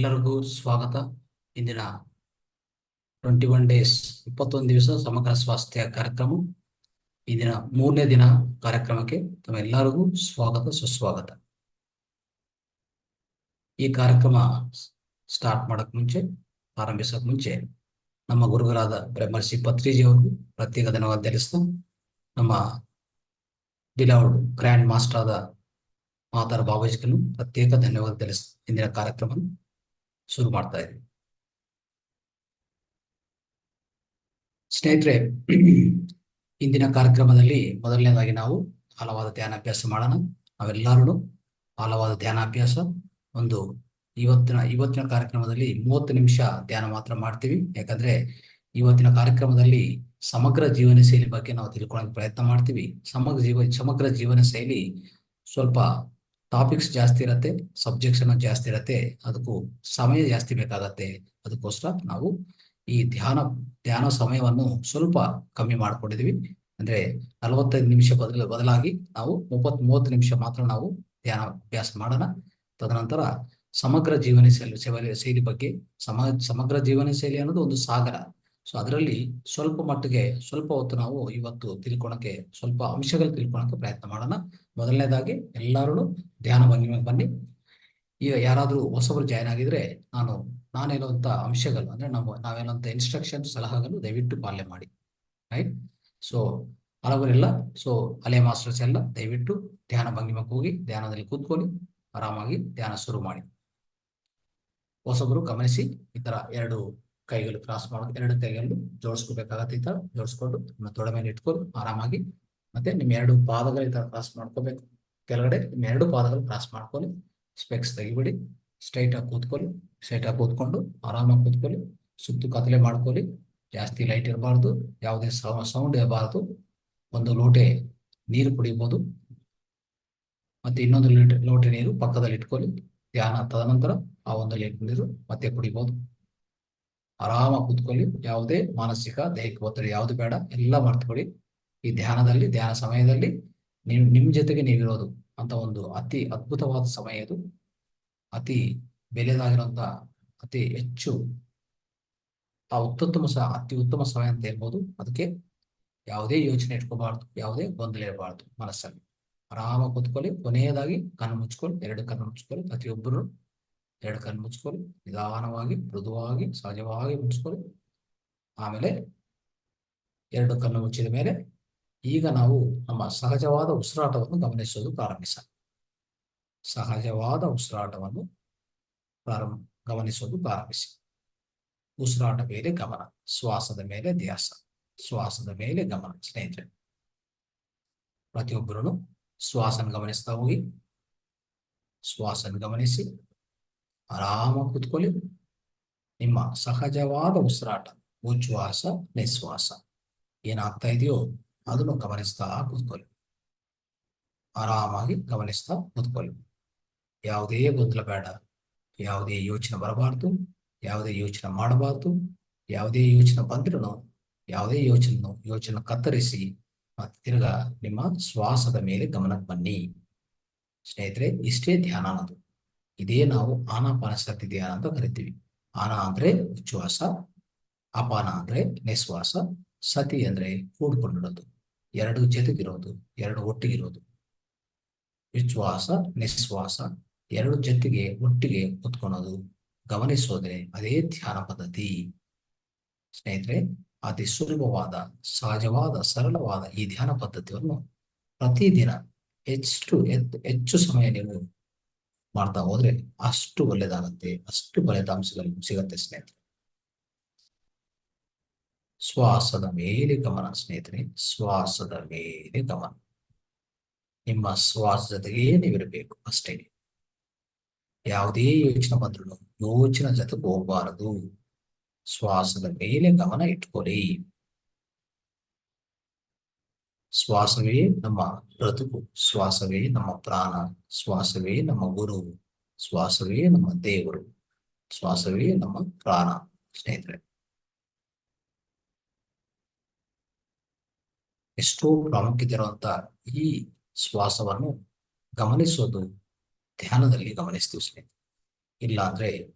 ಎಲ್ಲರಿಗೂ ಸ್ವಾಗತ. ಇಂದಿನ 21 ಡೇಸ್ 21 ದಿವಸ ಸಮಗ್ರ ಸ್ವಾಸ್ಥ್ಯ ಕಾರ್ಯಕ್ರಮ. ಇಂದಿನ 3ನೇ ದಿನ ಕಾರ್ಯಕ್ರಮಕ್ಕೆ ತಮ್ಮೆಲ್ಲರಿಗೂ ಸ್ವಾಗತ, ಸುಸ್ವಾಗತ. ಈ ಕಾರ್ಯಕ್ರಮ ಸ್ಟಾರ್ಟ್ ಮಾಡಕ್ ಮುಂಚೆ, ಪ್ರಾರಂಭಿಸಕ್ ಮುಂಚೆ ನಮ್ಮ ಗುರುಗಳಾದ ಬ್ರಹ್ಮರ್ಷಿ ಪತ್ರಿಜಿ ಅವರಿಗೂ ಪ್ರತ್ಯೇಕ ಧನ್ಯವಾದ ತಿಳಿಸ್ತಾ, ನಮ್ಮ ಬಿಲೌಡ್ ಗ್ರ್ಯಾಂಡ್ ಮಾಸ್ಟರ್ ಆದ ಮಾತಾರ್ ಬಾಬಾಜಿಗೂ ಪ್ರತ್ಯೇಕ ಧನ್ಯವಾದ ತಿಳಿಸ್ತಾ ಇಂದಿನ ಕಾರ್ಯಕ್ರಮ ಶುರು ಮಾಡ್ತಾ ಇದ್ದೀವಿ. ಸ್ನೇಹಿತರೆ, ಇಂದಿನ ಕಾರ್ಯಕ್ರಮದಲ್ಲಿ ಮೊದಲನೇದಾಗಿ ನಾವು ಆಳವಾದ ಧ್ಯಾನಾಭ್ಯಾಸ ಮಾಡೋಣ. ನಾವೆಲ್ಲರೂ ಆಳವಾದ ಧ್ಯಾನಾಭ್ಯಾಸ ಇವತ್ತಿನ ಕಾರ್ಯಕ್ರಮದಲ್ಲಿ 30 ನಿಮಿಷ ಧ್ಯಾನ ಮಾತ್ರ ಮಾಡ್ತೀವಿ. ಯಾಕಂದ್ರೆ ಇವತ್ತಿನ ಕಾರ್ಯಕ್ರಮದಲ್ಲಿ ಸಮಗ್ರ ಜೀವನ ಶೈಲಿ ಬಗ್ಗೆ ನಾವು ತಿಳ್ಕೊಳ್ಳೋಕೆ ಪ್ರಯತ್ನ ಮಾಡ್ತೀವಿ. ಸಮಗ್ರ ಜೀವನ ಶೈಲಿ ಸ್ವಲ್ಪ ಟಾಪಿಕ್ಸ್ ಜಾಸ್ತಿ ಇರತ್ತೆ, ಸಬ್ಜೆಕ್ಟ್ಸ್ ಜಾಸ್ತಿ ಇರತ್ತೆ, ಅದಕ್ಕೂ ಸಮಯ ಜಾಸ್ತಿ ಬೇಕಾಗತ್ತೆ. ಅದಕ್ಕೋಸ್ಕರ ನಾವು ಈ ಧ್ಯಾನ ಸಮಯವನ್ನು ಸ್ವಲ್ಪ ಕಮ್ಮಿ ಮಾಡ್ಕೊಂಡಿದೀವಿ. ಅಂದ್ರೆ 45 ನಿಮಿಷ ಬದಲಾಗಿ ನಾವು 30 ನಿಮಿಷ ಮಾತ್ರ ನಾವು ಧ್ಯಾನ ಅಭ್ಯಾಸ ಮಾಡೋಣ. ತದನಂತರ ಸಮಗ್ರ ಜೀವನ ಶೈಲಿ ಬಗ್ಗೆ, ಸಮಗ್ರ ಜೀವನ ಶೈಲಿ ಅನ್ನೋದು ಒಂದು ಸಾಗರ. ಸೊ ಅದರಲ್ಲಿ ಸ್ವಲ್ಪ ಹೊತ್ತು ನಾವು ಇವತ್ತು ತಿಳ್ಕೊಳಕ್ಕೆ, ಸ್ವಲ್ಪ ಅಂಶಗಳು ತಿಳ್ಕೊಳಕ್ಕೆ ಪ್ರಯತ್ನ ಮಾಡೋಣ. ಮೊದಲನೇದಾಗಿ ಎಲ್ಲರೂ ಧ್ಯಾನ ಭಂಗಿಮೆಗೆ ಬನ್ನಿ. ಈಗ ಯಾರಾದ್ರೂ ಹೊಸಬರು ಜಾಯ್ನ್ ಆಗಿದ್ರೆ ನಾನು ಹೇಳುವಂತ ಅಂಶಗಳು, ಅಂದ್ರೆ ನಾವೇನಂತ ಇನ್ಸ್ಟ್ರಕ್ಷನ್, ಸಲಹೆಗಳು ದಯವಿಟ್ಟು ಪಾಲನೆ ಮಾಡಿ. ರೈಟ್? ಸೊ ಹಲವರೆಲ್ಲ, ಹಳೆ ಮಾಸ್ಟರ್ಸ್ ಎಲ್ಲ ದಯವಿಟ್ಟು ಧ್ಯಾನ ಭಂಗಿಮಕ್ಕೆ ಹೋಗಿ ಧ್ಯಾನದಲ್ಲಿ ಕೂತ್ಕೊಳ್ಳಿ, ಆರಾಮಾಗಿ ಧ್ಯಾನ ಶುರು ಮಾಡಿ. ಹೊಸಬರು ಗಮನಿಸಿ, ಈ ತರ 2 ಕೈಗಳು ಕ್ರಾಸ್ ಮಾಡೋದು, 2 ಕೈಗಳು ಜೋಡಿಸ್ಕೋಬೇಕಾಗತ್ತೆ. ಈ ತರ ಜೋಡಿಸ್ಕೊಂಡು ನಿಮ್ಮ ತೊಡೆ ಮೇಲೆ ಇಟ್ಕೊಂಡು ಆರಾಮಾಗಿ, ಮತ್ತೆ ನಿಮ್ಮ 2 ಪಾದಗಳು ಈ ತರ ಕ್ರಾಸ್ ಮಾಡ್ಕೋಬೇಕು. ಕೆಳಗಡೆ ನಿಮ್ಮ 2 ಪಾದಗಳು ಕ್ರಾಸ್ ಮಾಡ್ಕೊಳ್ಳಿ. ಸ್ಪೆಕ್ಸ್ ತೆಗಿಬಿಡಿ. ಸ್ಟ್ರೈಟ್ ಆಗಿ ಕೂತ್ಕೊಂಡು ಆರಾಮಾಗಿ ಕೂತ್ಕೊಳ್ಳಿ. ಸುತ್ತು ಕತ್ತಲೆ ಮಾಡ್ಕೊಳ್ಳಿ. ಜಾಸ್ತಿ ಲೈಟ್ ಇರಬಾರ್ದು, ಯಾವುದೇ ಸೌಂಡ್ ಇರಬಾರ್ದು. 1 ಲೋಟೆ ನೀರು ಕುಡಿಬಹುದು, ಮತ್ತೆ ಇನ್ನೊಂದು ಲೋಟೆ ನೀರು ಪಕ್ಕದಲ್ಲಿ ಇಟ್ಕೊಳ್ಳಿ. ಧ್ಯಾನ ತದನಂತರ ಆ 1 ಲೀಟರ್ ನೀರು ಮತ್ತೆ ಕುಡಿಬಹುದು. ಆರಾಮಾಗಿ ಕೂತ್ಕೊಳ್ಳಿ. ಯಾವುದೇ ಮಾನಸಿಕ, ದೈಹಿಕ ಒತ್ತಡ ಯಾವುದು ಬೇಡ, ಎಲ್ಲ ಮರ್ತ್ಕೊಳ್ಳಿ. ಈ ಧ್ಯಾನ ಸಮಯದಲ್ಲಿ ನಿಮ್ ಜೊತೆಗೆ ನೀವಿರೋದು ಅಂತ ಒಂದು ಅತಿ ಅದ್ಭುತವಾದ ಸಮಯ ಇದು. ಅತಿ ಬೆಲೆದಾಗಿರುವಂತ, ಅತಿ ಹೆಚ್ಚು ಅತಿ ಉತ್ತಮ ಸಮಯ ಅಂತ ಹೇಳ್ಬೋದು. ಅದಕ್ಕೆ ಯಾವುದೇ ಯೋಚನೆ ಇಟ್ಕೋಬಾರ್ದು, ಯಾವುದೇ ಗೊಂದಲ ಇರಬಾರ್ದು ಮನಸ್ಸಲ್ಲಿ. ಆರಾಮಾಗಿ ಕೂತ್ಕೊಳ್ಳಿ. ಕೊನೆಯದಾಗಿ ಕಣ್ಣು ಮುಚ್ಕೊಳ್ಳಿ, 2 ಕಣ್ಣು ಮುಚ್ಕೊಳ್ಳಿ. ಪ್ರತಿಯೊಬ್ಬರು 2 ಕಣ್ಣು ಮುಚ್ಕೊಳ್ಳಿ. ನಿಧಾನವಾಗಿ, ಮೃದುವಾಗಿ, ಸಹಜವಾಗಿ ಮುಚ್ಕೊಳ್ಳಿ. ಆಮೇಲೆ 2 ಕಣ್ಣು ಮುಚ್ಚಿದ ಮೇಲೆ ಈಗ ನಾವು ನಮ್ಮ ಸಹಜವಾದ ಉಸಿರಾಟವನ್ನು ಗಮನಿಸೋದು ಪ್ರಾರಂಭಿಸೋಣ. ಸಹಜವಾದ ಉಸಿರಾಟವನ್ನು ಗಮನಿಸೋದು ಪ್ರಾರಂಭಿಸಿ. ಉಸಿರಾಟ ಮೇಲೆ ಗಮನ, ಶ್ವಾಸದ ಮೇಲೆ ಧ್ಯಾಸ, ಶ್ವಾಸದ ಮೇಲೆ ಗಮನ. ಸ್ನೇಹಿತರೆ, ಪ್ರತಿಯೊಬ್ಬರೂ ಶ್ವಾಸನ ಗಮನಿಸ್ತಾ ಹೋಗಿ. ಶ್ವಾಸನ ಗಮನಿಸಿ, ಆರಾಮಾಗಿ ಕೂತ್ಕೊಳ್ಳಿ. ನಿಮ್ಮ ಸಹಜವಾದ ಉಸಿರಾಟ, ಉಚ್ಛ್ವಾಸ ನಿಶ್ವಾಸ ಏನಾಗ್ತಾ ಇದೆಯೋ ಅದನ್ನು ಗಮನಿಸ್ತಾ ಕೂತ್ಕೊಳ್ಳಿ. ಆರಾಮಾಗಿ ಗಮನಿಸ್ತಾ ಕೂತ್ಕೊಳ್ಳಿ. ಯಾವುದೇ ಗೊಂದಲ ಬೇಡ, ಯಾವುದೇ ಯೋಚನೆ ಬರಬಾರ್ದು, ಯಾವುದೇ ಯೋಚನೆ ಮಾಡಬಾರ್ದು. ಯಾವುದೇ ಯೋಚನೆ ಬಂದ್ರೂ ಯಾವುದೇ ಯೋಚನೆ ಕತ್ತರಿಸಿ ಮತ್ತೆ ತಿರ್ಗಾ ನಿಮ್ಮ ಶ್ವಾಸದ ಮೇಲೆ ಗಮನಕ್ಕೆ ಬನ್ನಿ. ಸ್ನೇಹಿತರೆ, ಇಷ್ಟೇ ಧ್ಯಾನ ಅನ್ನೋದು. ಇದೇ ನಾವು ಆನಾಪಾನಸತಿ ಧ್ಯಾನ ಅಂತ ಕರಿತೀವಿ. ಆನ ಅಂದ್ರೆ ಉಚ್ಛ್ವಾಸ, ಅಪಾನ ಅಂದ್ರೆ ನಿಶ್ವಾಸ, ಸತಿ ಅಂದ್ರೆ ಕೂಡ್ಕೊಂಡಿರೋದು, 2 ಜೊತೆಗಿರೋದು, 2 ಒಟ್ಟಿಗಿರೋದು. ಉಚ್ಛ್ವಾಸ ನಿಶ್ವಾಸ 2 ಜೊತೆಗೆ ಒಟ್ಟಿಗೆ ಕೂತ್ಕೊಳ್ಳೋದು, ಗಮನಿಸೋದ್ರೆ ಅದೇ ಧ್ಯಾನ ಪದ್ಧತಿ. ಸ್ನೇಹಿತರೆ, ಅತಿ ಸುಲಭವಾದ, ಸಹಜವಾದ, ಸರಳವಾದ ಈ ಧ್ಯಾನ ಪದ್ಧತಿಯನ್ನು ಪ್ರತಿದಿನ ಹೆಚ್ಚು ಸಮಯ ನೀವು ಮಾಡ್ತಾ ಹೋದ್ರೆ ಅಷ್ಟು ಒಳ್ಳೇದಾಗತ್ತೆ, ಅಷ್ಟು ಫಲಿತಾಂಶಗಳು ಸಿಗತ್ತೆ. ಸ್ನೇಹಿತರೆ, ಶ್ವಾಸದ ಮೇಲೆ ಗಮನ. ಸ್ನೇಹಿತರೆ, ಶ್ವಾಸದ ಮೇಲೆ ಗಮನ. ನಿಮ್ಮ ಶ್ವಾಸ ಜೊತೆಗೆ ನೀವಿರಬೇಕು ಅಷ್ಟೇ. ಯಾವುದೇ ಯೋಚನೆ ಬಂದ್ರು ಯೋಚನೆ ಜೊತೆಗೆ ಹೋಗಬಾರದು. ಶ್ವಾಸದ ಮೇಲೆ ಗಮನ ಇಟ್ಕೊಳ್ಳಿ. ಶ್ವಾಸವೇ ನಮ್ಮ ಬ್ರತುಕು, ಶ್ವಾಸವೇ ನಮ್ಮ ಪ್ರಾಣ, ಶ್ವಾಸವೇ ನಮ್ಮ ಗುರು, ಶ್ವಾಸವೇ ನಮ್ಮ ದೇವರು, ಶ್ವಾಸವೇ ನಮ್ಮ ಪ್ರಾಣ. ಸ್ನೇಹಿತರೆ, ಎಷ್ಟೋ ಪ್ರಾಮುಖ್ಯತೆ ಇರುವಂತ ಈ ಶ್ವಾಸವನ್ನು ಗಮನಿಸೋದು ಧ್ಯಾನದಲ್ಲಿ ಗಮನಿಸ್ತೀವಿ ಸ್ನೇಹಿತರೆ. ಇಲ್ಲ ಅಂದ್ರೆ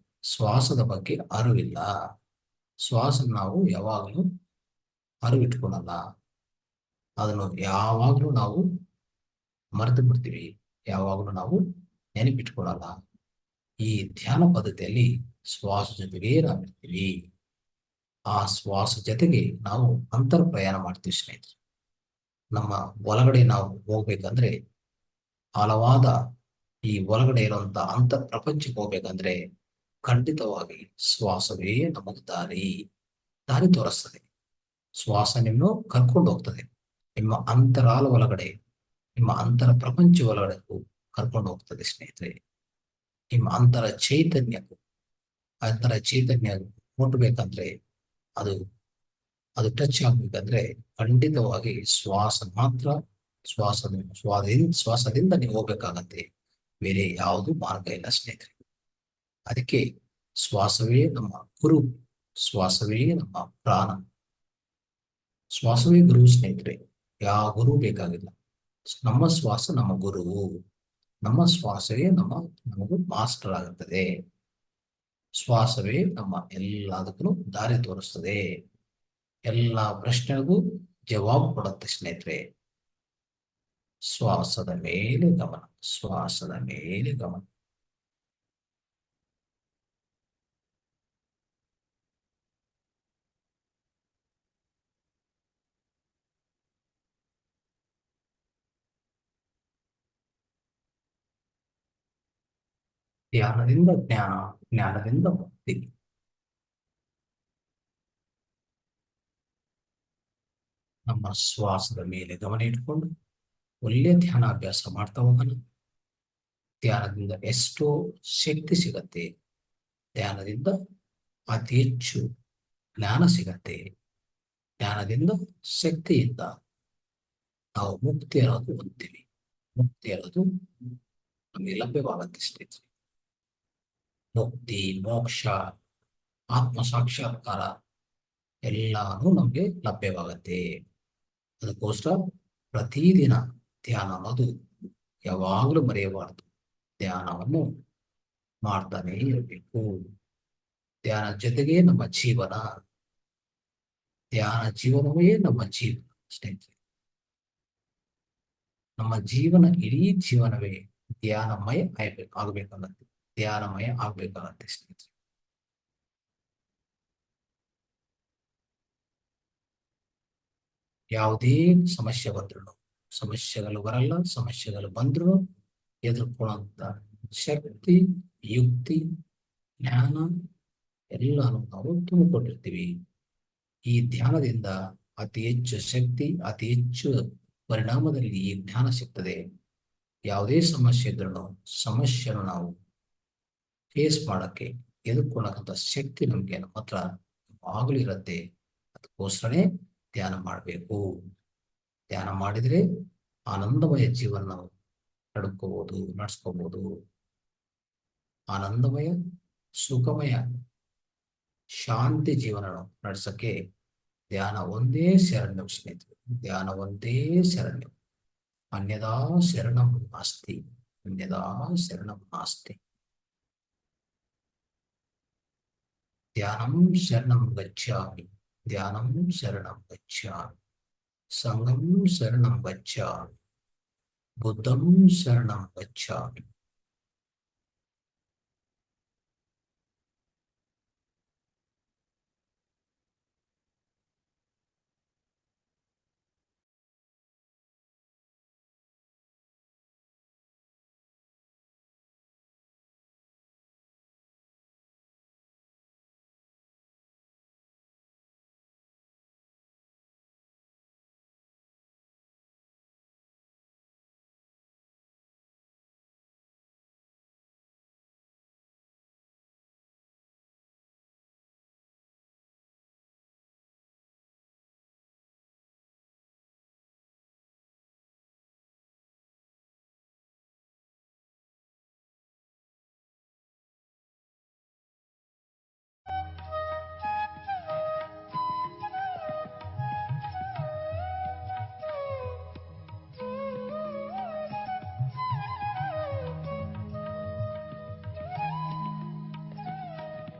ಶ್ವಾಸದ ಬಗ್ಗೆ ಅರಿವಿಲ್ಲ. ಶ್ವಾಸ ನಾವು ಯಾವಾಗಲೂ ಅರಿವಿಟ್ಕೊಳಲ್ಲ. ಅದನ್ನು ಯಾವಾಗಲೂ ನಾವು ಮರೆತು ಬಿಡ್ತೀವಿ. ಯಾವಾಗಲೂ ನಾವು ನೆನಪಿಟ್ಕೊಳಲ್ಲ. ಈ ಧ್ಯಾನ ಪದ್ಧತಿಯಲ್ಲಿ ಶ್ವಾಸ ಜೊತೆಗೆ ನಾವಿರ್ತೀವಿ. ಆ ಶ್ವಾಸ ಜೊತೆಗೆ ನಾವು ಅಂತರ ಪ್ರಯಾಣ ಮಾಡ್ತೀವಿ ಸ್ನೇಹಿತರೆ. ನಮ್ಮ ಒಳಗಡೆ ನಾವು ಹೋಗ್ಬೇಕಂದ್ರೆ ಆಳವಾದ ಈ ಒಳಗಡೆ ಇರುವಂತ ಪ್ರಪಂಚಕ್ಕೆ ಹೋಗ್ಬೇಕಂದ್ರೆ ಖಂಡಿತವಾಗಿ ಶ್ವಾಸವೇ ನಮಗೆ ದಾರಿ ತೋರಿಸ್ತದೆ. ಶ್ವಾಸ ನಿಮ್ಮನ್ನು ಕರ್ಕೊಂಡು ಹೋಗ್ತದೆ. ನಿಮ್ಮ ಅಂತರಾಳ ಒಳಗಡೆ, ನಿಮ್ಮ ಅಂತರ ಪ್ರಪಂಚ ಒಳಗಡೆ ಕರ್ಕೊಂಡು ಹೋಗ್ತದೆ ಸ್ನೇಹಿತರೆ. ನಿಮ್ಮ ಅಂತರ ಚೈತನ್ಯ ಮುಟ್ಬೇಕಂದ್ರೆ ಅದು ಅದು ಟಚ್ ಆಗ್ಬೇಕಂದ್ರೆ ಖಂಡಿತವಾಗಿ ಶ್ವಾಸದಿಂದ ನೀವು ಹೋಗ್ಬೇಕಾಗತ್ತೆ. ಬೇರೆ ಯಾವುದು ಮಾರ್ಗ ಇಲ್ಲ ಸ್ನೇಹಿತರೆ. ಅದಕ್ಕೆ ಶ್ವಾಸವೇ ನಮ್ಮ ಗುರು, ಶ್ವಾಸವೇ ನಮ್ಮ ಪ್ರಾಣ, ಶ್ವಾಸವೇ ಗುರು ಸ್ನೇಹಿತರೆ. ಯಾವ ಗುರು ಬೇಕಾಗಿಲ್ಲ. ನಮ್ಮ ಶ್ವಾಸ ನಮ್ಮ ಗುರು. ನಮ್ಮ ಶ್ವಾಸವೇ ನಮಗೂ ಮಾಸ್ಟರ್ ಆಗುತ್ತದೆ. ಶ್ವಾಸವೇ ನಮ್ಮ ಎಲ್ಲದಕ್ಕೂ ದಾರಿ ತೋರಿಸ್ತದೆ. ಎಲ್ಲ ಪ್ರಶ್ನೆಗೂ ಜವಾಬು ಕೊಡುತ್ತೆ ಸ್ನೇಹಿತರೆ. ಶ್ವಾಸದ ಮೇಲೆ ಗಮನ, ಶ್ವಾಸದ ಮೇಲೆ ಗಮನ. ಧ್ಯಾನದಿಂದ ಜ್ಞಾನ, ಜ್ಞಾನದಿಂದ ಮುಕ್ತಿ. ನಮ್ಮ ಶ್ವಾಸದ ಮೇಲೆ ಗಮನ ಇಟ್ಕೊಂಡು ಒಳ್ಳೆ ಧ್ಯಾನಾಭ್ಯಾಸ ಮಾಡ್ತಾ ಹೋಗೋಣ. ಧ್ಯಾನದಿಂದ ಎಷ್ಟೋ ಶಕ್ತಿ ಸಿಗತ್ತೆ. ಧ್ಯಾನದಿಂದ ಅತಿ ಹೆಚ್ಚು ಜ್ಞಾನ ಸಿಗತ್ತೆ. ಜ್ಞಾನದಿಂದ, ಶಕ್ತಿಯಿಂದ ನಾವು ಮುಕ್ತಿ ಅನ್ನೋದು ಹೊಂದ್ತೀವಿ. ಮುಕ್ತಿ ಅನ್ನೋದು ನಮಗೆ ಲಭ್ಯವಾಗತ್ತೆ ಸ್ನೇಹಿತರೆ. ಮುಕ್ತಿ, ಮೋಕ್ಷ, ಆತ್ಮ ಸಾಕ್ಷಾತ್ಕಾರ ಎಲ್ಲಾನು ನಮಗೆ ಲಭ್ಯವಾಗತ್ತೆ. ಅದಕ್ಕೋಸ್ಕರ ಪ್ರತಿದಿನ ಧ್ಯಾನ ಅನ್ನೋದು ಯಾವಾಗಲೂ ಮರೆಯಬಾರದು. ಧ್ಯಾನವನ್ನು ಮಾಡ್ತಾನೆ ಇರಬೇಕು. ಧ್ಯಾನ ಜೊತೆಗೆ ನಮ್ಮ ಜೀವನ, ಧ್ಯಾನ ಜೀವನವೇ ನಮ್ಮ ಜೀವನ ಸ್ನೇಹಿತರೆ. ನಮ್ಮ ಜೀವನ, ಇಡೀ ಜೀವನವೇ ಧ್ಯಾನಮಯ ಆಗ್ಬೇಕಾಗತ್ತೆ. ಧ್ಯಾನಮಯ ಆಗ್ಬೇಕಾಗತ್ತೆ ಸ್ನೇಹಿತರೆ. ಯಾವುದೇ ಸಮಸ್ಯೆಗಳು ಬರಲ್ಲ. ಸಮಸ್ಯೆಗಳು ಬಂದ್ರು ಎದುರ್ಕೊಳ್ಳುವಂತ ಶಕ್ತಿ, ಯುಕ್ತಿ, ಜ್ಞಾನ ಎಲ್ಲಾನು ನಾವು ತುಂಬಿಕೊಂಡಿರ್ತೀವಿ. ಈ ಧ್ಯಾನದಿಂದ ಅತಿ ಹೆಚ್ಚು ಶಕ್ತಿ, ಅತಿ ಹೆಚ್ಚು ಪರಿಣಾಮದಲ್ಲಿ ಈ ಜ್ಞಾನ ಸಿಗ್ತದೆ. ಯಾವುದೇ ಸಮಸ್ಯೆ ಇದ್ರೂ ಸಮಸ್ಯೆಯನ್ನು ನಾವು ಫೇಸ್ ಮಾಡಕ್ಕೆ, ಎದುರ್ಕೊಳ್ಳೋಂಥ ಶಕ್ತಿ ನಮ್ಗೆ ನಮ್ಮ ಹತ್ರ ಯಾವಾಗಲೂ ಇರುತ್ತೆ. ಅದಕ್ಕೋಸ್ಕರನೇ ಧ್ಯಾನ ಮಾಡಬೇಕು. ಧ್ಯಾನ ಮಾಡಿದ್ರೆ ಆನಂದಮಯ ಜೀವನ ನಾವು ನಡ್ಸ್ಕೋಬಹುದು. ಆನಂದಮಯ, ಸುಖಮಯ, ಶಾಂತಿ ಜೀವನ ನಡೆಸಕ್ಕೆ ಧ್ಯಾನ ಒಂದೇ ಶರಣ್ಯ ಸ್ನೇಹಿತರೆ. ಧ್ಯಾನ ಒಂದೇ ಶರಣ್ಯ. ಅನ್ಯದಾ ಶರಣಂ ನಾಸ್ತಿ, ಅನ್ಯದಾ ಶರಣಂ ನಾಸ್ತಿ. ಧ್ಯಾನಂ ಶರಣಂ ಗಚ್ಚಾಮಿ, ಧ್ಯಾನಂ ಶರಣಂ ಗಚ್ಚಾಮಿ, ಸಂಘಂ ಶರಣಂ ಗಚ್ಚಾಮಿ, ಬುದ್ಧಂ ಶರಣಂ ಗಚ್ಚಾಮಿ.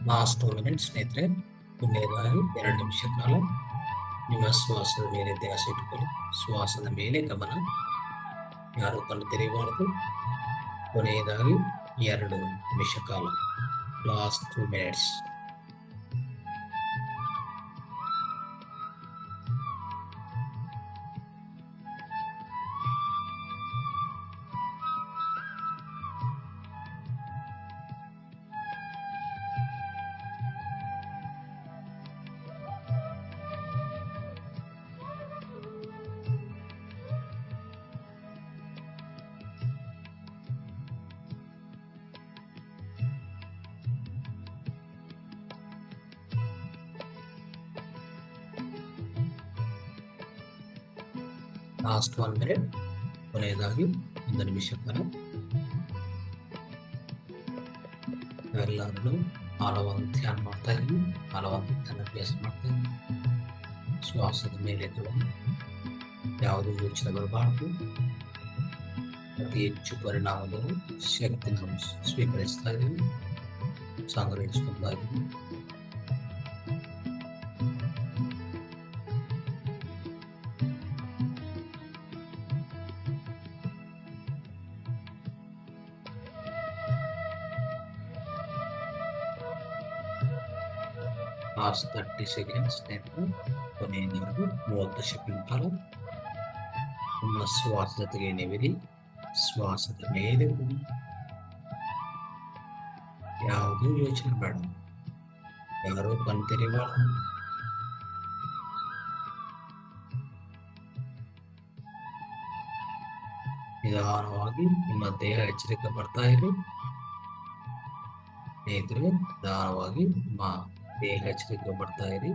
ಲಾಸ್ಟ್ 2 ಮಿನಿಟ್ಸ್ ಸ್ನೇಹಿತರೆ. ಕೊನೆಯದಾಗಿ 2 ನಿಮಿಷ ಕಾಲ ನಿಮ್ಮ ಶ್ವಾಸದ ಮೇಲೆ ಧ್ಯಾಸ ಇಟ್ಟುಕೊಳ್ಳಿ. ಶ್ವಾಸದ ಮೇಲೆ ಗಮನ, ಯಾರು ಕಣ್ಣು ತೆರೆಯಬಾರದು. ಕೊನೆಯದಾಗಿ 2 ನಿಮಿಷ ಕಾಲ, ಲಾಸ್ಟ್ 2 ಮಿನಿಟ್ಸ್. Last 1 minute. ಕೊನೆಯದಾಗಿ 1 ನಿಮಿಷ ಕಾಲ ನಾವೆಲ್ಲರೂ ಆಳವಾದ ಧ್ಯಾನ ಮಾಡ್ತಾ ಇದ್ವಿ, ಆಳವಾದ ಧ್ಯಾನ ಅಭ್ಯಾಸ ಮಾಡ್ತಾ ಇದ್ವಿ. ಶ್ವಾಸದ ಮೇಲೆ ಗಮನ, ಯಾವುದೇ ಯೋಚನೆ ಬರಬಾರದು. ಅತಿ ಹೆಚ್ಚು ಪರಿಣಾಮಗಳು ಶಕ್ತಿ ನಾವು ಸ್ವೀಕರಿಸ್ತಾ ಇದ್ದೀವಿ, ಸಂಗ್ರಹಿಸ್ಕೊಳ್ತಾ ಇದ್ದೀವಿ. ಲಾಸ್ಟ್ 30 ಸೆಕೆಂಡ್ಸ್ ಸ್ನೇಹಿತರು. ಕೊನೆಯದಾಗಿ 30 ಸೆಕೆಂಡ್ ಕಾಲ ನಿಮ್ಮ ಶ್ವಾಸ ಜೊತೆಗೆ ನೀವಿರಿ. ಶ್ವಾಸದ ಮೇಲೆ ಗಮನ, ಯಾವುದೂ ಯೋಚನೆ ಬೇಡ, ಯಾರೋ ಕಣ್ ತೆರೆಯಬಾರದು. ನಿಧಾನವಾಗಿ ನಿಮ್ಮ ದೇಹ ಎಚ್ಚರಿಕೆ ಬರ್ತಾ ಇರಿ ಸ್ನೇಹಿತರೆ. ನಿಧಾನವಾಗಿ ನಿಮ್ಮ ದೇಹ ಎಚ್ಚರಿಕೆ ಬರ್ತಾ ಇರಿ.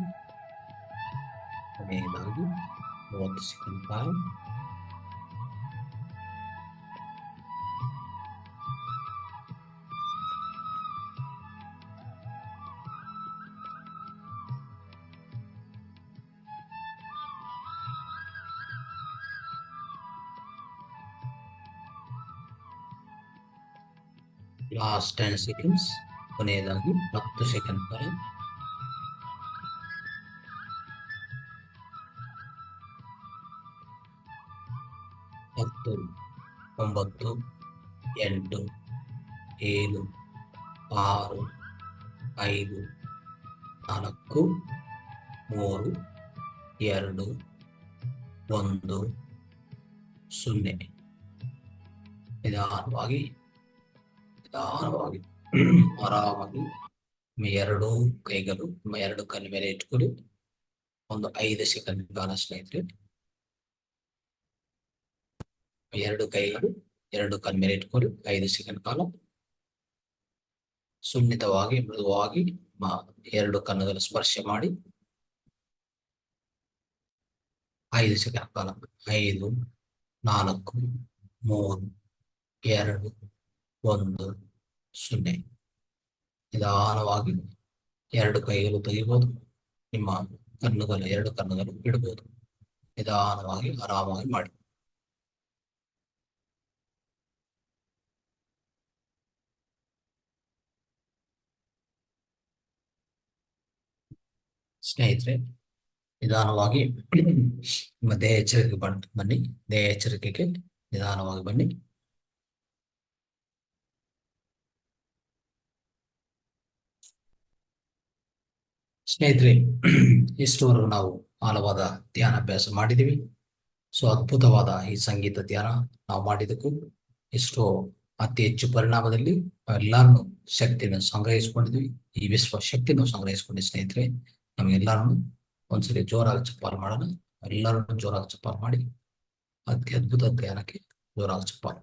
ಕೊನೆಯದಾಗಿ 30 ಸೆಕೆಂಡ್ ಕಾಲ ಲಾಸ್ಟ್ 10 ಸೆಕೆಂಡ್ಸ್. ಕೊನೆಯದಾಗಿ 10 ಸೆಕೆಂಡ್ ಕಾಲ 10, 9, 8, 7, 6, 5, 4, 3, 2, 1, 0. ನಿಧಾನವಾಗಿ ಆರಾಮಾಗಿ ನಿಮ್ಮ 2 ಕೈಗಳು ನಿಮ್ಮ 2 ಕಣ್ಣ ಮೇಲೆ ಇಟ್ಕೊಳ್ಳಿ. ಒಂದು 5 ಸೆಕೆಂಡ್ ಕಾಲ ಸ್ನೇಹಿತರೆ. 2 ಕೈಗಳು 2 ಕಣ್ಣ ಮೇಲೆ ಇಟ್ಕೊಳ್ಳಿ. 5 ಸೆಕೆಂಡ್ ಕಾಲ ಸುನ್ನಿತವಾಗಿ ಮೃದುವಾಗಿ 2 ಕಣ್ಣುಗಳ ಸ್ಪರ್ಶ ಮಾಡಿ. 5 ಸೆಕೆಂಡ್ ಕಾಲ 5, 4, 3, 2, 1, 0. ನಿಧಾನವಾಗಿ 2 ಕೈಗಳು ತೆಗಿಬಹುದು. ನಿಮ್ಮ ಕಣ್ಣುಗಳು 2 ಕಣ್ಣುಗಳು ಬಿಡಬಹುದು. ನಿಧಾನವಾಗಿ ಆರಾಮಾಗಿ ಮಾಡಿ. ಸ್ನೇಹಿತರೆ, ನಿಧಾನವಾಗಿ ನಿಮ್ಮ ದೇಹ ಎಚ್ಚರಿಕೆ ಬನ್ನಿ. ದೇಹ ಎಚ್ಚರಿಕೆಗೆ ನಿಧಾನವಾಗಿ ಬನ್ನಿ. ಸ್ನೇಹಿತರೆ, ಇಷ್ಟುವರೆಗೂ ನಾವು ಆಳವಾದ ಧ್ಯಾನಾಭ್ಯಾಸ ಮಾಡಿದ್ದೀವಿ. ಸೊ ಅದ್ಭುತವಾದ ಈ ಸಂಗೀತ ಧ್ಯಾನ ನಾವು ಮಾಡಿದ್ದಕ್ಕೂ ಇಷ್ಟು ಅತಿ ಹೆಚ್ಚು ಪರಿಣಾಮದಲ್ಲಿ ನಾವೆಲ್ಲರೂ ಶಕ್ತಿಯನ್ನು ಸಂಗ್ರಹಿಸಿಕೊಂಡಿದ್ವಿ. ಈ ವಿಶ್ವ ಶಕ್ತಿಯನ್ನು ಸಂಗ್ರಹಿಸಿಕೊಂಡಿ ಸ್ನೇಹಿತರೆ. ನಮಗೆಲ್ಲರೂ ಒಂದ್ಸಲಿ ಜೋರಾಗಿ ಚಪ್ಪಾಳೆ ಮಾಡೋಣ. ಎಲ್ಲರೂ ಜೋರಾಗಿ ಚಪ್ಪಾಳೆ ಮಾಡಿ ಅತಿ ಅದ್ಭುತ ಧ್ಯಾನಕ್ಕೆ ಜೋರಾಗಿ ಚಪ್ಪಾಳೆ.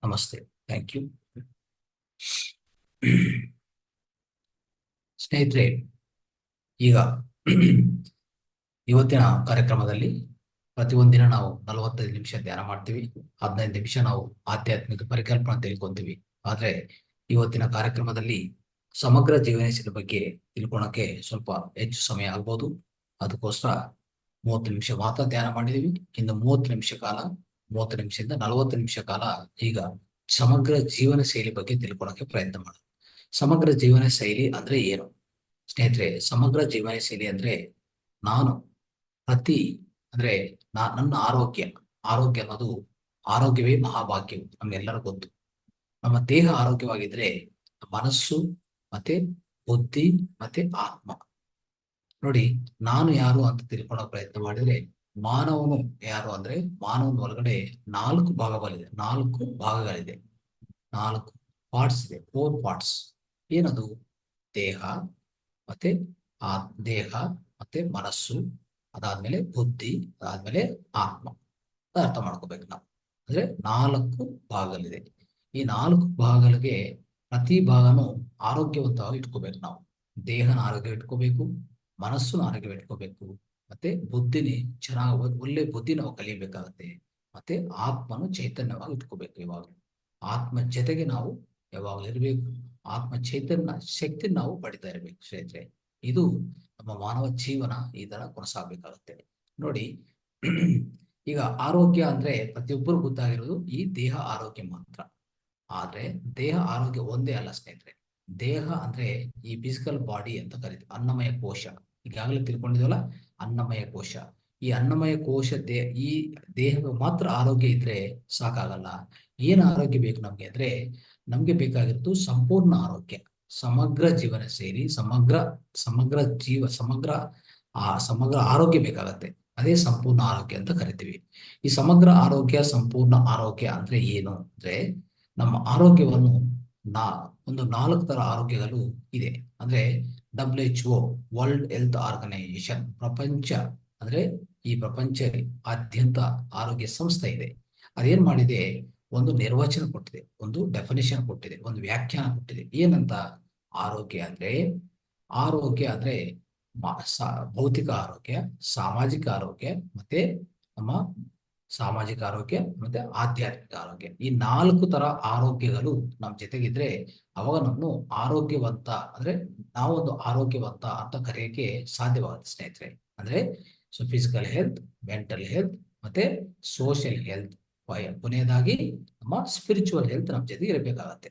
ನಮಸ್ತೆ, ಥ್ಯಾಂಕ್ ಯು. ಸ್ನೇಹಿತರೆ, ಈಗ ಇವತ್ತಿನ ಕಾರ್ಯಕ್ರಮದಲ್ಲಿ ಪ್ರತಿಯೊಂದಿನ ನಾವು 45 ನಿಮಿಷ ಧ್ಯಾನ ಮಾಡ್ತೀವಿ. 15 ನಿಮಿಷ ನಾವು ಆಧ್ಯಾತ್ಮಿಕ ಪರಿಕಲ್ಪನೆ ತಿಳ್ಕೊಂತೀವಿ. ಆದ್ರೆ ಇವತ್ತಿನ ಕಾರ್ಯಕ್ರಮದಲ್ಲಿ ಸಮಗ್ರ ಜೀವನಶೈಲಿ ಬಗ್ಗೆ ತಿಳ್ಕೊಳಕ್ಕೆ ಸ್ವಲ್ಪ ಹೆಚ್ಚು ಸಮಯ ಆಗ್ಬೋದು. ಅದಕ್ಕೋಸ್ಕರ 30 ನಿಮಿಷ ಮಾತ್ರ ಧ್ಯಾನ ಮಾಡಿದೀವಿ. ಇನ್ನು 30 ನಿಮಿಷ ಕಾಲ 30 ನಿಮಿಷದಿಂದ 40 ನಿಮಿಷ ಕಾಲ ಈಗ ಸಮಗ್ರ ಜೀವನ ಶೈಲಿ ಬಗ್ಗೆ ತಿಳ್ಕೊಳ್ಳೋಕೆ ಪ್ರಯತ್ನ ಮಾಡೋಣ. ಸಮಗ್ರ ಜೀವನ ಶೈಲಿ ಅಂದ್ರೆ ಏನು? ಸ್ನೇಹಿತರೆ, ಸಮಗ್ರ ಜೀವನ ಶೈಲಿ ಅಂದ್ರೆ ನಾನು ಪ್ರತಿ ಅಂದ್ರೆ ನನ್ನ ಆರೋಗ್ಯ ಅನ್ನೋದು ಆರೋಗ್ಯವೇ ಮಹಾಭಾಗ್ಯವು ನಮ್ಗೆಲ್ಲರಿಗೂ ಗೊತ್ತು. ನಮ್ಮ ದೇಹ ಆರೋಗ್ಯವಾಗಿದ್ರೆ ಮನಸ್ಸು ಮತ್ತೆ ಬುದ್ಧಿ ಮತ್ತೆ ಆತ್ಮ. ನೋಡಿ, ನಾನು ಯಾರು ಅಂತ ತಿಳ್ಕೊಳ್ಳೋ ಪ್ರಯತ್ನ ಮಾಡಿದ್ರೆ ಮಾನವನು ಯಾರು ಅಂದ್ರೆ ಮಾನವನ ಒಳಗಡೆ 4 ಭಾಗಗಳಿದೆ. 4 ಪಾರ್ಟ್ಸ್ ಇದೆ, 4 ಪಾರ್ಟ್ಸ್. ಏನದು? ದೇಹ ಮತ್ತೆ ದೇಹ ಮತ್ತೆ ಮನಸ್ಸು, ಅದಾದ್ಮೇಲೆ ಬುದ್ಧಿ, ಅದಾದ್ಮೇಲೆ ಆತ್ಮ. ಅರ್ಥ ಮಾಡ್ಕೋಬೇಕು ನಾವು. ಅಂದ್ರೆ 4 ಭಾಗಗಳಿದೆ. ಈ 4 ಭಾಗಗಳಿಗೆ ಪ್ರತಿ ಭಾಗನೂ ಆರೋಗ್ಯವಂತವಾಗಿ ಇಟ್ಕೋಬೇಕು ನಾವು. ದೇಹನ ಆರೋಗ್ಯ ಇಟ್ಕೋಬೇಕು, ಮನಸ್ಸನ್ನು ಆರೋಗ್ಯ ಇಟ್ಕೋಬೇಕು, ಮತ್ತೆ ಬುದ್ಧಿನಿ ಚೆನ್ನಾಗಿ ಒಳ್ಳೆ ಬುದ್ಧಿ ನಾವು ಕಲಿಯಬೇಕಾಗತ್ತೆ. ಮತ್ತೆ ಆತ್ಮನು ಚೈತನ್ಯವಾಗಿ ಇಟ್ಕೋಬೇಕು. ಯಾವಾಗಲೂ ಆತ್ಮ ಜೊತೆಗೆ ನಾವು ಯಾವಾಗಲೂ ಇರಬೇಕು. ಆತ್ಮ ಚೈತನ್ಯ ಶಕ್ತಿ ನಾವು ಪಡಿತಾ ಇರಬೇಕು ಸ್ನೇಹಿತರೆ. ಇದು ನಮ್ಮ ಮಾನವ ಜೀವನ ಈ ತರ ಕೊನಸಾಗಬೇಕಾಗುತ್ತೆ. ನೋಡಿ, ಈಗ ಆರೋಗ್ಯ ಅಂದ್ರೆ ಪ್ರತಿಯೊಬ್ಬರು ಗೊತ್ತಾಗಿರೋದು ಈ ದೇಹ ಆರೋಗ್ಯ ಮಾತ್ರ. ಆದ್ರೆ ದೇಹ ಆರೋಗ್ಯ ಒಂದೇ ಅಲ್ಲ ಸ್ನೇಹಿತರೆ. ದೇಹ ಅಂದ್ರೆ ಈ ಫಿಸಿಕಲ್ ಬಾಡಿ ಅಂತ ಕರೀತೀವಿ. ಅನ್ನಮಯ ಕೋಶ ಈಗಾಗಲೇ ತಿಳ್ಕೊಂಡಿದ್ವಲ್ಲ, ಅನ್ನಮಯ ಕೋಶ. ಈ ಅನ್ನಮಯ ಕೋಶ ಈ ದೇಹಕ್ಕೆ ಮಾತ್ರ ಆರೋಗ್ಯ ಇದ್ರೆ ಸಾಕಾಗಲ್ಲ. ಏನ್ ಆರೋಗ್ಯ ಬೇಕು ನಮ್ಗೆ ಅಂದ್ರೆ, ನಮ್ಗೆ ಬೇಕಾಗಿರೋದು ಸಂಪೂರ್ಣ ಆರೋಗ್ಯ, ಸಮಗ್ರ ಜೀವನ ಶೈಲಿ, ಸಮಗ್ರ ಆರೋಗ್ಯ ಬೇಕಾಗತ್ತೆ. ಅದೇ ಸಂಪೂರ್ಣ ಆರೋಗ್ಯ ಅಂತ ಕರಿತೀವಿ. ಈ ಸಮಗ್ರ ಆರೋಗ್ಯ, ಸಂಪೂರ್ಣ ಆರೋಗ್ಯ ಅಂದ್ರೆ ಏನು ಅಂದ್ರೆ, ನಮ್ಮ ಆರೋಗ್ಯವನ್ನು ಒಂದು 4 ತರ ಆರೋಗ್ಯಗಳು ಇದೆ. ಅಂದ್ರೆ WHO, ವರ್ಲ್ಡ್ ಹೆಲ್ತ್ ಆರ್ಗನೈಸೇಷನ್, ಅಂದ್ರೆ ಈ ಪ್ರಪಂಚ ಆದ್ಯಂತ ಆರೋಗ್ಯ ಸಂಸ್ಥೆ ಇದೆ. ಅದೇನ್ ಮಾಡಿದೆ? ಒಂದು ನಿರ್ವಚನ ಕೊಟ್ಟಿದೆ, ಒಂದು ಡೆಫಿನೇಷನ್ ಕೊಟ್ಟಿದೆ, ಒಂದು ವ್ಯಾಖ್ಯಾನ ಕೊಟ್ಟಿದೆ. ಏನಂತ? ಆರೋಗ್ಯ ಅಂದ್ರೆ ಭೌತಿಕ ಆರೋಗ್ಯ, ಸಾಮಾಜಿಕ ಆರೋಗ್ಯ, ಮತ್ತೆ ನಮ್ಮ ಸಾಮಾಜಿಕ ಆರೋಗ್ಯ ಮತ್ತೆ ಆಧ್ಯಾತ್ಮಿಕ ಆರೋಗ್ಯ. ಈ 4 ತರ ಆರೋಗ್ಯಗಳು ನಮ್ ಜೊತೆಗಿದ್ರೆ ಅವಾಗ ನಮ್ಮನ್ನು ಆರೋಗ್ಯವಂತ ಅಂದ್ರೆ ನಾವೊಂದು ಆರೋಗ್ಯವಂತ ಅಂತ ಕರೆಯಕ್ಕೆ ಸಾಧ್ಯವಾಗುತ್ತೆ ಸ್ನೇಹಿತರೆ. ಅಂದ್ರೆ ಫಿಸಿಕಲ್ ಹೆಲ್ತ್, ಮೆಂಟಲ್ ಹೆಲ್ತ್ ಮತ್ತೆ ಸೋಷಿಯಲ್ ಹೆಲ್ತ್, ಕೊನೆಯದಾಗಿ ನಮ್ಮ ಸ್ಪಿರಿಚುವಲ್ ಹೆಲ್ತ್ ನಮ್ ಜೊತೆಗೆ ಇರಬೇಕಾಗತ್ತೆ.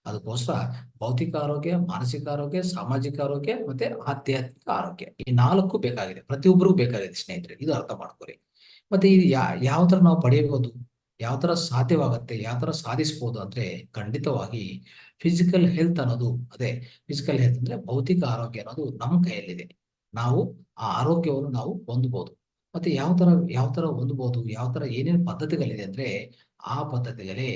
ಅದಕ್ಕೋಸ್ಕರ ಭೌತಿಕ ಆರೋಗ್ಯ, ಮಾನಸಿಕ ಆರೋಗ್ಯ, ಸಾಮಾಜಿಕ ಆರೋಗ್ಯ ಮತ್ತೆ ಆಧ್ಯಾತ್ಮಿಕ ಆರೋಗ್ಯ, ಈ 4 ಬೇಕಾಗಿದೆ, ಪ್ರತಿಯೊಬ್ಬರಿಗೂ ಬೇಕಾಗಿದೆ ಸ್ನೇಹಿತರೆ. ಇದು ಅರ್ಥ ಮಾಡ್ಕೊಳ್ಳಿ. ಮತ್ತೆ ಇದು ಯಾವ ತರ ನಾವು ಪಡೆಯಬಹುದು, ಯಾವ ತರ ಸಾಧ್ಯವಾಗುತ್ತೆ, ಯಾವ ತರ ಸಾಧಿಸಬಹುದು ಅಂದ್ರೆ, ಖಂಡಿತವಾಗಿ ಫಿಸಿಕಲ್ ಹೆಲ್ತ್ ಅನ್ನೋದು ಫಿಸಿಕಲ್ ಹೆಲ್ತ್ ಅಂದ್ರೆ ಭೌತಿಕ ಆರೋಗ್ಯ ಅನ್ನೋದು ನಮ್ಮ ಕೈಯಲ್ಲಿದೆ. ನಾವು ಆ ಆರೋಗ್ಯವನ್ನು ನಾವು ಹೊಂದಬಹುದು. ಮತ್ತೆ ಯಾವ ತರ ಹೊಂದಬಹುದು, ಯಾವ ತರ ಏನೇನು ಪದ್ಧತಿಗಳಿದೆ ಅಂದ್ರೆ, ಆ ಪದ್ಧತಿಗಳೇ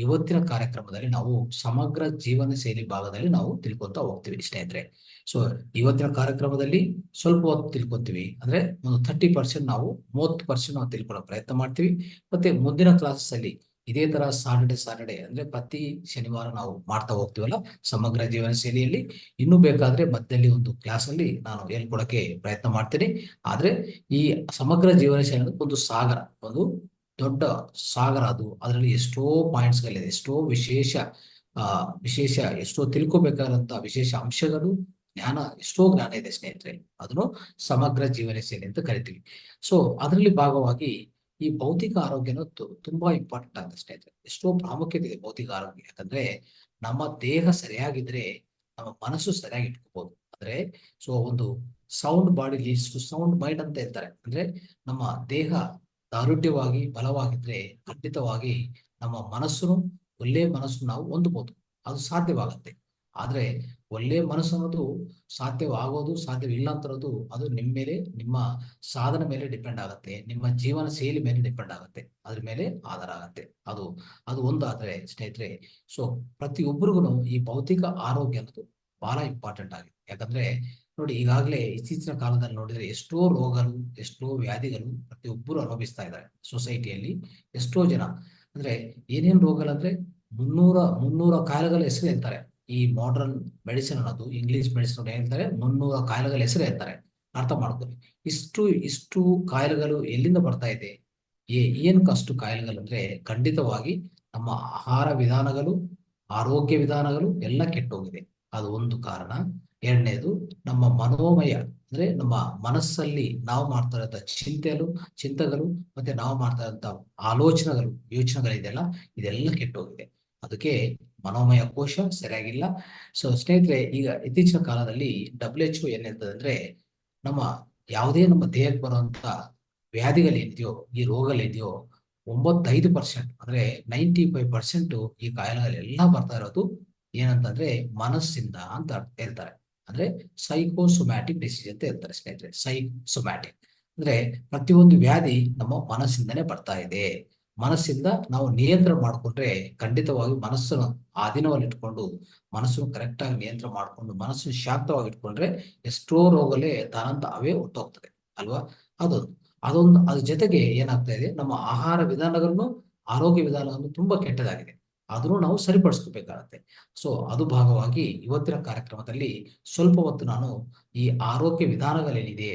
ಇವತ್ತಿನ ಕಾರ್ಯಕ್ರಮದಲ್ಲಿ ನಾವು ಸಮಗ್ರ ಜೀವನ ಶೈಲಿ ಭಾಗದಲ್ಲಿ ನಾವು ತಿಳ್ಕೊಂತ ಹೋಗ್ತೀವಿ ಸ್ನೇಹಿತರೆ. ಸೊ ಇವತ್ತಿನ ಕಾರ್ಯಕ್ರಮದಲ್ಲಿ ಸ್ವಲ್ಪ ಹೊತ್ತು ತಿಳ್ಕೊತೀವಿ ಅಂದ್ರೆ ಒಂದು 30% ನಾವು 30% ನಾವು ತಿಳ್ಕೊಳ್ಳೋ ಪ್ರಯತ್ನ ಮಾಡ್ತೀವಿ. ಮತ್ತೆ ಮುಂದಿನ ಕ್ಲಾಸಸ್ ಅಲ್ಲಿ ಇದೇ ತರ ಸಾಟರ್ಡೆ ಅಂದ್ರೆ ಪ್ರತಿ ಶನಿವಾರ ನಾವು ಮಾಡ್ತಾ ಹೋಗ್ತೀವಲ್ಲ ಸಮಗ್ರ ಜೀವನ ಶೈಲಿಯಲ್ಲಿ. ಇನ್ನೂ ಬೇಕಾದ್ರೆ ಮಧ್ಯದಲ್ಲಿ ಒಂದು ಕ್ಲಾಸ್ ಅಲ್ಲಿ ನಾನು ಹೇಳ್ಕೊಡಕ್ಕೆ ಪ್ರಯತ್ನ ಮಾಡ್ತೀನಿ. ಆದ್ರೆ ಈ ಸಮಗ್ರ ಜೀವನ ಶೈಲಿ ಒಂದು ಸಾಗರ, ಒಂದು ದೊಡ್ಡ ಸಾಗರ. ಅದರಲ್ಲಿ ಎಷ್ಟೋ ಪಾಯಿಂಟ್ಸ್ ಗಳಿದೆ, ಎಷ್ಟೋ ವಿಶೇಷ ಎಷ್ಟೋ ತಿಳ್ಕೊಬೇಕಾದಂತ ವಿಶೇಷ ಅಂಶಗಳು, ಎಷ್ಟೋ ಜ್ಞಾನ ಇದೆ ಸ್ನೇಹಿತರೆ. ಅದನ್ನು ಸಮಗ್ರ ಜೀವನ ಶೈಲಿ ಅಂತ ಕರಿತೀವಿ. ಸೊ ಅದರಲ್ಲಿ ಭಾಗವಾಗಿ ಈ ಭೌತಿಕ ಆರೋಗ್ಯನು ತುಂಬಾ ಇಂಪಾರ್ಟೆಂಟ್ ಆಗುತ್ತೆ ಸ್ನೇಹಿತರೆ. ಎಷ್ಟೋ ಪ್ರಾಮುಖ್ಯತೆ ಇದೆ ಭೌತಿಕ ಆರೋಗ್ಯ. ಯಾಕಂದ್ರೆ ನಮ್ಮ ದೇಹ ಸರಿಯಾಗಿದ್ರೆ ನಮ್ಮ ಮನಸ್ಸು ಸರಿಯಾಗಿ ಇಟ್ಕೋಬಹುದು. ಅಂದ್ರೆ ಒಂದು sound body leads to sound mind ಅಂತ ಹೇಳ್ತಾರೆ. ಅಂದ್ರೆ ನಮ್ಮ ದೇಹ ದಾರುಢ್ಯವಾಗಿ ಬಲವಾಗಿದ್ರೆ ಖಂಡಿತವಾಗಿ ನಮ್ಮ ಒಳ್ಳೆ ಮನಸ್ಸು ನಾವು ಹೊಂದಬಹುದು, ಅದು ಸಾಧ್ಯವಾಗುತ್ತೆ. ಆದ್ರೆ ಒಳ್ಳೆ ಮನಸ್ಸು ಅನ್ನೋದು ಸಾಧ್ಯವಿಲ್ಲ ಅಂತಿರೋದು ಅದು ನಿಮ್ಮ ಮೇಲೆ, ನಿಮ್ಮ ಸಾಧನೆ ಮೇಲೆ ಡಿಪೆಂಡ್ ಆಗುತ್ತೆ, ನಿಮ್ಮ ಜೀವನ ಶೈಲಿ ಮೇಲೆ ಡಿಪೆಂಡ್ ಆಗುತ್ತೆ, ಅದ್ರ ಮೇಲೆ ಆಧಾರ ಆಗುತ್ತೆ. ಅದು ಒಂದಾದ್ರೆ ಸ್ನೇಹಿತರೆ, ಸೊ ಪ್ರತಿಯೊಬ್ಬರಿಗೂ ಈ ಭೌತಿಕ ಆರೋಗ್ಯ ಅನ್ನೋದು ಬಹಳ ಇಂಪಾರ್ಟೆಂಟ್ ಆಗಿದೆ. ಯಾಕಂದ್ರೆ ನೋಡಿ, ಈಗಾಗಲೇ ಇತ್ತೀಚಿನ ಕಾಲದಲ್ಲಿ ನೋಡಿದ್ರೆ ಎಷ್ಟೋ ರೋಗಗಳು, ಎಷ್ಟೋ ವ್ಯಾಧಿಗಳು ಪ್ರತಿಯೊಬ್ಬರು ಅನುಭವಿಸ್ತಾ ಇದ್ದಾರೆ ಸೊಸೈಟಿಯಲ್ಲಿ. ಎಷ್ಟೋ ಜನ ಅಂದ್ರೆ ಏನೇನ್ ರೋಗಗಳಂದ್ರೆ 300 ಕಾಯಿಲೆಗಳ ಹೆಸರು ಹೇಳ್ತಾರೆ. ಈ ಮಾಡರ್ನ್ ಮೆಡಿಸಿನ್ ಅನ್ನೋದು, ಇಂಗ್ಲಿಷ್ ಮೆಡಿಸಿನ್ ಹೇಳ್ತಾರೆ, 300 ಕಾಯಿಲೆಗಳ ಹೆಸರು ಹೇಳ್ತಾರೆ. ಅರ್ಥ ಮಾಡ್ಕೊಳ್ಳಿ, ಇಷ್ಟು ಕಾಯಿಲೆಗಳು ಎಲ್ಲಿಂದ ಬರ್ತಾ ಇದೆ? ಏನಕ್ಕೆ ಅಷ್ಟು ಕಾಯಿಲೆಗಳು ಅಂದ್ರೆ, ಖಂಡಿತವಾಗಿ ನಮ್ಮ ಆಹಾರ ವಿಧಾನಗಳು, ಆರೋಗ್ಯ ವಿಧಾನಗಳು ಎಲ್ಲ ಕೆಟ್ಟೋಗಿದೆ. ಅದು ಒಂದು ಕಾರಣ. ಎರಡನೇದು ನಮ್ಮ ಮನೋಮಯ ಅಂದ್ರೆ ನಮ್ಮ ಮನಸ್ಸಲ್ಲಿ ನಾವು ಮಾಡ್ತಾ ಇರೋ ಚಿಂತೆಗಳು ಮತ್ತೆ ನಾವು ಮಾಡ್ತಾ ಇರೋಂಥ ಆಲೋಚನೆಗಳು ಯೋಚನೆಗಳಿದೆಯಲ್ಲ, ಇದೆಲ್ಲ ಕೆಟ್ಟೋಗಿದೆ. ಅದಕ್ಕೆ ಮನೋಮಯ ಕೋಶ ಸರಿಯಾಗಿಲ್ಲ. ಸೊ ಸ್ನೇಹಿತರೆ, ಈಗ ಇತ್ತೀಚಿನ ಕಾಲದಲ್ಲಿ WHO ಏನ್ ಹೇಳ್ತದೆ ಅಂದ್ರೆ, ನಮ್ಮ ಯಾವುದೇ ನಮ್ಮ ದೇಹಕ್ಕೆ ಬರುವಂತ ವ್ಯಾಧಿಗಳೇನಿದೆಯೋ, ಈ ರೋಗಗಳೇನಿದೆಯೋ, 95% ಅಂದ್ರೆ 95% ಈ ಕಾಯಿಲೆಗಳೆಲ್ಲ ಬರ್ತಾ ಇರೋದು ಏನಂತಂದ್ರೆ ಮನಸ್ಸಿಂದ ಅಂತ ಹೇಳ್ತಾರೆ. ಅಂದ್ರೆ ಸೈಕೋಸೊಮ್ಯಾಟಿಕ್ ಡಿಸೀಸ್ ಅಂತ ಹೇಳ್ತಾರೆ ಸ್ನೇಹಿತರೆ. ಸೈಕೋಸೊಮ್ಯಾಟಿಕ್ ಅಂದ್ರೆ ಪ್ರತಿಯೊಂದು ವ್ಯಾಧಿ ನಮ್ಮ ಮನಸ್ಸಿಂದನೇ ಬರ್ತಾ ಇದೆ. ಮನಸ್ಸಿಂದ ನಾವು ನಿಯಂತ್ರಣ ಮಾಡಿಕೊಂಡ್ರೆ, ಖಂಡಿತವಾಗಿ ಮನಸ್ಸನ್ನು ಆಧೀನದಲ್ಲಿ ಇಟ್ಕೊಂಡು, ಮನಸ್ಸನ್ನು ಕರೆಕ್ಟ್ ಆಗಿ ನಿಯಂತ್ರಣ ಮಾಡಿಕೊಂಡು, ಮನಸ್ಸನ್ನು ಶಾಂತವಾಗಿ ಇಟ್ಕೊಂಡ್ರೆ ಎಷ್ಟೋ ರೋಗಗಳೇ ತಾನಂತ ಅವೇ ಹೊರಟೋಗ್ತದೆ ಅಲ್ವಾ. ಅದೊಂದು ಅದ್ರ ಜೊತೆಗೆ ಏನಾಗ್ತಾ ಇದೆ, ನಮ್ಮ ಆಹಾರ ವಿಧಾನಗಳನ್ನು, ಆರೋಗ್ಯ ವಿಧಾನವನ್ನು ತುಂಬಾ ಕೆಟ್ಟದಾಗಿದೆ. ಅದನ್ನು ನಾವು ಸರಿಪಡಿಸ್ಕೋಬೇಕಾಗತ್ತೆ. ಸೊ ಅದು ಭಾಗವಾಗಿ ಇವತ್ತಿನ ಕಾರ್ಯಕ್ರಮದಲ್ಲಿ ಸ್ವಲ್ಪ ಹೊತ್ತು ನಾನು ಈ ಆರೋಗ್ಯ ವಿಧಾನಗಳೇನಿದೆ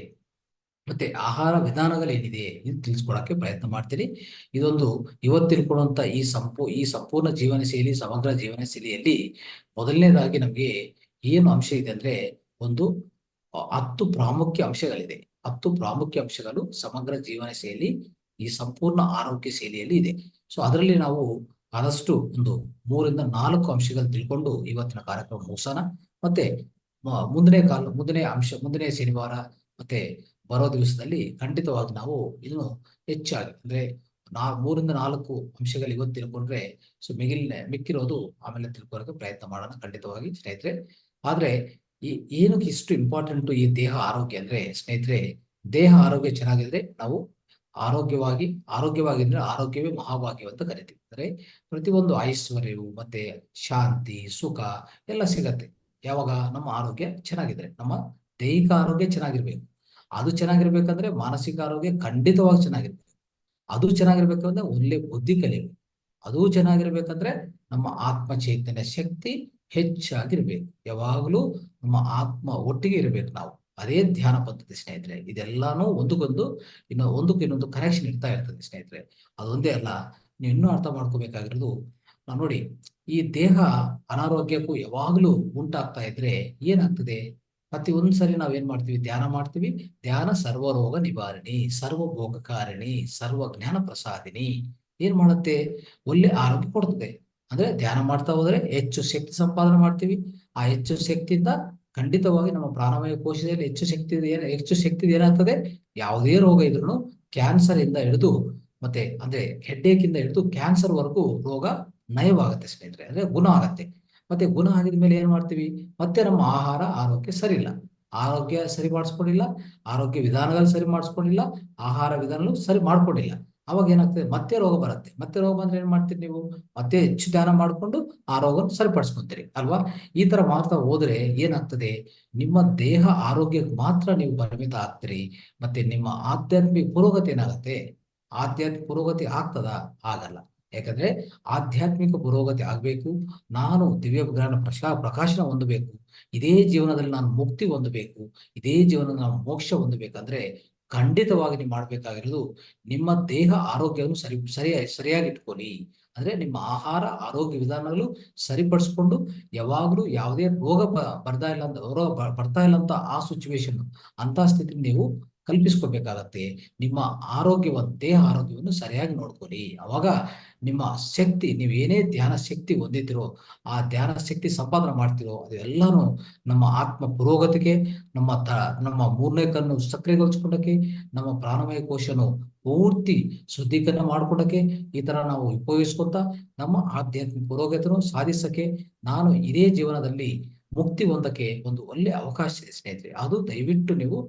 ಮತ್ತೆ ಆಹಾರ ವಿಧಾನಗಳೇನಿದೆ ಇದು ತಿಳಿಸ್ಕೊಡಕ್ಕೆ ಪ್ರಯತ್ನ ಮಾಡ್ತೀನಿ. ಇದೊಂದು ಇವತ್ತು ತಿಳ್ಕೊಳ್ಳುವಂತ ಈ ಸಂಪೂರ್ಣ ಜೀವನ ಶೈಲಿ, ಸಮಗ್ರ ಜೀವನ ಶೈಲಿಯಲ್ಲಿ ಮೊದಲನೇದಾಗಿ ನಮ್ಗೆ ಏನು ಅಂಶ ಇದೆ ಅಂದ್ರೆ, ಒಂದು 10 ಪ್ರಾಮುಖ್ಯ ಅಂಶಗಳಿದೆ. 10 ಪ್ರಾಮುಖ್ಯ ಅಂಶಗಳು ಸಮಗ್ರ ಜೀವನ ಶೈಲಿ, ಈ ಸಂಪೂರ್ಣ ಆರೋಗ್ಯ ಶೈಲಿಯಲ್ಲಿ ಇದೆ. ಸೊ ಅದರಲ್ಲಿ ನಾವು ಆದಷ್ಟು ಒಂದು 3 ರಿಂದ 4 ಅಂಶಗಳು ತಿಳ್ಕೊಂಡು ಇವತ್ತಿನ ಕಾರ್ಯಕ್ರಮ ಮುಗಿಸೋಣ. ಮತ್ತೆ ಮುಂದಿನ ಶನಿವಾರ ಮತ್ತೆ ಬರೋ ದಿವಸದಲ್ಲಿ ಖಂಡಿತವಾಗಿ ನಾವು ಇದನ್ನು ಹೆಚ್ಚಾಗಿ ಅಂದ್ರೆ 3 ರಿಂದ 4 ಅಂಶಗಳು ಇವತ್ತು ತಿಳ್ಕೊಂಡ್ರೆ, ಸೊ ಮಿಕ್ಕಿರೋದು ಆಮೇಲೆ ತಿಳ್ಕೊಳ್ಳೋಕೆ ಪ್ರಯತ್ನ ಮಾಡೋಣ ಖಂಡಿತವಾಗಿ ಸ್ನೇಹಿತರೆ. ಆದ್ರೆ ಈ ಏನಕ್ಕೆ ಇಷ್ಟು ಇಂಪಾರ್ಟೆಂಟ್ ಈ ದೇಹ ಆರೋಗ್ಯ ಅಂದ್ರೆ ಸ್ನೇಹಿತರೆ, ದೇಹ ಆರೋಗ್ಯ ಚೆನ್ನಾಗಿದ್ರೆ ನಾವು ಆರೋಗ್ಯವಾಗಿದ್ರೆ ಆರೋಗ್ಯವೇ ಮಹಾಭಾಗ್ಯ ಅಂತ ಕರಿತೀವಿ. ಅಂದ್ರೆ ಪ್ರತಿಯೊಂದು ಐಶ್ವರ್ಯವು ಮತ್ತೆ ಶಾಂತಿ ಸುಖ ಎಲ್ಲ ಸಿಗತ್ತೆ ಯಾವಾಗ ನಮ್ಮ ಆರೋಗ್ಯ ಚೆನ್ನಾಗಿದ್ರೆ. ನಮ್ಮ ದೈಹಿಕ ಆರೋಗ್ಯ ಚೆನ್ನಾಗಿರ್ಬೇಕು. ಅದು ಚೆನ್ನಾಗಿರ್ಬೇಕಂದ್ರೆ ಮಾನಸಿಕ ಆರೋಗ್ಯ ಖಂಡಿತವಾಗಿ ಚೆನ್ನಾಗಿರ್ಬೇಕು. ಅದು ಚೆನ್ನಾಗಿರ್ಬೇಕಂದ್ರೆ ಒಳ್ಳೆ ಬುದ್ಧಿ ಕಲಿಬೇಕು. ಅದು ಚೆನ್ನಾಗಿರ್ಬೇಕಂದ್ರೆ ನಮ್ಮ ಆತ್ಮ ಚೈತನ್ಯ ಶಕ್ತಿ ಹೆಚ್ಚಾಗಿರ್ಬೇಕು. ಯಾವಾಗಲೂ ನಮ್ಮ ಆತ್ಮ ಒಟ್ಟಿಗೆ ಇರ್ಬೇಕು ನಾವು. ಅದೇ ಧ್ಯಾನ ಪದ್ಧತಿ ಸ್ನೇಹಿತರೆ. ಇದೆಲ್ಲಾನು ಒಂದಕ್ಕೊಂದು ಒಂದಕ್ಕೆ ಇನ್ನೊಂದು ಕನೆಕ್ಷನ್ ಇರ್ತಾ ಇರ್ತದೆ ಸ್ನೇಹಿತರೆ. ಅದೊಂದೇ ಅಲ್ಲ, ನೀವು ಇನ್ನೂ ಅರ್ಥ ಮಾಡ್ಕೋಬೇಕಾಗಿರೋದು, ನಾವು ನೋಡಿ, ಈ ದೇಹ ಅನಾರೋಗ್ಯಕ್ಕೂ ಯಾವಾಗಲೂ ಉಂಟಾಗ್ತಾ ಇದ್ರೆ ಏನಾಗ್ತದೆ, ಪ್ರತಿ ಒಂದ್ಸರಿ ನಾವೇನ್ ಮಾಡ್ತೀವಿ, ಧ್ಯಾನ ಮಾಡ್ತೀವಿ. ಧ್ಯಾನ ಸರ್ವರೋಗ ನಿವಾರಣಿ, ಸರ್ವಭೋಗಕಾರಿಣಿ, ಸರ್ವ ಜ್ಞಾನ ಪ್ರಸಾದಿನಿ. ಏನ್ ಮಾಡುತ್ತೆ, ಒಳ್ಳೆ ಆರೋಗ್ಯ ಕೊಡ್ತದೆ. ಅಂದ್ರೆ ಧ್ಯಾನ ಮಾಡ್ತಾ ಹೋದ್ರೆ ಹೆಚ್ಚು ಶಕ್ತಿ ಸಂಪಾದನೆ ಮಾಡ್ತೀವಿ. ಆ ಹೆಚ್ಚು ಶಕ್ತಿಯಿಂದ ಖಂಡಿತವಾಗಿ ನಮ್ಮ ಪ್ರಾಣಮಯ ಕೋಶದಲ್ಲಿ ಹೆಚ್ಚು ಶಕ್ತಿ ಏನಾಗ್ತದೆ, ಯಾವುದೇ ರೋಗ ಇದ್ರೂ ಕ್ಯಾನ್ಸರ್ ಇಂದ ಹಿಡಿದು ಮತ್ತೆ ಅಂದ್ರೆ ಹೆಡ್ಡೇಕ್ ಇಂದ ಹಿಡಿದು ಕ್ಯಾನ್ಸರ್ ವರೆಗೂ ರೋಗ ನಯವಾಗುತ್ತೆ ಸ್ನೇಹಿತರೆ. ಅಂದ್ರೆ ಗುಣ ಆಗತ್ತೆ. ಮತ್ತೆ ಗುಣ ಆಗಿದ ಮೇಲೆ ಏನ್ ಮಾಡ್ತೀವಿ, ಮತ್ತೆ ನಮ್ಮ ಆಹಾರ ಆರೋಗ್ಯ ಸರಿ ಇಲ್ಲ, ಆರೋಗ್ಯ ಸರಿ ಮಾಡಿಸ್ಕೊಂಡಿಲ್ಲ, ಆರೋಗ್ಯ ವಿಧಾನಗಳು ಸರಿ ಮಾಡಿಸ್ಕೊಂಡಿಲ್ಲ, ಆಹಾರ ವಿಧಾನಗಳು ಸರಿ ಮಾಡ್ಕೊಂಡಿಲ್ಲ. ಅವಾಗ ಏನಾಗ್ತದೆ, ಮತ್ತೆ ರೋಗ ಬರುತ್ತೆ. ಮತ್ತೆ ರೋಗ ಬಂದ್ರೆ ಏನ್ ಮಾಡ್ತೀರಿ ನೀವು, ಮತ್ತೆ ಹೆಚ್ಚು ಧ್ಯಾನ ಮಾಡ್ಕೊಂಡು ಆ ರೋಗ ಸರಿಪಡಿಸ್ಕೊಂತೀರಿ ಅಲ್ವಾ. ಈ ತರ ಮಾಡ್ತಾ ಹೋದ್ರೆ ಏನಾಗ್ತದೆ, ನಿಮ್ಮ ದೇಹ ಆರೋಗ್ಯಕ್ಕೆ ಮಾತ್ರ ನೀವು ಪರಿಮಿತ ಆಗ್ತೀರಿ. ಮತ್ತೆ ನಿಮ್ಮ ಆಧ್ಯಾತ್ಮಿಕ ಪುರೋಗತಿ ಏನಾಗುತ್ತೆ, ಆಧ್ಯಾತ್ಮಿಕ ಪುರೋಗತಿ ಆಗ್ತದಾ, ಆಗಲ್ಲ. ಯಾಕಂದ್ರೆ ಆಧ್ಯಾತ್ಮಿಕ ಪುರೋಗತಿ ಆಗ್ಬೇಕು, ನಾನು ದಿವ್ಯ ಜ್ಞಾನ ಪ್ರಕಾಶನ ಹೊಂದಬೇಕು, ಇದೇ ಜೀವನದಲ್ಲಿ ನಾನು ಮುಕ್ತಿ ಹೊಂದಬೇಕು, ಇದೇ ಜೀವನದಲ್ಲಿ ನಾನು ಮೋಕ್ಷ ಹೊಂದಬೇಕಂದ್ರೆ ಖಂಡಿತವಾಗಿ ನೀವು ಮಾಡ್ಬೇಕಾಗಿರೋದು, ನಿಮ್ಮ ದೇಹ ಆರೋಗ್ಯವನ್ನು ಸರಿಯಾಗಿ ಇಟ್ಕೊಳ್ಳಿ. ಅಂದ್ರೆ ನಿಮ್ಮ ಆಹಾರ ಆರೋಗ್ಯ ವಿಧಾನಗಳು ಸರಿಪಡಿಸ್ಕೊಂಡು, ಯಾವಾಗಲೂ ಯಾವುದೇ ರೋಗ ಬರ್ತಾ ಇಲ್ಲ ಅಂತ ಆ ಸಿಚುವೇಶನ್, ಅಂತ ಸ್ಥಿತಿ ನೀವು ಕಲ್ಪಿಸ್ಕೋಬೇಕಾಗತ್ತೆ. ನಿಮ್ಮ ದೇಹ ಆರೋಗ್ಯವನ್ನು ಸರಿಯಾಗಿ ನೋಡ್ಕೊಳ್ಳಿ. ಅವಾಗ ನಿಮ್ಮ ಶಕ್ತಿ, ನೀವು ಏನೇ ಧ್ಯಾನ ಶಕ್ತಿ ಹೊಂದಿದ್ದೀರೋ, ಆ ಧ್ಯಾನ ಶಕ್ತಿ ಸಂಪಾದನೆ ಮಾಡ್ತಿರೋ ಅದೆಲ್ಲಾನು ನಮ್ಮ ಆತ್ಮ ಪುರೋಗತಿಗೆ, ನಮ್ಮ ಮೂರನೇ ಕಣ್ಣು ಸಕ್ರಿಯಗೊಳಿಸ್ಕೊಂಡಕ್ಕೆ, ನಮ್ಮ ಪ್ರಾಣಮಯ ಕೋಶನು ಪೂರ್ತಿ ಶುದ್ಧೀಕರಣ ಮಾಡ್ಕೊಡಕ್ಕೆ, ಈ ತರ ನಾವು ಉಪಯೋಗಿಸ್ಕೊತ ನಮ್ಮ ಆಧ್ಯಾತ್ಮಿಕ ಪುರೋಗತಿಯನ್ನು ಸಾಧಿಸಕ್ಕೆ, ನಾನು ಇದೇ ಜೀವನದಲ್ಲಿ ಮುಕ್ತಿ ಹೊಂದಕ್ಕೆ ಒಂದು ಒಳ್ಳೆ ಅವಕಾಶ ಇದೆ ಸ್ನೇಹಿತರೆ. ಅದು ದಯವಿಟ್ಟು ನೀವು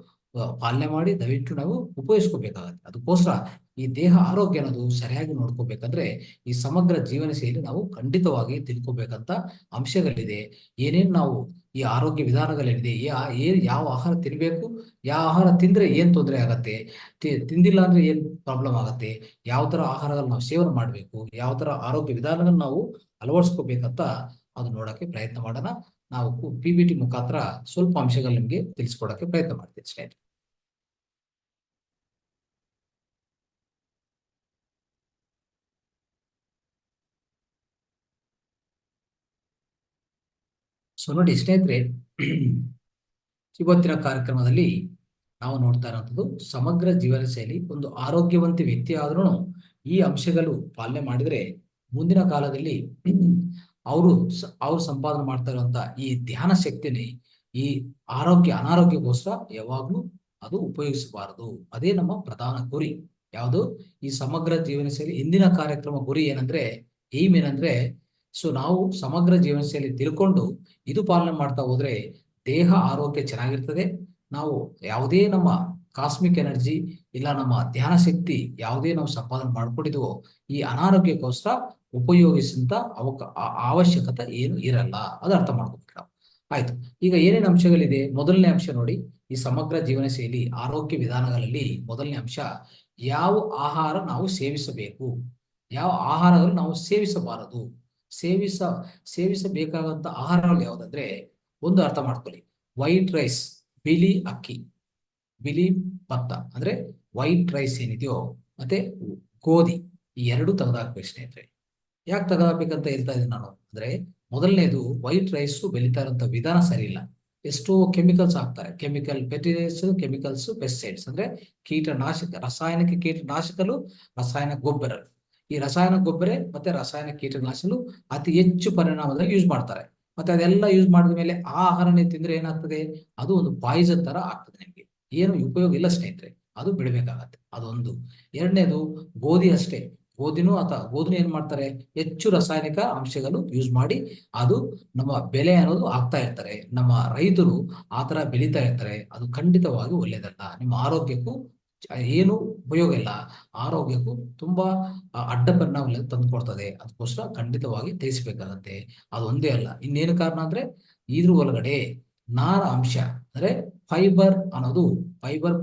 ಪಾಲನೆ ಮಾಡಿ, ದಯವಿಟ್ಟು ನಾವು ಉಪಯೋಗಿಸ್ಕೋಬೇಕಾಗತ್ತೆ. ಅದಕ್ಕೋಸ್ಕರ ಈ ದೇಹ ಆರೋಗ್ಯ ಅನ್ನೋದು ಸರಿಯಾಗಿ ನೋಡ್ಕೋಬೇಕಂದ್ರೆ ಈ ಸಮಗ್ರ ಜೀವನ ಶೈಲಿ ನಾವು ಖಂಡಿತವಾಗಿ ತಿಳ್ಕೊಬೇಕಂತ ಅಂಶಗಳಿದೆ. ಏನೇನು ನಾವು ಈ ಆರೋಗ್ಯ ವಿಧಾನಗಳೇನಿದೆ, ಯಾವ ಆಹಾರ ತಿನ್ಬೇಕು, ಯಾವ ಆಹಾರ ತಿಂದ್ರೆ ಏನ್ ತೊಂದರೆ ಆಗತ್ತೆ, ತಿಂದಿಲ್ಲ ಅಂದ್ರೆ ಏನ್ ಪ್ರಾಬ್ಲಮ್ ಆಗತ್ತೆ, ಯಾವ ತರ ಆಹಾರಗಳನ್ನ ನಾವು ಸೇವನೆ ಮಾಡ್ಬೇಕು, ಯಾವ ತರ ಆರೋಗ್ಯ ವಿಧಾನಗಳನ್ನ ನಾವು ಅಳವಡಿಸ್ಕೋಬೇಕಂತ ಅದು ನೋಡಕ್ಕೆ ಪ್ರಯತ್ನ ಮಾಡೋಣ. ನಾವು PPT ಮುಖಾಂತರ ಸ್ವಲ್ಪ ಅಂಶಗಳು ನಿಮ್ಗೆ ತಿಳಿಸ್ಕೊಡಕ್ಕೆ ಪ್ರಯತ್ನ ಮಾಡ್ತೀವಿ ಸ್ನೇಹಿತರೆ. ಸೊ ನೋಡಿ ಸ್ನೇಹಿತರೆ, ಇವತ್ತಿನ ಕಾರ್ಯಕ್ರಮದಲ್ಲಿ ನಾವು ನೋಡ್ತಾ ಇರುವಂಥದ್ದು ಸಮಗ್ರ ಜೀವನ ಶೈಲಿ. ಒಂದು ಆರೋಗ್ಯವಂತ ವ್ಯಕ್ತಿ ಆದ್ರೂ ಈ ಅಂಶಗಳು ಪಾಲನೆ ಮಾಡಿದ್ರೆ ಮುಂದಿನ ಕಾಲದಲ್ಲಿ ಅವರು ಅವ್ರು ಸಂಪಾದನೆ ಮಾಡ್ತಾ ಇರುವಂತ ಈ ಧ್ಯಾನ ಶಕ್ತಿನಿ ಈ ಅನಾರೋಗ್ಯಕ್ಕೋಸ್ಕರ ಯಾವಾಗ್ಲೂ ಅದು ಉಪಯೋಗಿಸಬಾರದು. ಅದೇ ನಮ್ಮ ಪ್ರಧಾನ ಗುರಿ. ಯಾವುದು? ಈ ಸಮಗ್ರ ಜೀವನ ಶೈಲಿ ಇಂದಿನ ಕಾರ್ಯಕ್ರಮ ಗುರಿ ಏನಂದ್ರೆ, ಏಮ್ ಏನಂದ್ರೆ, ನಾವು ಸಮಗ್ರ ಜೀವನ ಶೈಲಿ ತಿಳ್ಕೊಂಡು ಇದು ಪಾಲನೆ ಮಾಡ್ತಾ ಹೋದ್ರೆ ದೇಹ ಆರೋಗ್ಯ ಚೆನ್ನಾಗಿರ್ತದೆ. ನಾವು ಯಾವುದೇ ನಮ್ಮ ಕಾಸ್ಮಿಕ್ ಎನರ್ಜಿ ಇಲ್ಲ ನಮ್ಮ ಧ್ಯಾನ ಶಕ್ತಿ ಯಾವುದೇ ನಾವು ಸಂಪಾದನೆ ಮಾಡ್ಕೊಂಡಿದ್ವೋ ಈ ಅನಾರೋಗ್ಯಕ್ಕೋಸ್ಕರ ಉಪಯೋಗಿಸಿದ ಅವಶ್ಯಕತೆ ಏನು ಇರಲ್ಲ. ಅದು ಅರ್ಥ ಮಾಡ್ಕೋಬೇಕು ನಾವು. ಆಯ್ತು, ಈಗ ಏನೇನು ಅಂಶಗಳಿದೆ? ಮೊದಲನೇ ಅಂಶ ನೋಡಿ, ಈ ಸಮಗ್ರ ಜೀವನ ಶೈಲಿ ಆರೋಗ್ಯ ವಿಧಾನಗಳಲ್ಲಿ ಮೊದಲನೇ ಅಂಶ, ಯಾವ ಆಹಾರ ನಾವು ಸೇವಿಸಬೇಕು, ಯಾವ ಆಹಾರಗಳು ನಾವು ಸೇವಿಸಬಾರದು. ಸೇವಿಸಬೇಕಾದಂತ ಆಹಾರಗಳು ಯಾವುದಂದ್ರೆ, ಒಂದು ಅರ್ಥ ಮಾಡ್ಕೊಳ್ಳಿ, ವೈಟ್ ರೈಸ್, ಬಿಳಿ ಅಕ್ಕಿ, ಬಿಳಿ ಭತ್ತ ಅಂದ್ರೆ ವೈಟ್ ರೈಸ್ ಏನಿದೆಯೋ ಮತ್ತೆ ಗೋಧಿ, ಈ ಎರಡು ತೆಗೆದಾಕ್ಬೇಕು ಸ್ನೇಹಿತರೆ. ಯಾಕೆ ತೆಗೆದಾಕ್ಬೇಕಂತ ಹೇಳ್ತಾ ಇದ್ದೀನಿ ನಾನು ಅಂದ್ರೆ, ಮೊದಲನೇದು ವೈಟ್ ರೈಸ್ ಬೆಳೀತಾ ಇರುವಂತ ವಿಧಾನ ಸರಿ ಇಲ್ಲ. ಎಷ್ಟೋ ಕೆಮಿಕಲ್ಸ್ ಹಾಕ್ತಾರೆ, ಕೆಮಿಕಲ್ ಫೆರ್ಟಿಲೈಸರ್ಸ್, ಕೆಮಿಕಲ್ಸ್, ಪೆಸ್ಟಿಸೈಡ್ಸ್ ಅಂದ್ರೆ ಕೀಟನಾಶಕ, ರಾಸಾಯನಿಕ ಕೀಟನಾಶಕಗಳು, ರಾಸಾಯನಿಕ ಗೊಬ್ಬರ. ಈ ರಾಸಾಯನಿಕ ಗೊಬ್ಬರ ಮತ್ತೆ ರಾಸಾಯನಿಕ ಕೀಟನಾಶಕಗಳು ಅತಿ ಹೆಚ್ಚು ಪರಿಣಾಮದಲ್ಲಿ ಯೂಸ್ ಮಾಡ್ತಾರೆ. ಮತ್ತೆ ಅದೆಲ್ಲ ಯೂಸ್ ಮಾಡಿದ ಮೇಲೆ ಆ ಆಹಾರನೇ ತಿಂದ್ರೆ ಏನಾಗ್ತದೆ? ಅದು ಒಂದು ಪಾಯ್ಸನ್ ತರ ಆಗ್ತದೆ. ನಿಮ್ಗೆ ಏನು ಉಪಯೋಗ ಇಲ್ಲ ಸ್ನೇಹಿತರೆ, ಅದು ಬಿಡಬೇಕಾಗತ್ತೆ. ಅದೊಂದು. ಎರಡನೇದು ಗೋಧಿ ಅಷ್ಟೇ. ಗೋಧಿನೂ ಏನ್ ಮಾಡ್ತಾರೆ? ಹೆಚ್ಚು ರಾಸಾಯನಿಕ ಅಂಶಗಳು ಯೂಸ್ ಮಾಡಿ ಅದು ನಮ್ಮ ಬೆಲೆ ಅನ್ನೋದು ಆಗ್ತಾ ಇರ್ತಾರೆ. ನಮ್ಮ ರೈತರು ಆತರ ಬೆಳೀತಾ ಇರ್ತಾರೆ. ಅದು ಖಂಡಿತವಾಗಿ ಒಳ್ಳೇದಲ್ಲ. ನಿಮ್ಮ ಆರೋಗ್ಯಕ್ಕೂ ಏನು ಉಪಯೋಗ ಇಲ್ಲ, ಆರೋಗ್ಯಕ್ಕೂ ತುಂಬಾ ಅಡ್ಡ ಪರಿಣಾಮ ತಂದುಕೊಡ್ತದೆ. ಅದಕ್ಕೋಸ್ಕರ ಖಂಡಿತವಾಗಿ ತಿಳಿಸ್ಬೇಕಾಗತ್ತೆ. ಅದು ಒಂದೇ ಅಲ್ಲ, ಇನ್ನೇನು ಕಾರಣ ಅಂದ್ರೆ ಇದ್ರ ಒಳಗಡೆ ನಾರ ಅಂಶ ಅಂದ್ರೆ ಫೈಬರ್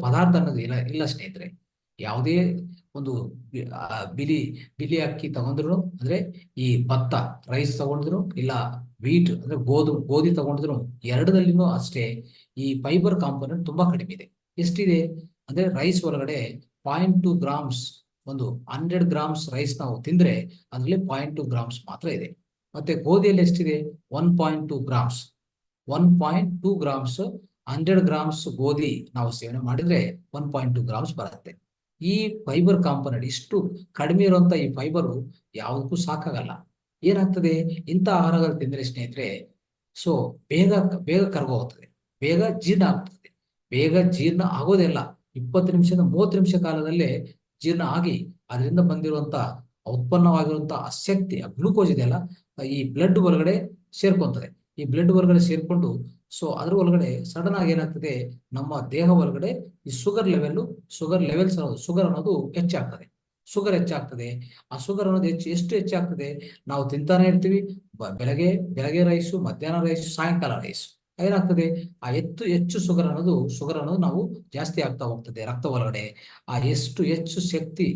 ಪದಾರ್ಥ ಅನ್ನೋದು ಇಲ್ಲ ಸ್ನೇಹಿತರೆ. ಯಾವುದೇ ಒಂದು ಬಿಳಿ ಅಕ್ಕಿ ತಗೊಂಡ್ರು ಅಂದ್ರೆ ಈ ಭತ್ತ ರೈಸ್ ತಗೊಂಡ್ರು ಇಲ್ಲ ವೀಟ್ ಅಂದ್ರೆ ಗೋಧಿ ತಗೊಂಡ್ರು, ಎರಡದಲ್ಲಿನೂ ಅಷ್ಟೇ ಈ ಫೈಬರ್ ಕಾಂಪೋನೆಂಟ್ ತುಂಬಾ ಕಡಿಮೆ ಇದೆ. ಎಷ್ಟಿದೆ ಅಂದ್ರೆ, ರೈಸ್ ಒಳಗಡೆ 0.2 ಗ್ರಾಮ್ಸ್, ಒಂದು 100 ಗ್ರಾಮ್ಸ್ ರೈಸ್ ನಾವು ತಿಂದ್ರೆ ಅದರಲ್ಲಿ 0.2 ಗ್ರಾಮ್ಸ್ ಮಾತ್ರ ಇದೆ. ಮತ್ತೆ ಗೋಧಿಯಲ್ಲಿ ಎಷ್ಟಿದೆ? 1.2 ಗ್ರಾಮ್ಸ್. 1.2 ಗ್ರಾಮ್ಸ್ 100 ಗ್ರಾಮ್ಸ್ ಗೋಧಿ ನಾವು ಸೇವನೆ ಮಾಡಿದ್ರೆ 1.2 ಗ್ರಾಮ್ಸ್ ಬರುತ್ತೆ. ಈ ಫೈಬರ್ ಕಾಂಪೋನೆಂಟ್ ಇಷ್ಟು ಕಡಿಮೆ ಇರುವಂತ ಈ ಫೈಬರು ಯಾವುದಕ್ಕೂ ಸಾಕಾಗಲ್ಲ. ಏನಾಗ್ತದೆ? ಇಂಥ ಆಹಾರಗಳು ತಿಂದ್ರೆ ಸ್ನೇಹಿತರೆ, ಸೊ ಬೇಗ ಬೇಗ ಕರಗೋಗ್ತದೆ, ಬೇಗ ಜೀರ್ಣ ಆಗ್ತದೆ. ಬೇಗ ಜೀರ್ಣ ಆಗೋದಿಲ್ಲ, 20 ನಿಮಿಷದಿಂದ 30 ನಿಮಿಷ ಕಾಲದಲ್ಲೇ ಜೀರ್ಣ ಆಗಿ ಅದರಿಂದ ಬಂದಿರುವಂತ ಉತ್ಪನ್ನವಾಗಿರುವಂತ ಶಕ್ತಿ, ಗ್ಲೂಕೋಸ್ ಇದೆಯಲ್ಲ, ಈ ಬ್ಲಡ್ ಒಳಗಡೆ ಸೇರ್ಕೊಂತದೆ. ಈ ಬ್ಲಡ್ ಒಳಗಡೆ ಸೇರ್ಕೊಂಡು ಅದ್ರ ಒಳಗಡೆ ಸಡನ್ ಆಗಿ ಏನಾಗ್ತದೆ? ನಮ್ಮ ದೇಹ ಒಳಗಡೆ ಈ ಶುಗರ್ ಲೆವೆಲ್ಸ್ ಶುಗರ್ ಅನ್ನೋದು ಹೆಚ್ಚಾಗ್ತದೆ. ಆ ಶುಗರ್ ಅನ್ನೋದು ಎಷ್ಟು ಹೆಚ್ಚಾಗ್ತದೆ? ನಾವು ತಿಂತಾನೆ ಇರ್ತೀವಿ, ಬೆಳಗ್ಗೆ ರೈಸು, ಮಧ್ಯಾಹ್ನ ರೈಸು, ಸಾಯಂಕಾಲ ರೈಸು. ಏನಾಗ್ತದೆ? ಆ ಹೆಚ್ಚು ಶುಗರ್ ಅನ್ನೋದು ನಾವು ಜಾಸ್ತಿ ಆಗ್ತಾ ಹೋಗ್ತದೆ ರಕ್ತ ಒಳಗಡೆ. ಆ ಹೆಚ್ಚು ಶಕ್ತಿ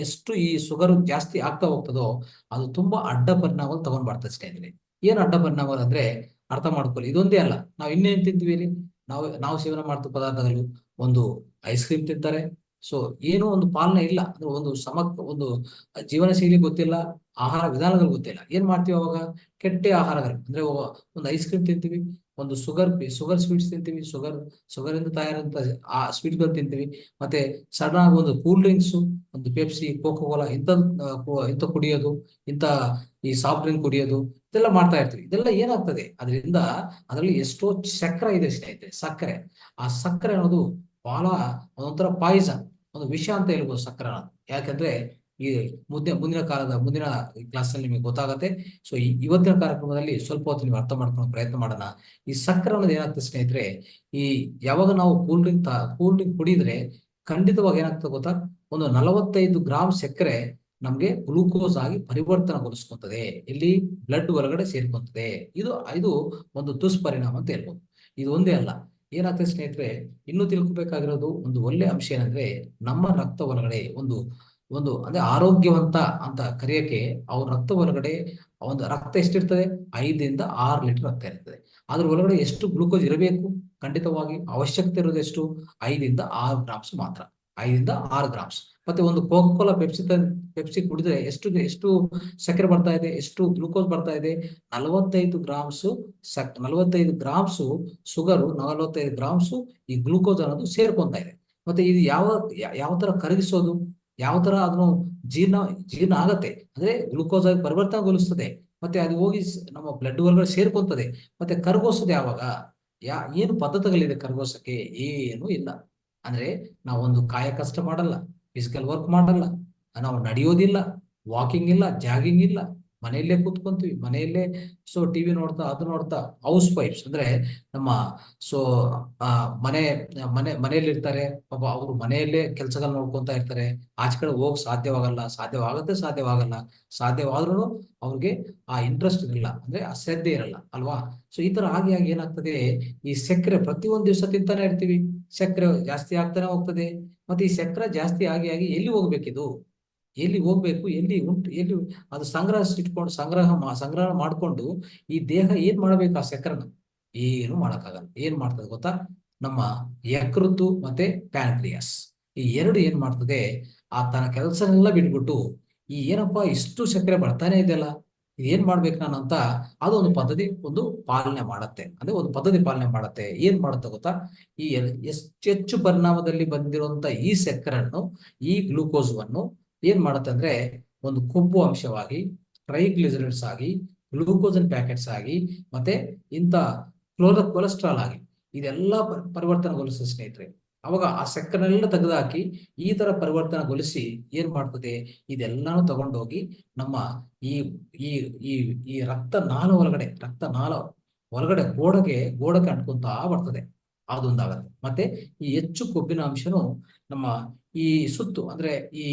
ಎಷ್ಟು ಈ ಶುಗರ್ ಜಾಸ್ತಿ ಆಗ್ತಾ ಹೋಗ್ತದೋ ಅದು ತುಂಬಾ ಅಡ್ಡ ಪರಿಣಾಮ ತಗೊಂಡ್ ಬರ್ತದೆ ಸ್ನೇಹಿತರೆ. ಏನ್ ಅಡ್ಡ ಪರಿಣಾಮ ಅಂದ್ರೆ ಅರ್ಥ ಮಾಡ್ಕೊಳ್ಳಿ. ಇದೊಂದೇ ಅಲ್ಲ, ನಾವು ಇನ್ನೇನ್ ತಿಂತೀವಿ ಇಲ್ಲಿ? ನಾವು ಸೇವನೆ ಮಾಡ್ತೀವಿ ಪದಾರ್ಥಗಳು. ಒಂದು ಐಸ್ ಕ್ರೀಮ್ ತಿಂತಾರೆ. ಏನೋ ಒಂದು ಪಾಲನೆ ಇಲ್ಲ ಅಂದ್ರೆ ಒಂದು ಜೀವನ ಶೈಲಿ ಗೊತ್ತಿಲ್ಲ, ಆಹಾರ ವಿಧಾನಗಳು ಗೊತ್ತಿಲ್ಲ. ಏನ್ ಮಾಡ್ತೀವಿ ಅವಾಗ? ಕೆಟ್ಟ ಆಹಾರಗಳು ಅಂದ್ರೆ ಒಂದು ಐಸ್ ಕ್ರೀಮ್ ತಿಂತೀವಿ, ಒಂದು ಶುಗರ್ ಸ್ವೀಟ್ಸ್ ತಿಂತೀವಿ, ಶುಗರ್ ಇಂದ ತಯಾರಂತ ಆ ಸ್ವೀಟ್ಗಳು ತಿಂತೀವಿ. ಮತ್ತೆ ಸಡನ್ ಆಗಿ ಒಂದು ಕೂಲ್ ಡ್ರಿಂಕ್ಸ್, ಒಂದು ಪೆಪ್ಸಿ, ಕೋಕೋ ಕೋಲಾ ಇಂಥ ಕುಡಿಯೋದು, ಇಂಥ ಈ ಸಾಫ್ಟ್ ಡ್ರಿಂಕ್ ಕುಡಿಯೋದು, ಇದೆಲ್ಲ ಮಾಡ್ತಾ ಇರ್ತೀವಿ. ಇದೆಲ್ಲ ಏನಾಗ್ತದೆ? ಅದರಲ್ಲಿ ಎಷ್ಟೋ ಸಕ್ಕರೆ ಇದೆ ಸ್ನೇಹಿತರೆ. ಆ ಸಕ್ಕರೆ ಅನ್ನೋದು ಬಹಳ ಒಂಥರ ಪಾಯ್ಸನ್, ಒಂದು ವಿಷ ಅಂತ ಹೇಳ್ಬೋದು ಸಕ್ಕರೆ ಅನ್ನೋದು. ಯಾಕಂದ್ರೆ ಈ ಮುಂದಿನ ಕ್ಲಾಸ್ ನಲ್ಲಿ ನಿಮಗೆ ಗೊತ್ತಾಗತ್ತೆ. ಇವತ್ತಿನ ಕಾರ್ಯಕ್ರಮದಲ್ಲಿ ಸ್ವಲ್ಪ ಹೊತ್ತು ನೀವು ಅರ್ಥ ಮಾಡ್ಕೊಳ್ಳೋ ಪ್ರಯತ್ನ ಮಾಡೋಣ. ಈ ಸಕ್ಕರೆ ಅನ್ನೋದು ಏನಾಗ್ತದೆ ಸ್ನೇಹಿತರೆ? ಯಾವಾಗ ನಾವು ಕೂಲ್ ಡ್ರಿಂಕ್ ಕುಡಿದ್ರೆ ಖಂಡಿತವಾಗಿ ಏನಾಗ್ತದೆ ಗೊತ್ತಾ? ಒಂದು 45 ಗ್ರಾಮ್ ಸಕ್ಕರೆ ನಮ್ಗೆ ಗ್ಲೂಕೋಸ್ ಆಗಿ ಪರಿವರ್ತನೆಗೊಳಿಸ್ಕೊತದೆ. ಇಲ್ಲಿ ಬ್ಲಡ್ ಒಳಗಡೆ ಸೇರ್ಕೊಂತದೆ. ಇದು ಒಂದು ದುಷ್ಪರಿಣಾಮ ಅಂತ ಹೇಳ್ಬೋದು. ಇದು ಒಂದೇ ಅಲ್ಲ, ಏನಾಗ್ತದೆ ಸ್ನೇಹಿತರೆ, ಇನ್ನೂ ತಿಳ್ಕೊಬೇಕಾಗಿರೋದು ಒಂದು ಒಳ್ಳೆ ಅಂಶ ಏನಂದ್ರೆ, ನಮ್ಮ ರಕ್ತ ಒಳಗಡೆ ಒಂದು ಅಂದ್ರೆ ಆರೋಗ್ಯವಂತ ಅಂತ ಕರೆಯಕ್ಕೆ ಅವ್ರ ರಕ್ತ ಒಳಗಡೆ ಒಂದು ರಕ್ತ ಎಷ್ಟಿರ್ತದೆ? 5 ರಿಂದ 6 ಲೀಟರ್ ರಕ್ತ ಇರ್ತದೆ. ಅದ್ರ ಒಳಗಡೆ ಎಷ್ಟು ಗ್ಲೂಕೋಸ್ ಇರಬೇಕು? ಖಂಡಿತವಾಗಿ ಅವಶ್ಯಕತೆ ಇರೋದು ಎಷ್ಟು? 5 ರಿಂದ 6 ಗ್ರಾಮ್ಸ್ ಮಾತ್ರ. 5 ರಿಂದ 6 ಗ್ರಾಮ್ಸ್. ಮತ್ತೆ ಒಂದು ಕೋಕಾ ಪೆಪ್ಸಿ ಕುಡಿದ್ರೆ ಎಷ್ಟು ಎಷ್ಟು ಸಕ್ಕರೆ ಬರ್ತಾ ಇದೆ, ಎಷ್ಟು ಗ್ಲೂಕೋಸ್ ಬರ್ತಾ ಇದೆ? 45 ಗ್ರಾಮ್ಸ್ 45 ಗ್ರಾಮ್ಸ್ ಶುಗರು, 45 ಗ್ರಾಮ್ಸ್ ಈ ಗ್ಲೂಕೋಸ್ ಅನ್ನೋದು ಸೇರ್ಕೊಂತ ಇದೆ. ಮತ್ತೆ ಇದು ಯಾವ ತರ ಕರಗಿಸೋದು, ಯಾವ ತರ ಅದನ್ನು ಜೀರ್ಣ ಜೀರ್ಣ ಆಗತ್ತೆ ಅಂದ್ರೆ ಗ್ಲೂಕೋಸ್ ಆಗಿ ಪರಿವರ್ತನೆಗೊಳಿಸ್ತದೆ. ಮತ್ತೆ ಅದು ಹೋಗಿ ನಮ್ಮ ಬ್ಲಡ್ ಒಳಗಡೆ ಸೇರ್ಕೊಂತದೆ. ಮತ್ತೆ ಕರಗೋಸೋದು ಯಾವಾಗ? ಏನು ಪದ್ಧತಿಗಳಿದೆ ಕರಗೋಸಕ್ಕೆ? ಏನು ಇಲ್ಲ. ಅಂದ್ರೆ ನಾವೊಂದು ಕಾಯ ಕಷ್ಟ ಮಾಡಲ್ಲ, ಫಿಸಿಕಲ್ ವರ್ಕ್ ಮಾಡಲ್ಲ, ನಾವು ನಡೆಯೋದಿಲ್ಲ, ವಾಕಿಂಗ್ ಇಲ್ಲ, ಜಾಗಿಂಗ್ ಇಲ್ಲ, ಮನೆಯಲ್ಲೇ ಕೂತ್ಕೊಂತೀವಿ, ಮನೆಯಲ್ಲೇ ಟಿವಿ ನೋಡ್ತಾ ಅದು ನೋಡ್ತಾ. ಹೌಸ್ ವೈಫ್ಸ್ ಅಂದ್ರೆ ನಮ್ಮ ಸೊ ಆ ಮನೆ ಮನೆಯಲ್ಲಿ ಇರ್ತಾರೆ ಪಾಪ, ಅವರು ಮನೆಯಲ್ಲೇ ಕೆಲಸಗಳು ನೋಡ್ಕೊಂತಾ ಇರ್ತಾರೆ. ಆಚೆ ಕಡೆ ಹೋಗಕ್ ಸಾಧ್ಯವಾಗಲ್ಲ. ಸಾಧ್ಯವಾದ್ರೂ ಅವ್ರಿಗೆ ಆ ಇಂಟ್ರೆಸ್ಟ್ ಇರಲ್ಲ, ಅಂದ್ರೆ ಆ ಶ್ರದ್ಧೆ ಇರಲ್ಲ ಅಲ್ವಾ? ಈ ತರ ಆಗಿ ಏನಾಗ್ತದೆ, ಈ ಸಕ್ಕರೆ ಪ್ರತಿಯೊಂದು ದಿವಸ ತಿಂತಾನೆ ಇರ್ತೀವಿ, ಸಕ್ಕರೆ ಜಾಸ್ತಿ ಆಗ್ತಾನೆ ಹೋಗ್ತದೆ. ಮತ್ತೆ ಈ ಸಕ್ಕರೆ ಜಾಸ್ತಿ ಆಗಿ ಎಲ್ಲಿ ಹೋಗ್ಬೇಕಿದು? ಎಲ್ಲಿ ಹೋಗ್ಬೇಕು? ಎಲ್ಲಿ ಅದು ಸಂಗ್ರಹ ಮಾಡ್ಕೊಂಡು ಈ ದೇಹ ಏನ್ ಮಾಡ್ಬೇಕು? ಆ ಸಕ್ಕರೆನ ಏನು ಮಾಡಕ್ಕಾಗಲ್ಲ. ಏನ್ ಮಾಡ್ತದೆ ಗೊತ್ತಾ? ನಮ್ಮ ಯಕೃತ್ತು ಮತ್ತೆ ಪ್ಯಾನ್ಕ್ರಿಯಾಸ್ ಈ ಎರಡು ಏನ್ ಮಾಡ್ತದೆ, ಆ ತನ್ನ ಕೆಲಸನೆಲ್ಲ ಬಿಟ್ಬಿಟ್ಟು ಈ ಏನಪ್ಪಾ ಇಷ್ಟು ಸಕ್ಕರೆ ಬರ್ತಾನೆ ಇದೆಯಲ್ಲ, ಏನ್ ಮಾಡ್ಬೇಕು ನಾನು ಅಂತ ಅದು ಒಂದು ಪಾಲನೆ ಮಾಡತ್ತೆ. ಅಂದ್ರೆ ಒಂದು ಪದ್ಧತಿ ಪಾಲನೆ ಮಾಡತ್ತೆ. ಏನ್ ಮಾಡುತ್ತೆ ಗೊತ್ತಾ? ಈ ಹೆಚ್ಚು ಪರಿಣಾಮದಲ್ಲಿ ಬಂದಿರುವಂತ ಈ ಸಕ್ಕರೆಯನ್ನು, ಈ ಗ್ಲೂಕೋಸ್ವನ್ನು ಏನ್ ಮಾಡುತ್ತೆ ಅಂದ್ರೆ ಒಂದು ಕೊಬ್ಬು ಅಂಶವಾಗಿ, ಟ್ರೈಗ್ಲಿಸರೈಡ್ಸ್ ಆಗಿ, ಗ್ಲೂಕೋಸನ್ ಪ್ಯಾಕೆಟ್ಸ್ ಆಗಿ, ಮತ್ತೆ ಇಂಥ ಕೊಲೆಸ್ಟ್ರಾಲ್ ಆಗಿ ಇದೆಲ್ಲ ಪರಿವರ್ತನೆಗೊಳಿಸುತ್ತೆ ಸ್ನೇಹಿತರೆ. ಅವಾಗ ಆ ಸಕ್ಕರೆಲ್ಲ ತೆಗೆದುಹಾಕಿ ಈ ತರ ಪರಿವರ್ತನೆಗೊಳಿಸಿ ಏನ್ ಮಾಡ್ತದೆ, ಇದೆಲ್ಲಾನು ತಗೊಂಡೋಗಿ ನಮ್ಮ ಈ ಈ ಈ ಈ ರಕ್ತನಾಳ ಒಳಗಡೆ ಗೋಡಕ್ಕೆ ಅಂಟ್ಕೊಂತಾ ಬರ್ತದೆ. ಅದೊಂದಾಗತ್ತೆ. ಮತ್ತೆ ಈ ಹೆಚ್ಚು ಕೊಬ್ಬಿನ ಅಂಶನು ನಮ್ಮ ಈ ಸುತ್ತು ಅಂದ್ರೆ ಈ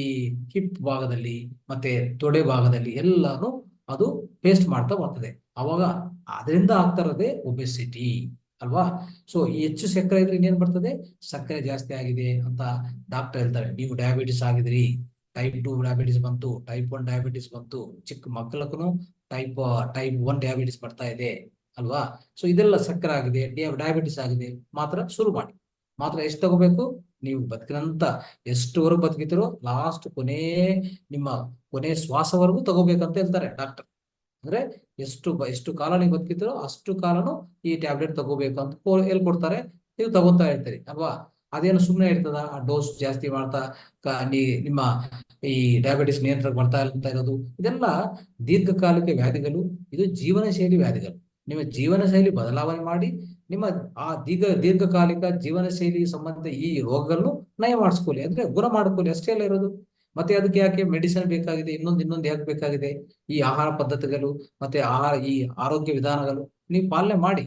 ಹಿಪ್ ಭಾಗದಲ್ಲಿ ಮತ್ತೆ ತೊಡೆ ಭಾಗದಲ್ಲಿ ಎಲ್ಲಾನು ಅದು ಪೇಸ್ಟ್ ಮಾಡ್ತಾ ಬರ್ತದೆ. ಅವಾಗ ಅದರಿಂದ ಆಗ್ತಾ ಇರೋದೇ ಒಬೆಸಿಟಿ ಅಲ್ವಾ? ಈ ಹೆಚ್ಚು ಸಕ್ಕರೆ ಇದ್ರೆ ಇನ್ನೇನ್ ಬರ್ತದೆ? ಸಕ್ಕರೆ ಜಾಸ್ತಿ ಆಗಿದೆ ಅಂತ ಡಾಕ್ಟರ್ ಹೇಳ್ತಾರೆ. ನೀವು ಡಯಾಬಿಟಿಸ್ ಆಗಿದ್ರಿ, ಟೈಪ್ 2 ಡಯಾಬಿಟಿಸ್ ಬಂತು, ಟೈಪ್ 1 ಡಯಾಬಿಟಿಸ್ ಬಂತು, ಚಿಕ್ಕ ಮಕ್ಕಳಕ್ಕೂ ಟೈಪ್ 1 ಡಯಾಬಿಟಿಸ್ ಬರ್ತಾ ಇದೆ ಅಲ್ವಾ? ಇದೆಲ್ಲ ಸಕ್ಕರೆ ಆಗಿದೆ, ಡಯಾಬಿಟಿಸ್ ಆಗಿದೆ. ಶುರು ಮಾಡಿ. ಎಷ್ಟು ತಗೋಬೇಕು? ನೀವು ಬದುಕಿನಂತ ಎಷ್ಟುವರೆಗೂ ಬದುಕಿತಿರೋ ಲಾಸ್ಟ್ ನಿಮ್ಮ ಕೊನೆ ಶ್ವಾಸವರೆಗೂ ತಗೋಬೇಕಂತ ಹೇಳ್ತಾರೆ ಡಾಕ್ಟರ್. ಅಂದ್ರೆ ಎಷ್ಟು ಕಾಲ ನೀವು ಬದುಕಿತಿರೋ ಅಷ್ಟು ಕಾಲನು ಈ ಟ್ಯಾಬ್ಲೆಟ್ ತಗೋಬೇಕು ಅಂತ ಹೇಳ್ಕೊಡ್ತಾರೆ. ನೀವು ತಗೋತಾ ಇರ್ತೀರಿ ಅಲ್ವಾ? ಅದೇನು ಸುಮ್ಮನೆ ಇರ್ತದ? ಆ ಡೋಸ್ ಜಾಸ್ತಿ ಮಾಡ್ತಾ ನಿಮ್ಮ ಈ ಡಯಾಬಿಟಿಸ್ ನಿಯಂತ್ರಣ ಬರ್ತಾ ಇರೋದು ಇದೆಲ್ಲ ದೀರ್ಘಕಾಲಿಕ ವ್ಯಾಧಿಗಳು. ಇದು ಜೀವನ ಶೈಲಿ ವ್ಯಾಧಿಗಳು. ನಿಮ್ಮ ಜೀವನ ಶೈಲಿ ಬದಲಾವಣೆ ಮಾಡಿ ನಿಮ್ಮ ಆ ದೀರ್ಘಕಾಲಿಕ ಜೀವನ ಶೈಲಿ ಸಂಬಂಧ ಈ ರೋಗಗಳನ್ನು ನಯ ಮಾಡಿಸ್ಕೊಳ್ಳಿ, ಅಂದ್ರೆ ಗುಣ ಮಾಡ್ಕೊಳ್ಳಿ, ಅಷ್ಟೇ ಎಲ್ಲ ಇರೋದು. ಮತ್ತೆ ಅದಕ್ಕೆ ಯಾಕೆ ಮೆಡಿಸಿನ್ ಬೇಕಾಗಿದೆ? ಇನ್ನೊಂದು ಯಾಕೆ ಬೇಕಾಗಿದೆ? ಈ ಆಹಾರ ಪದ್ಧತಿಗಳು ಮತ್ತೆ ಈ ಆರೋಗ್ಯ ವಿಧಾನಗಳು ನೀವು ಪಾಲನೆ ಮಾಡಿ.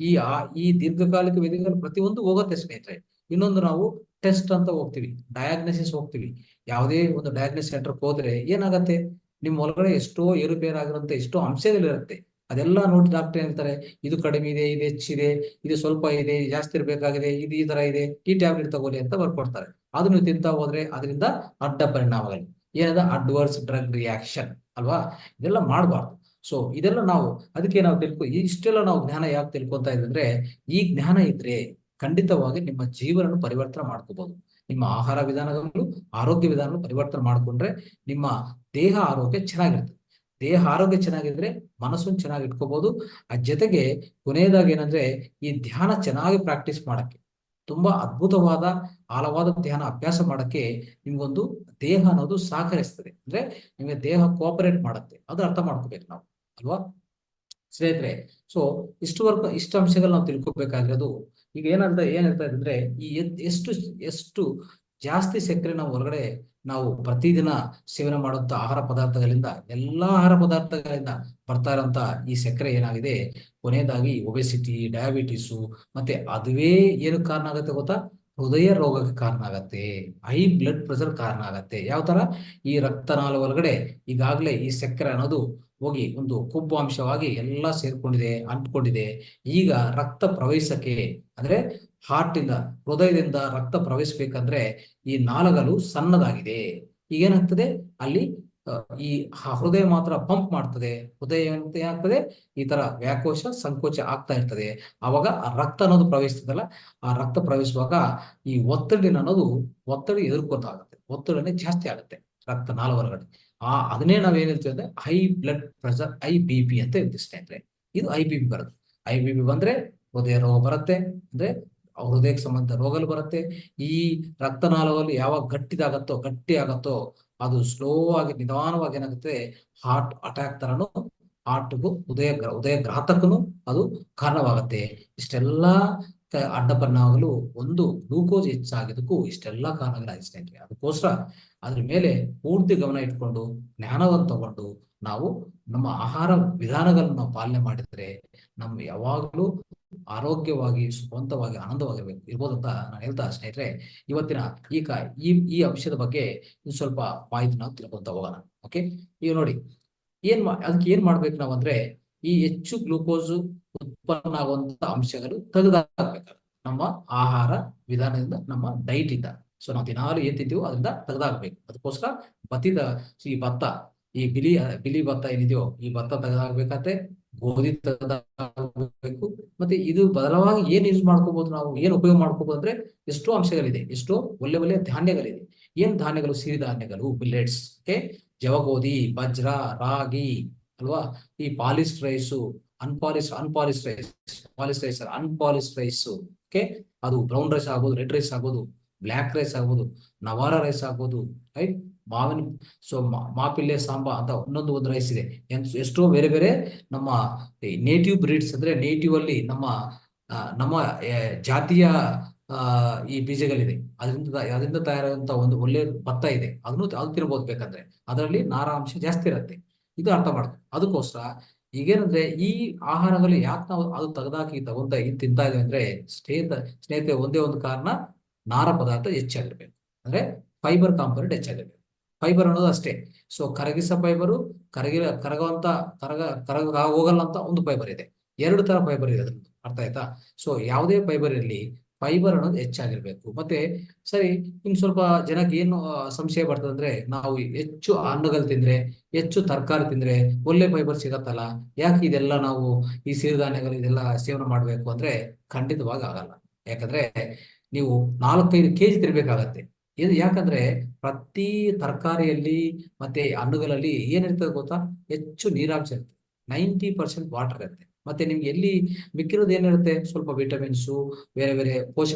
ಈ ದೀರ್ಘಕಾಲಿಕ ವ್ಯಾಧಿಗಳು ಪ್ರತಿಯೊಂದು ಹೋಗುತ್ತೆ ಸ್ನೇಹಿತರೆ. ಇನ್ನೊಂದು, ನಾವು ಟೆಸ್ಟ್ ಅಂತ ಹೋಗ್ತೀವಿ, ಡಯಾಗ್ನೋಸಿಸ್ ಹೋಗ್ತೀವಿ. ಯಾವುದೇ ಒಂದು ಡಯಾಗ್ನೋಸಿಸ್ ಸೆಂಟರ್ಗೆ ಹೋದ್ರೆ ಏನಾಗತ್ತೆ? ನಿಮ್ ಒಳಗಡೆ ಎಷ್ಟೋ ಏರುಪೇರಾಗಿರುತ್ತೆ, ಎಷ್ಟೋ ಅಂಶಗಳಿರುತ್ತೆ. ಅದೆಲ್ಲ ನೋಡಿ ಡಾಕ್ಟರ್ ಹೇಳ್ತಾರೆ, ಇದು ಕಡಿಮೆ ಇದೆ, ಇದು ಹೆಚ್ಚಿದೆ, ಇದು ಸ್ವಲ್ಪ ಇದೆ, ಜಾಸ್ತಿ ಇರಬೇಕಾಗಿದೆ, ಇದು ಈ ತರ ಇದೆ, ಈ ಟ್ಯಾಬ್ಲೆಟ್ ತಗೊಳ್ಳಿ ಅಂತ ಬರ್ಕೊಡ್ತಾರೆ. ಅದನ್ನು ತಿಂತಾ ಹೋದ್ರೆ ಅದರಿಂದ ಅಡ್ಡ ಪರಿಣಾಮಗಳು ಏನದ? ಅಡ್ವರ್ಸ್ ಡ್ರಗ್ ರಿಯಾಕ್ಷನ್ ಅಲ್ವಾ? ಇದೆಲ್ಲ ಮಾಡಬಾರ್ದು. ಇದೆಲ್ಲ ನಾವು ಅದಕ್ಕೆ ನಾವು ಇಷ್ಟೆಲ್ಲ ನಾವು ಜ್ಞಾನ ಯಾಕೆ ತಿಳ್ಕೊತಾ ಇದ್ರೆ, ಈ ಜ್ಞಾನ ಇದ್ರೆ ಖಂಡಿತವಾಗಿ ನಿಮ್ಮ ಜೀವನ ಪರಿವರ್ತನೆ ಮಾಡ್ಕೋಬಹುದು. ನಿಮ್ಮ ಆಹಾರ ವಿಧಾನಗಳು, ಆರೋಗ್ಯ ವಿಧಾನಗಳು ಪರಿವರ್ತನೆ ಮಾಡ್ಕೊಂಡ್ರೆ ನಿಮ್ಮ ದೇಹ ಆರೋಗ್ಯ ಚೆನ್ನಾಗಿರ್ತದೆ. ದೇಹ ಆರೋಗ್ಯ ಚೆನ್ನಾಗಿದ್ರೆ ಮನಸ್ಸನ್ನು ಚೆನ್ನಾಗಿ ಇಟ್ಕೋಬಹುದು. ಜೊತೆಗೆ ಕೊನೆಯದಾಗಿ ಏನಂದ್ರೆ, ಈ ಧ್ಯಾನ ಚೆನ್ನಾಗಿ ಪ್ರಾಕ್ಟೀಸ್ ಮಾಡಕ್ಕೆ, ತುಂಬಾ ಅದ್ಭುತವಾದ ಆಳವಾದ ಧ್ಯಾನ ಅಭ್ಯಾಸ ಮಾಡಕ್ಕೆ ನಿಮ್ಗೊಂದು ದೇಹ ಅನ್ನೋದು ಸಹಕರಿಸ್ತದೆ. ಅಂದ್ರೆ ನಿಮಗೆ ದೇಹ ಕೋಆಪರೇಟ್ ಮಾಡುತ್ತೆ. ಅದು ಅರ್ಥ ಮಾಡ್ಕೋಬೇಕು ನಾವು ಅಲ್ವಾ ಸ್ನೇಹಿತರೆ? ಇಷ್ಟು ಅಂಶಗಳು ನಾವು ತಿಳ್ಕೊಬೇಕಾಗಿರೋದು. ಈಗ ಏನಿರ್ತಾ ಇದೆ ಅಂದ್ರೆ, ಈ ಎಷ್ಟು ಜಾಸ್ತಿ ಸಕ್ಕರೆ ನಾವು ಹೊರಗಡೆ ನಾವು ಪ್ರತಿದಿನ ಸೇವನೆ ಮಾಡುವಂತ ಆಹಾರ ಪದಾರ್ಥಗಳಿಂದ, ಎಲ್ಲಾ ಆಹಾರ ಪದಾರ್ಥಗಳಿಂದ ಬರ್ತಾ ಇರೋಂತ ಈ ಸಕ್ಕರೆ ಏನಾಗಿದೆ, ಕೊನೆಯದಾಗಿ ಒಬೆಸಿಟಿ, ಡಯಾಬಿಟಿಸು, ಮತ್ತೆ ಅದುವೇ ಏನು ಕಾರಣ ಆಗತ್ತೆ ಗೊತ್ತಾ? ಹೃದಯ ರೋಗಕ್ಕೆ ಕಾರಣ ಆಗತ್ತೆ, ಹೈ ಬ್ಲಡ್ ಪ್ರೆಷರ್ ಕಾರಣ ಆಗತ್ತೆ. ಯಾವ ತರ? ಈ ರಕ್ತನಾಳ ಒಳಗಡೆ ಈಗಾಗಲೇ ಈ ಸಕ್ಕರೆ ಅನ್ನೋದು ಹೋಗಿ ಒಂದು ಕೊಬ್ಬು ಅಂಶವಾಗಿ ಎಲ್ಲ ಸೇರ್ಕೊಂಡಿದೆ, ಅಂಟ್ಕೊಂಡಿದೆ. ಈಗ ರಕ್ತ ಪ್ರವಹಿಸಕ್ಕೆ ಅಂದ್ರೆ ಹೃದಯದಿಂದ ರಕ್ತ ಪ್ರವಹಿಸಬೇಕಂದ್ರೆ ಈ ನಾಳಗಳು ಸಣ್ಣದಾಗಿದೆ. ಈಗೇನಾಗ್ತದೆ? ಅಲ್ಲಿ ಈ ಹೃದಯ ಮಾತ್ರ ಪಂಪ್ ಮಾಡ್ತದೆ. ಹೃದಯ ಅಂತ ಏನಾಗ್ತದೆ, ಈ ತರ ವ್ಯಾಕೋಶ ಸಂಕೋಚ ಆಗ್ತಾ ಇರ್ತದೆ. ಅವಾಗ ಆ ರಕ್ತ ಅನ್ನೋದು ಪ್ರವಹಿಸ್ತದಲ್ಲ, ಆ ರಕ್ತ ಪ್ರವಹಿಸುವಾಗ ಈ ಒತ್ತಡಿ ಎದುರ್ಕೋತಾಗುತ್ತೆ, ಒತ್ತಡನೆ ಜಾಸ್ತಿ ಆಗುತ್ತೆ ರಕ್ತನಾಳ ಹೊರಗಡೆ. ಅದನ್ನೇ ನಾವೇನ್ ಹೇಳ್ತೀವಿ ಅಂದ್ರೆ ಹೈ ಬ್ಲಡ್ ಪ್ರೆಷರ್, IBP ಅಂತ ಹೇಳ್ತೀವಿ ಸ್ನೇಹಿತರೆ. ಇದು IBP ಬರುತ್ತೆ. IBP ಬಂದ್ರೆ ಹೃದಯ ರೋಗ ಬರುತ್ತೆ, ಅಂದ್ರೆ ಹೃದಯಕ್ಕೆ ಸಂಬಂಧ ರೋಗಗಳು ಬರುತ್ತೆ. ಈ ರಕ್ತನಾಳದಲ್ಲಿ ಯಾವಾಗ ಗಟ್ಟಿ ಆಗತ್ತೋ ಅದು ಸ್ಲೋ ಆಗಿ ನಿಧಾನವಾಗಿ ಏನಾಗುತ್ತೆ, ಹಾರ್ಟ್ ಅಟ್ಯಾಕ್ ತರನು, ಹಾರ್ಟ್ಗೂ ಹೃದಯ ಘಾತಕನು ಅದು ಕಾರಣವಾಗುತ್ತೆ. ಇಷ್ಟೆಲ್ಲಾ ಅಡ್ಡ ಪರಿಣಾಮಗಳು ಒಂದು ಗ್ಲೂಕೋಸ್ ಹೆಚ್ಚಾಗಿದ್ದಕ್ಕೂ ಇಷ್ಟೆಲ್ಲಾ ಕಾರಣಗಳಾಗಿ ಸ್ನೇಹಿತರೆ. ಅದಕ್ಕೋಸ್ಕರ ಅದ್ರ ಮೇಲೆ ಪೂರ್ತಿ ಗಮನ ಇಟ್ಕೊಂಡು ಜ್ಞಾನವನ್ನು ತಗೊಂಡು ನಾವು ನಮ್ಮ ಆಹಾರ ವಿಧಾನಗಳನ್ನು ನಾವು ಪಾಲನೆ ಮಾಡಿದ್ರೆ ನಮ್ಗೆ ಯಾವಾಗಲೂ ಆರೋಗ್ಯವಾಗಿ, ಸುಖವಂತವಾಗಿ, ಆನಂದವಾಗಿರ್ಬೇಕು ಇರ್ಬೋದು ಅಂತ ನಾನು ಹೇಳ್ತಾ ಸ್ನೇಹಿತರೆ, ಇವತ್ತಿನ ಈ ಅಂಶದ ಬಗ್ಗೆ ಸ್ವಲ್ಪ ಮಾಹಿತಿ ನಾವು ತಿಳ್ಕೊಂತ ಹೋಗೋಣ. ಓಕೆ, ಈಗ ನೋಡಿ, ಅದಕ್ಕೆ ಏನ್ ಮಾಡ್ಬೇಕು ನಾವು ಅಂದ್ರೆ, ಈ ಹೆಚ್ಚು ಗ್ಲೂಕೋಸ್ ಉತ್ಪನ್ನ ಆಗುವಂತ ಅಂಶಗಳು ತೆಗೆದಾಕ್ಬೇಕು ನಮ್ಮ ಆಹಾರ ವಿಧಾನದಿಂದ, ನಮ್ಮ ಡೈಟ್ ಇಂದ. ಸೊ ನಾವು ದಿನಾಲು ಏನ್ ತಿಂತೀವೋ ಅದರಿಂದ ತೆಗೆದಾಕ್ಬೇಕು. ಅದಕ್ಕೋಸ್ಕರ ಈ ಭತ್ತ, ಈ ಬಿಳಿ ಭತ್ತ ಏನಿದೆಯೋ ಈ ಭತ್ತ ತೆಗೆದಾಕ್ಬೇಕಾದ್ರೆ, ಗೋಧಿ ತೆಗೆದಾಕ್ಬೇಕು. ಮತ್ತೆ ಇದು ಬದಲಾಗಿ ಏನ್ ಯೂಸ್ ಮಾಡ್ಕೋಬಹುದು, ನಾವು ಏನ್ ಉಪಯೋಗ ಮಾಡ್ಕೋಬಹುದು ಅಂದ್ರೆ, ಎಷ್ಟೋ ಅಂಶಗಳಿದೆ, ಎಷ್ಟೋ ಒಳ್ಳೆ ಧಾನ್ಯಗಳಿದೆ. ಏನ್ ಧಾನ್ಯಗಳು? ಸಿರಿಧಾನ್ಯಗಳು, ಮಿಲ್ಲೆಟ್ಸ್, ಓಕೆ, ಜವಗೋಧಿ, ಬಜ್ರ, ರಾಗಿ ಅಲ್ವಾ, ಈ polished rice, unpolished rice, okay, ಅದು ಬ್ರೌನ್ ರೈಸ್ ಆಗ್ಬೋದು, ರೆಡ್ ರೈಸ್ ಆಗ್ಬೋದು, ಬ್ಲ್ಯಾಕ್ ರೈಸ್ ಆಗ್ಬೋದು, ನವಾರ ರೈಸ್ ಆಗ್ಬೋದು, ರೈಟ್, ಮಾಪಿಲ್ಲೆ ಸಾಂಬಾ ಅಂತ ಒಂದು ರೈಸ್ ಇದೆ. ಎಷ್ಟೋ ಬೇರೆ ಬೇರೆ ನಮ್ಮ ನೇಟಿವ್ ಬ್ರೀಡ್ಸ್, ಅಂದ್ರೆ ನೇಟಿವ್ ಅಲ್ಲಿ ನಮ್ಮ ಜಾತಿಯ ಈ ಬೀಜಗಳಿದೆ, ಅದರಿಂದ ತಯಾರಾದಂತ ಒಂದು ಒಳ್ಳೆ ಭತ್ತ ಇದೆ. ಅದು ತಿನ್ಬೋದು ಬೇಕಂದ್ರೆ, ಅದರಲ್ಲಿ ನಾರಾಂಶ ಜಾಸ್ತಿ ಇರುತ್ತೆ. ಇದು ಅರ್ಥ ಮಾಡ್ಬೇಕು. ಅದಕ್ಕೋಸ್ಕರ ಈಗೇನಂದ್ರೆ, ಈ ಆಹಾರಗಳು ಯಾಕೆ ನಾವು ಅದು ತೆಗೆದಾಕಿ ತಿಂತಾ ಇದ್ದೇವೆ ಅಂದ್ರೆ, ಸ್ನೇಹಿತರೆ ಒಂದೇ ಒಂದು ಕಾರಣ, ನಾರ ಪದಾರ್ಥ ಹೆಚ್ಚಾಗಿರ್ಬೇಕು, ಅಂದ್ರೆ ಫೈಬರ್ ಕಾಂಪೊನೆಂಟ್ ಹೆಚ್ಚಾಗಿರ್ಬೇಕು. ಫೈಬರ್ ಅನ್ನೋದು ಅಷ್ಟೇ. ಸೊ ಫೈಬರು, ಕರಗ ಹೋಗಲ್ಲ ಅಂತ ಒಂದು ಫೈಬರ್ ಇದೆ. 2 ತರ ಫೈಬರ್ ಇದೆ ಅದ್ರದ್ದು, ಅರ್ಥ ಆಯ್ತಾ? ಸೊ ಯಾವುದೇ ಫೈಬರ್ ಇರಲಿ, ಫೈಬರ್ ಅನ್ನೋದು ಹೆಚ್ಚಾಗಿರ್ಬೇಕು. ಮತ್ತೆ ಸರಿ, ಇನ್ ಸ್ವಲ್ಪ ಜನಕ್ಕೆ ಏನು ಸಂಶಯ ಬರ್ತದೆ ಅಂದ್ರೆ, ನಾವು ಹೆಚ್ಚು ಹಣ್ಣುಗಳು ತಿಂದ್ರೆ, ಹೆಚ್ಚು ತರಕಾರಿ ತಿಂದ್ರೆ ಒಳ್ಳೆ ಫೈಬರ್ ಸಿಗತ್ತಲ್ಲ, ಯಾಕೆ ಇದೆಲ್ಲ ನಾವು ಈ ಸಿರಿಧಾನ್ಯಗಳು ಇದೆಲ್ಲ ಸೇವನೆ ಮಾಡ್ಬೇಕು ಅಂದ್ರೆ, ಖಂಡಿತವಾಗಿ ಆಗಲ್ಲ. ಯಾಕಂದ್ರೆ ನೀವು 4-5 kg ತಿನ್ಬೇಕಾಗತ್ತೆ. ಇದು ಯಾಕಂದ್ರೆ ಪ್ರತಿ ತರಕಾರಿಯಲ್ಲಿ ಮತ್ತೆ ಹಣ್ಣುಗಳಲ್ಲಿ ಏನಿರ್ತದೆ ಗೊತ್ತಾ, ಹೆಚ್ಚು ನೀರಾಂಶ ಇರುತ್ತೆ, 90% ವಾಟರ್ ಇರುತ್ತೆ. ಮತ್ತೆ ನಿಮ್ಗೆ ಎಲ್ಲಿ ಮಿಕ್ಕಿರೋದು ಏನಿರುತ್ತೆ, ಸ್ವಲ್ಪ ವಿಟಮಿನ್ಸು, ಬೇರೆ ಬೇರೆ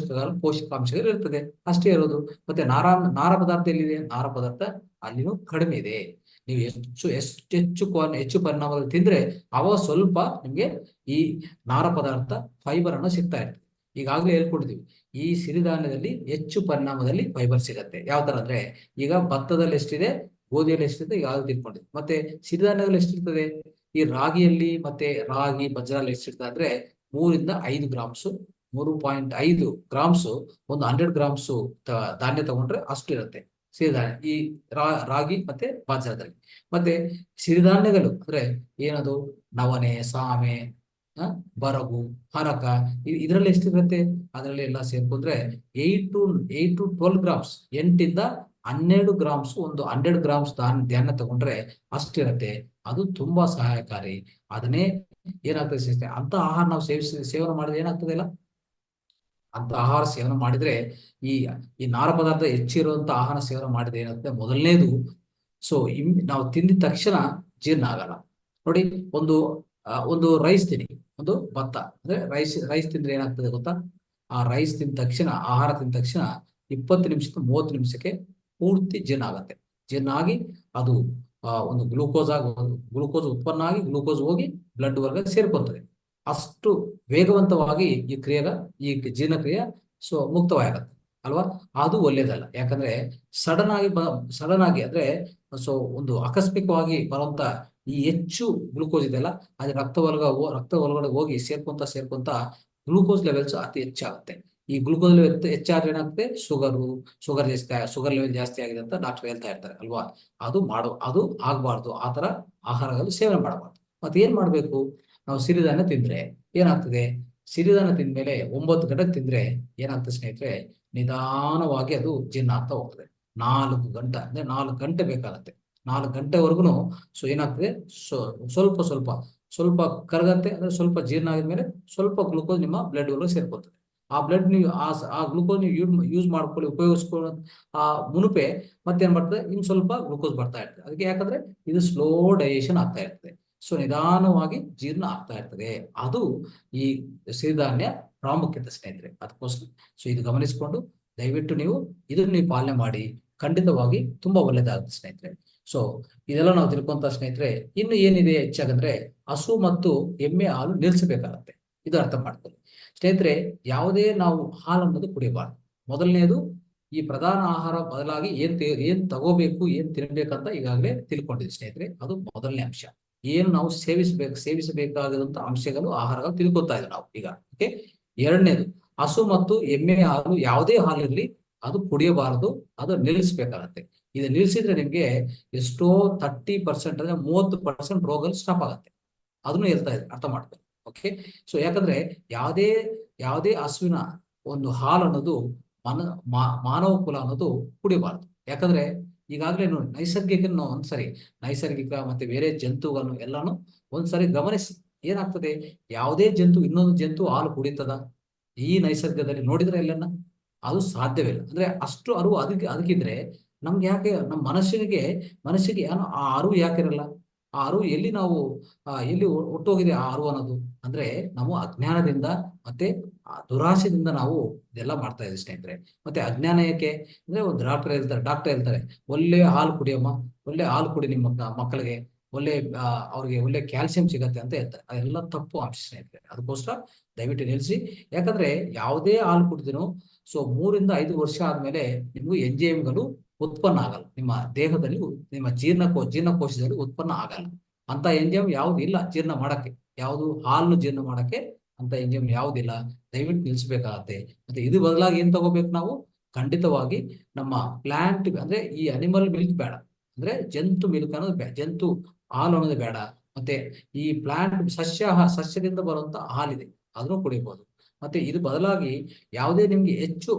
ಪೋಷಕಾಂಶಗಳು ಇರ್ತದೆ, ಅಷ್ಟೇ ಇರೋದು. ಮತ್ತೆ ನಾರ ಪದಾರ್ಥ ಎಲ್ಲಿದೆ? ನಾರ ಪದಾರ್ಥ ಅಲ್ಲಿನೂ ಕಡಿಮೆ ಇದೆ. ನೀವು ಹೆಚ್ಚು ಪರಿಣಾಮಗಳು ತಿಂದ್ರೆ ಅವಾಗ ಸ್ವಲ್ಪ ನಿಮ್ಗೆ ಈ ನಾರ ಪದಾರ್ಥ, ಫೈಬರ್ ಅನ್ನು ಸಿಗ್ತಾ ಇರ್ತದೆ. ಈಗಾಗಲೇ ಹೇಳ್ಕೊಡ್ತೀವಿ, ಈ ಸಿರಿಧಾನ್ಯದಲ್ಲಿ ಹೆಚ್ಚು ಪರಿಣಾಮದಲ್ಲಿ ಫೈಬರ್ ಸಿಗತ್ತೆ. ಯಾವ ತರ ಅಂದ್ರೆ, ಈಗ ಭತ್ತದಲ್ಲಿ ಎಷ್ಟಿದೆ, ಗೋಧಿಯಲ್ಲಿ ಎಷ್ಟಿದೆ ಈಗಾಗಲೇ ತಿಳ್ಕೊಂಡಿದ್ವಿ. ಮತ್ತೆ ಸಿರಿಧಾನ್ಯದಲ್ಲಿ ಎಷ್ಟಿರ್ತದೆ, ಈ ರಾಗಿ ಬಜ್ರಲ್ಲಿ ಎಷ್ಟಿರ್ತದೆ ಅಂದ್ರೆ, 3-5 ಗ್ರಾಮ್ಸ್, 3.5 ಗ್ರಾಮ್ಸ್, ಒಂದು 100 ಗ್ರಾಮ್ಸ್ ಧಾನ್ಯ ತಗೊಂಡ್ರೆ ಅಷ್ಟು ಇರುತ್ತೆ ಸಿರಿಧಾನ್ಯ, ಈ ರಾಗಿ ಮತ್ತೆ ಬಾಜ್ರದಲ್ಲಿ. ಮತ್ತೆ ಸಿರಿಧಾನ್ಯಗಳು ಅಂದ್ರೆ ಏನದು, ನವಣೆ, ಸಾಮೆ, ಬರಗು, ಹರಕ, ಇದರಲ್ಲಿ ಎಷ್ಟಿರುತ್ತೆ, ಅದರಲ್ಲಿ ಎಲ್ಲ ಸೇರ್ಕೊಂಡ್ರೆ 8-12 ಗ್ರಾಮ್ಸ್, 8-12 ಗ್ರಾಮ್ಸ್, ಒಂದು 100 ಗ್ರಾಮ್ಸ್ ಧಾನ್ಯ ತಗೊಂಡ್ರೆ ಅಷ್ಟಿರುತ್ತೆ. ಅದು ತುಂಬಾ ಸಹಾಯಕಾರಿ. ಅದನ್ನೇ ಏನಾಗ್ತದೆ, ಅಂತ ಆಹಾರ ನಾವು ಸೇವನೆ ಮಾಡಿದ್ರೆ ಏನಾಗ್ತದೆ ಇಲ್ಲ, ಅಂತ ಆಹಾರ ಸೇವನೆ ಮಾಡಿದ್ರೆ, ಈ ಈ ನಾರ ಪದಾರ್ಥ ಹೆಚ್ಚಿರುವಂತ ಆಹಾರ ಸೇವನೆ ಮಾಡಿದ್ರೆ ಏನಾಗ್ತದೆ, ಮೊದಲನೇದು, ಸೊ ನಾವು ತಿಂದಿದ ತಕ್ಷಣ ಜೀರ್ಣ ಆಗಲ್ಲ. ನೋಡಿ, ಒಂದು ರೈಸ್ ತಿನ್ನಿ, ಒಂದು ಭತ್ತ ಅಂದ್ರೆ ರೈಸ್ ತಿಂದ್ರೆ ಏನಾಗ್ತದೆ ಗೊತ್ತಾ, ಆ ರೈಸ್ ತಿಂದ ತಕ್ಷಣ, ಆಹಾರ ತಿಂದ ತಕ್ಷಣ 20 ನಿಮಿಷದಿಂದ 30 ನಿಮಿಷಕ್ಕೆ ಪೂರ್ತಿ ಜೀರ್ಣ ಆಗತ್ತೆ. ಜೀರ್ಣ ಆಗಿ ಅದು ಒಂದು ಗ್ಲೂಕೋಸ್ ಉತ್ಪನ್ನ ಆಗಿ, ಗ್ಲೂಕೋಸ್ ಹೋಗಿ ಬ್ಲಡ್ ವರ್ಗ ಸೇರ್ಕೊಂತದೆ. ಅಷ್ಟು ವೇಗವಂತವಾಗಿ ಈ ಜೀರ್ಣಕ್ರಿಯೆ ಮುಕ್ತವಾಗತ್ತೆ ಅಲ್ವಾ. ಅದು ಒಳ್ಳೇದಲ್ಲ. ಯಾಕಂದ್ರೆ ಸಡನ್ ಆಗಿ ಅಂದ್ರೆ, ಸೊ ಒಂದು ಆಕಸ್ಮಿಕವಾಗಿ ಬರುವಂತ ಈ ಹೆಚ್ಚು ಗ್ಲೂಕೋಸ್ ಇದೆಯಲ್ಲ, ಅದು ರಕ್ತ ಒಳಗಡೆ ಹೋಗಿ ಸೇರ್ಕೊಂತ ಗ್ಲೂಕೋಸ್ ಲೆವೆಲ್ಸ್ ಅತಿ ಹೆಚ್ಚಾಗುತ್ತೆ. ಈ ಗ್ಲೂಕೋಸ್ ಲೆವೆಲ್ ಹೆಚ್ಚಾದ್ರೆ ಏನಾಗುತ್ತೆ, ಶುಗರ್ ಲೆವೆಲ್ ಜಾಸ್ತಿ ಆಗಿದೆ ಅಂತ ಡಾಕ್ಟರ್ ಹೇಳ್ತಾ ಇರ್ತಾರೆ ಅಲ್ವಾ. ಅದು ಆಗ್ಬಾರ್ದು. ಆ ತರ ಆಹಾರಗಳು ಸೇವನೆ ಮಾಡಬಾರ್ದು. ಮತ್ತೆ ಏನ್ ಮಾಡ್ಬೇಕು, ನಾವು ಸಿರಿಧಾನ್ಯ ತಿಂದ್ರೆ ಏನಾಗ್ತದೆ, ಸಿರಿಧಾನ್ಯ ತಿಂದ್ಮೇಲೆ 9 ಗಂಟೆಗೆ ತಿಂದ್ರೆ ಏನಾಗ್ತದೆ ಸ್ನೇಹಿತರೆ, ನಿಧಾನವಾಗಿ ಅದು ಜೀರ್ಣ ಆಗ್ತಾ ಹೋಗ್ತದೆ. 4 ಗಂಟೆ ಬೇಕಾಗತ್ತೆ. 4 ಗಂಟೆವರೆಗೂ ಸೊ ಏನಾಗ್ತದೆ, ಸ್ವಲ್ಪ ಸ್ವಲ್ಪ ಸ್ವಲ್ಪ ಕರಗತ್ತೆ, ಅಂದ್ರೆ ಸ್ವಲ್ಪ ಜೀರ್ಣ ಆಗಿದ್ಮೇಲೆ ಸ್ವಲ್ಪ ಗ್ಲುಕೋಸ್ ನಿಮ್ಮ ಬ್ಲಡ್ ಒಳಗೆ ಸೇರ್ಕೊತದೆ. ಆ ಬ್ಲಡ್ ನೀವು ಆ ಗ್ಲುಕೋಸ್ ನೀವು ಯೂಸ್ ಮಾಡ್ಕೊಳ್ಳಿ, ಉಪಯೋಗಿಸ್ಕೊಳ್ಳೋ ಆ ಮುನುಪೆ ಮತ್ತೇನ್ ಬರ್ತದೆ, ಇನ್ ಸ್ವಲ್ಪ ಗ್ಲುಕೋಸ್ ಬರ್ತಾ ಇರ್ತದೆ. ಅದಕ್ಕೆ ಯಾಕಂದ್ರೆ ಇದು ಸ್ಲೋ ಡೈಜೆಷನ್ ಆಗ್ತಾ ಇರ್ತದೆ, ಸೊ ನಿಧಾನವಾಗಿ ಜೀರ್ಣ ಆಗ್ತಾ ಇರ್ತದೆ. ಅದು ಈ ಸಿರಿಧಾನ್ಯ ಪ್ರಾಮುಖ್ಯತೆ ಸ್ನೇಹಿತರೆ. ಅದಕ್ಕೋಸ್ಕರ ಸೊ ಇದು ಗಮನಿಸಿಕೊಂಡು ದಯವಿಟ್ಟು ಇದನ್ನು ನೀವು ಪಾಲನೆ ಮಾಡಿ, ಖಂಡಿತವಾಗಿ ತುಂಬಾ ಒಳ್ಳೇದಾಗುತ್ತೆ ಸ್ನೇಹಿತರೆ. ಸೊ ಇದೆಲ್ಲ ನಾವು ತಿಳ್ಕೊಂತ ಸ್ನೇಹಿತರೆ, ಇನ್ನು ಏನಿದೆ ಹೆಚ್ಚಾಗಂದ್ರೆ ಹಸು ಮತ್ತು ಎಮ್ಮೆ ಹಾಲು ನಿಲ್ಲಿಸಬೇಕಾಗತ್ತೆ. ಇದು ಅರ್ಥ ಮಾಡ್ಕೊಳ್ಳಿ ಸ್ನೇಹಿತರೆ. ಯಾವುದೇ ನಾವು ಹಾಲು ಅನ್ನೋದು ಕುಡಿಯಬಾರ್ದು. ಮೊದಲನೇದು, ಈ ಪ್ರಧಾನ ಆಹಾರ ಬದಲಾಗಿ ಏನ್ ತಗೋಬೇಕು, ಏನ್ ತಿನ್ಬೇಕಂತ ಈಗಾಗಲೇ ತಿಳ್ಕೊಂಡಿದ್ವಿ ಸ್ನೇಹಿತರೆ. ಅದು ಮೊದಲನೇ ಅಂಶ. ಏನು ನಾವು ಸೇವಿಸಬೇಕಾದಂತ ಅಂಶಗಳು, ಆಹಾರಗಳು ತಿಳ್ಕೊತಾ ಇದ್ದೀವಿ ನಾವು ಈಗ. ಓಕೆ. ಎರಡನೇದು, ಹಸು ಮತ್ತು ಎಮ್ಮೆ ಹಾಲು ಯಾವುದೇ ಹಾಲಿರ್ಲಿ ಅದು ಕುಡಿಯಬಾರದು, ಅದು ನಿಲ್ಲಿಸಬೇಕಾಗತ್ತೆ. ಇದು ನಿಲ್ಲಿಸಿದ್ರೆ ನಿಮ್ಗೆ ಎಷ್ಟೋ 30% ಅಂದ್ರೆ 30% ರೋಗಗಳು ಸ್ಟಾಪ್ ಆಗುತ್ತೆ. ಅದನ್ನು ಹೇಳ್ತಾ ಇದೆ, ಅರ್ಥ ಮಾಡ್ಕೊಳ್ಳಿ. ಓಕೆ. ಸೊ ಯಾಕಂದ್ರೆ ಯಾವುದೇ ಹಸುವಿನ ಒಂದು ಹಾಲು ಅನ್ನೋದು ಮಾನವ ಕುಲ ಅನ್ನೋದು ಕುಡಿಬಾರ್ದು. ಯಾಕಂದ್ರೆ ಈಗಾಗಲೇ ನೋಡಿ, ನೈಸರ್ಗಿಕ ಮತ್ತೆ ಬೇರೆ ಜಂತುಗಳನ್ನು ಎಲ್ಲಾನು ಒಂದ್ಸರಿ ಗಮನಿಸಿ. ಏನಾಗ್ತದೆ, ಯಾವುದೇ ಜಂತು ಇನ್ನೊಂದು ಜಂತು ಹಾಲು ಕುಡಿತದ ಈ ನೈಸರ್ಗದಲ್ಲಿ ನೋಡಿದ್ರೆ ಎಲ್ಲನ್ನ? ಅದು ಸಾಧ್ಯವಿಲ್ಲ. ಅಂದ್ರೆ ಅಷ್ಟು ಅರಿವು ಅದಕ್ಕಿದ್ರೆ ನಮ್ಗೆ ಯಾಕೆ, ನಮ್ಮ ಮನಸ್ಸಿಗೆ ಏನೋ ಆ ಅರಿವು ಯಾಕಿರಲ್ಲ? ಆ ಅರಿವು ಎಲ್ಲಿ ಒಟ್ಟೋಗಿದೆ ಆ ಅರಿವು ಅನ್ನೋದು? ಅಂದ್ರೆ ನಾವು ಅಜ್ಞಾನದಿಂದ ಮತ್ತೆ ಆ ದುರಾಸೆದಿಂದ ನಾವು ಇದೆಲ್ಲ ಮಾಡ್ತಾ ಇದ್ದೀವಿ ಸ್ನೇಹಿತರೆ. ಮತ್ತೆ ಅಜ್ಞಾನ ಯಾಕೆ ಅಂದ್ರೆ, ಒಂದು ಡಾಕ್ಟರ್ ಹೇಳ್ತಾರೆ ಒಳ್ಳೆ ಹಾಲು ಕುಡಿಯಮ್ಮ, ಒಳ್ಳೆ ಹಾಲು ಕುಡಿ ನಿಮ್ಮ ಮಕ್ಕಳಿಗೆ, ಒಳ್ಳೆ ಅವ್ರಿಗೆ ಒಳ್ಳೆ ಕ್ಯಾಲ್ಸಿಯಂ ಸಿಗತ್ತೆ ಅಂತ ಹೇಳ್ತಾರೆ. ಅದೆಲ್ಲ ತಪ್ಪು ಅಂಶ ಸ್ನೇಹಿತರೆ. ಅದಕ್ಕೋಸ್ಕರ ದಯವಿಟ್ಟು ನಿಲ್ಲಿಸಿ. ಯಾಕಂದ್ರೆ ಯಾವುದೇ ಹಾಲು ಕುಡಿದಿನೋ ಸೊ 3 ರಿಂದ 5 ವರ್ಷ ಆದ್ಮೇಲೆ ನಿಮಗೂ ಎಂಜೈಮ್ಗಳು ಉತ್ಪನ್ನ ಆಗಲ್ಲ ನಿಮ್ಮ ದೇಹದಲ್ಲಿ, ನಿಮ್ಮ ಜೀರ್ಣಕೋಶದಲ್ಲಿ ಉತ್ಪನ್ನ ಆಗಲ್ಲ. ಅಂತ ಎಂಜೈಮ್ ಯಾವ್ದು ಇಲ್ಲ ಜೀರ್ಣ ಮಾಡಕ್ಕೆ, ಯಾವುದು ಹಾಲು ಜೀರ್ಣ ಮಾಡಕ್ಕೆ ಅಂತ ಎಂಜೈಮ್ ಯಾವುದಿಲ್ಲ. ದಯವಿಟ್ಟು ನಿಲ್ಲಿಸಬೇಕಾಗತ್ತೆ. ಮತ್ತೆ ಇದು ಬದಲಾಗಿ ಏನ್ ತಗೋಬೇಕು ನಾವು? ಖಂಡಿತವಾಗಿ ನಮ್ಮ ಪ್ಲಾಂಟ್ ಅಂದ್ರೆ ಈ ಅನಿಮಲ್ ಮಿಲ್ಕ್ ಬೇಡ, ಅಂದ್ರೆ ಜಂತು ಮಿಲ್ಕ್ ಅನ್ನೋದು ಜಂತು ಹಾಲು ಅನ್ನೋದು ಬೇಡ. ಮತ್ತೆ ಈ ಪ್ಲಾಂಟ್ ಸಸ್ಯದಿಂದ ಬರುವಂತ ಹಾಲಿದೆ, ಅದನ್ನು ಕುಡಿಬಹುದು. ಮತ್ತೆ ಇದು ಬದಲಾಗಿ ಯಾವುದೇ ನಿಮ್ಗೆ ಹೆಚ್ಚು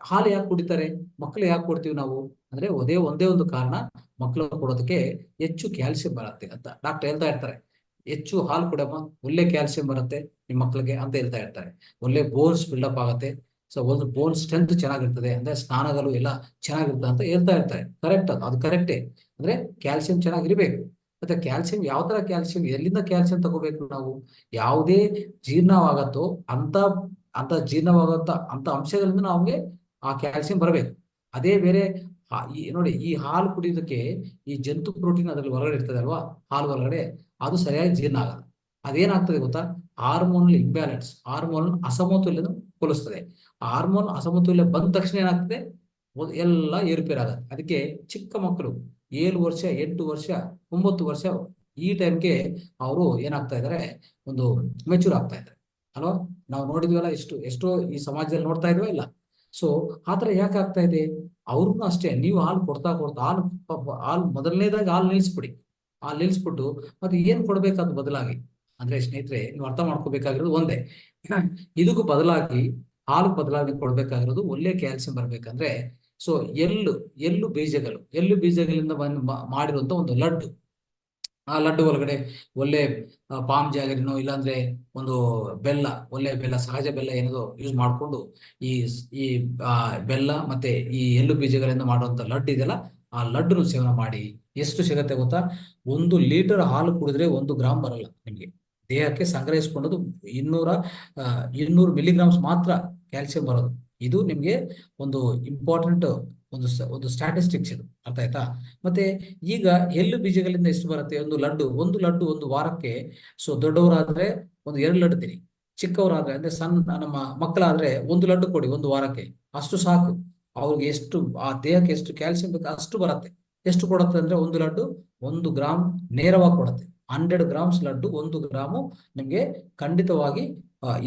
ಹಾಲು ಯಾಕೆ ಕುಡಿತಾರೆ, ಮಕ್ಕಳು ಯಾಕೆ ಕೊಡ್ತೀವಿ ನಾವು ಅಂದ್ರೆ, ಒಂದೇ ಒಂದು ಕಾರಣ, ಮಕ್ಕಳು ಕೊಡೋದಕ್ಕೆ ಹೆಚ್ಚು ಕ್ಯಾಲ್ಸಿಯಂ ಬರುತ್ತೆ ಅಂತ ಡಾಕ್ಟರ್ ಹೇಳ್ತಾ ಇರ್ತಾರೆ. ಹೆಚ್ಚು ಹಾಲು ಕೊಡಮ್ಮ, ಒಳ್ಳೆ ಕ್ಯಾಲ್ಸಿಯಂ ಬರುತ್ತೆ ನಿಮ್ಮ ಮಕ್ಕಳಿಗೆ ಅಂತ ಹೇಳ್ತಾ ಇರ್ತಾರೆ. ಒಳ್ಳೆ ಬೋನ್ಸ್ ಬಿಲ್ಡಪ್ ಆಗುತ್ತೆ, ಸೊ ಒಂದು ಬೋನ್ ಸ್ಟ್ರೆಂತ್ ಚೆನ್ನಾಗಿರ್ತದೆ, ಅಂದ್ರೆ ಸ್ನಾನಗಳು ಎಲ್ಲ ಚೆನ್ನಾಗಿರ್ತದೆ ಅಂತ ಹೇಳ್ತಾ ಇರ್ತಾರೆ. ಕರೆಕ್ಟ್, ಅದು ಕರೆಕ್ಟೇ. ಅಂದ್ರೆ ಕ್ಯಾಲ್ಸಿಯಂ ಚೆನ್ನಾಗಿರ್ಬೇಕು. ಮತ್ತೆ ಕ್ಯಾಲ್ಸಿಯಂ ಯಾವ ತರ ಕ್ಯಾಲ್ಸಿಯಂ, ಎಲ್ಲಿಂದ ಕ್ಯಾಲ್ಸಿಯಂ ತಗೋಬೇಕು ನಾವು? ಯಾವುದೇ ಜೀರ್ಣವಾಗತ್ತೋ ಅಂತ ಜೀರ್ಣವಾಗಂತ ಅಂತ ಅಂಶಗಳಿಂದ ನಮಗೆ ಆ ಕ್ಯಾಲ್ಸಿಯಂ ಬರಬೇಕು. ಅದೇ ಬೇರೆ ನೋಡಿ, ಈ ಹಾಲು ಕುಡಿಯೋದಕ್ಕೆ ಈ ಜಂತು ಪ್ರೋಟೀನ್ ಅದ್ರಲ್ಲಿ ಹೊರಗಡೆ ಇರ್ತದೆ ಅಲ್ವಾ, ಹಾಲು ಒಳಗಡೆ, ಅದು ಸರಿಯಾಗಿ ಜೀರ್ಣ ಆಗಲ್ಲ. ಅದೇನಾಗ್ತದೆ ಗೊತ್ತಾ? ಹಾರ್ಮೋನಲ್ ಇಂಬ್ಯಾಲೆನ್ಸ್, ಹಾರ್ಮೋನ್ ಅಸಮತೋಲ್ಯನ ಕೊಲಿಸ್ತದೆ. ಆ ಹಾರ್ಮೋನ್ ಅಸಮತೋಲ್ಯ ಬಂದ ತಕ್ಷಣ ಏನಾಗ್ತದೆ, ಎಲ್ಲ ಏರುಪೇರಾಗತ್ತೆ. ಅದಕ್ಕೆ ಚಿಕ್ಕ ಮಕ್ಕಳು 7 ವರ್ಷ, 8 ವರ್ಷ, 9 ವರ್ಷ ಈ ಟೈಮ್ಗೆ ಅವರು ಏನಾಗ್ತಾ ಇದಾರೆ, ಒಂದು ಮೆಚೂರ್ ಆಗ್ತಾ ಇದ್ದಾರೆ ಅಲ್ವಾ? ನಾವು ನೋಡಿದ್ವಲ್ಲ, ಎಷ್ಟೋ ಈ ಸಮಾಜದಲ್ಲಿ ನೋಡ್ತಾ ಇದ್ವಾ ಇಲ್ಲ? ಸೊ ಆತರ ಯಾಕೆ ಆಗ್ತಾ ಇದೆ? ಅವ್ರಿಗೂ ಅಷ್ಟೇ, ನೀವು ಹಾಲು ಕೊಡ್ತಾ ಹಾಲು ಮೊದಲನೇದಾಗಿ ಹಾಲು ನಿಲ್ಲಿಸ್ಬಿಟ್ಟು ಮತ್ತೆ ಏನ್ ಕೊಡ್ಬೇಕಾದ್ ಬದಲಾಗಿ? ಅಂದ್ರೆ ಸ್ನೇಹಿತರೆ, ನೀವು ಅರ್ಥ ಮಾಡ್ಕೋಬೇಕಾಗಿರೋದು ಒಂದೇ, ಇದಕ್ಕೂ ಬದಲಾಗಿ ಹಾಲು ಬದಲಾಗಿ ಕೊಡ್ಬೇಕಾಗಿರೋದು ಒಳ್ಳೆ ಕ್ಯಾಲ್ಸಿಯಂ ಬರ್ಬೇಕಂದ್ರೆ, ಸೊ ಎಳ್ಳು ಬೀಜಗಳಿಂದ ಮಾಡಿರುವಂತ ಒಂದು ಲಡ್ಡು. ಆ ಲಡ್ಡು ಒಳಗಡೆ ಒಳ್ಳೆ ಪಾಮ್ ಜಾಗರಿನೋ ಇಲ್ಲಾಂದ್ರೆ ಒಂದು ಒಳ್ಳೆ ಬೆಲ್ಲ, ಸಹಜ ಬೆಲ್ಲ ಏನಾದ್ರು ಯೂಸ್ ಮಾಡ್ಕೊಂಡು ಈ ಈ ಬೆಲ್ಲ ಮತ್ತೆ ಈ ಎಳ್ಳು ಬೀಜಗಳಿಂದ ಮಾಡುವಂತ ಲಡ್ಡು ಇದೆಯಲ್ಲ, ಆ ಲಡ್ಡುನು ಸೇವನೆ ಮಾಡಿ. ಎಷ್ಟು ಸಿಗತ್ತೆ ಗೊತ್ತಾ? 1 ಲೀಟರ್ ಹಾಲು ಕುಡಿದ್ರೆ 1 ಗ್ರಾಮ್ ಬರಲ್ಲ ನಿಮ್ಗೆ. ದೇಹಕ್ಕೆ ಸಂಗ್ರಹಿಸ್ಕೊಂಡದ್ದು 200 ಮಿಲಿಗ್ರಾಮ್ಸ್ ಮಾತ್ರ ಕ್ಯಾಲ್ಸಿಯಂ ಬರೋದು. ಇದು ನಿಮ್ಗೆ ಒಂದು ಇಂಪಾರ್ಟೆಂಟ್ ಒಂದು ಸ್ಟ್ಯಾಟಿಸ್ಟಿಕ್ಸ್ ಇದು, ಅರ್ಥ ಆಯ್ತಾ? ಮತ್ತೆ ಈಗ ಎಳ್ಳು ಬೀಜಗಳಿಂದ ಎಷ್ಟು ಬರುತ್ತೆ? ಒಂದು ಲಡ್ಡು ಒಂದು ವಾರಕ್ಕೆ. ಸೊ ದೊಡ್ಡವರಾದ್ರೆ 2 ಲಡ್ಡು ತಿನ್ನಿ, ಚಿಕ್ಕವರಾದ್ರೆ ಅಂದ್ರೆ ನಮ್ಮ ಮಕ್ಕಳಾದ್ರೆ 1 ಲಡ್ಡು ಕೊಡಿ 1 ವಾರಕ್ಕೆ, ಅಷ್ಟು ಸಾಕು. ಅವ್ರಿಗೆ ಆ ದೇಹಕ್ಕೆ ಎಷ್ಟು ಕ್ಯಾಲ್ಸಿಯಂ ಬೇಕು ಅಷ್ಟು ಬರುತ್ತೆ. ಎಷ್ಟು ಕೊಡುತ್ತೆ ಅಂದ್ರೆ, 1 ಲಡ್ಡು 1 ಗ್ರಾಮ್ ನೇರವಾಗಿ ಕೊಡುತ್ತೆ. 100 ಗ್ರಾಮ್ಸ್ ಲಡ್ಡು 1 ಗ್ರಾಮು ನಿಮ್ಗೆ ಖಂಡಿತವಾಗಿ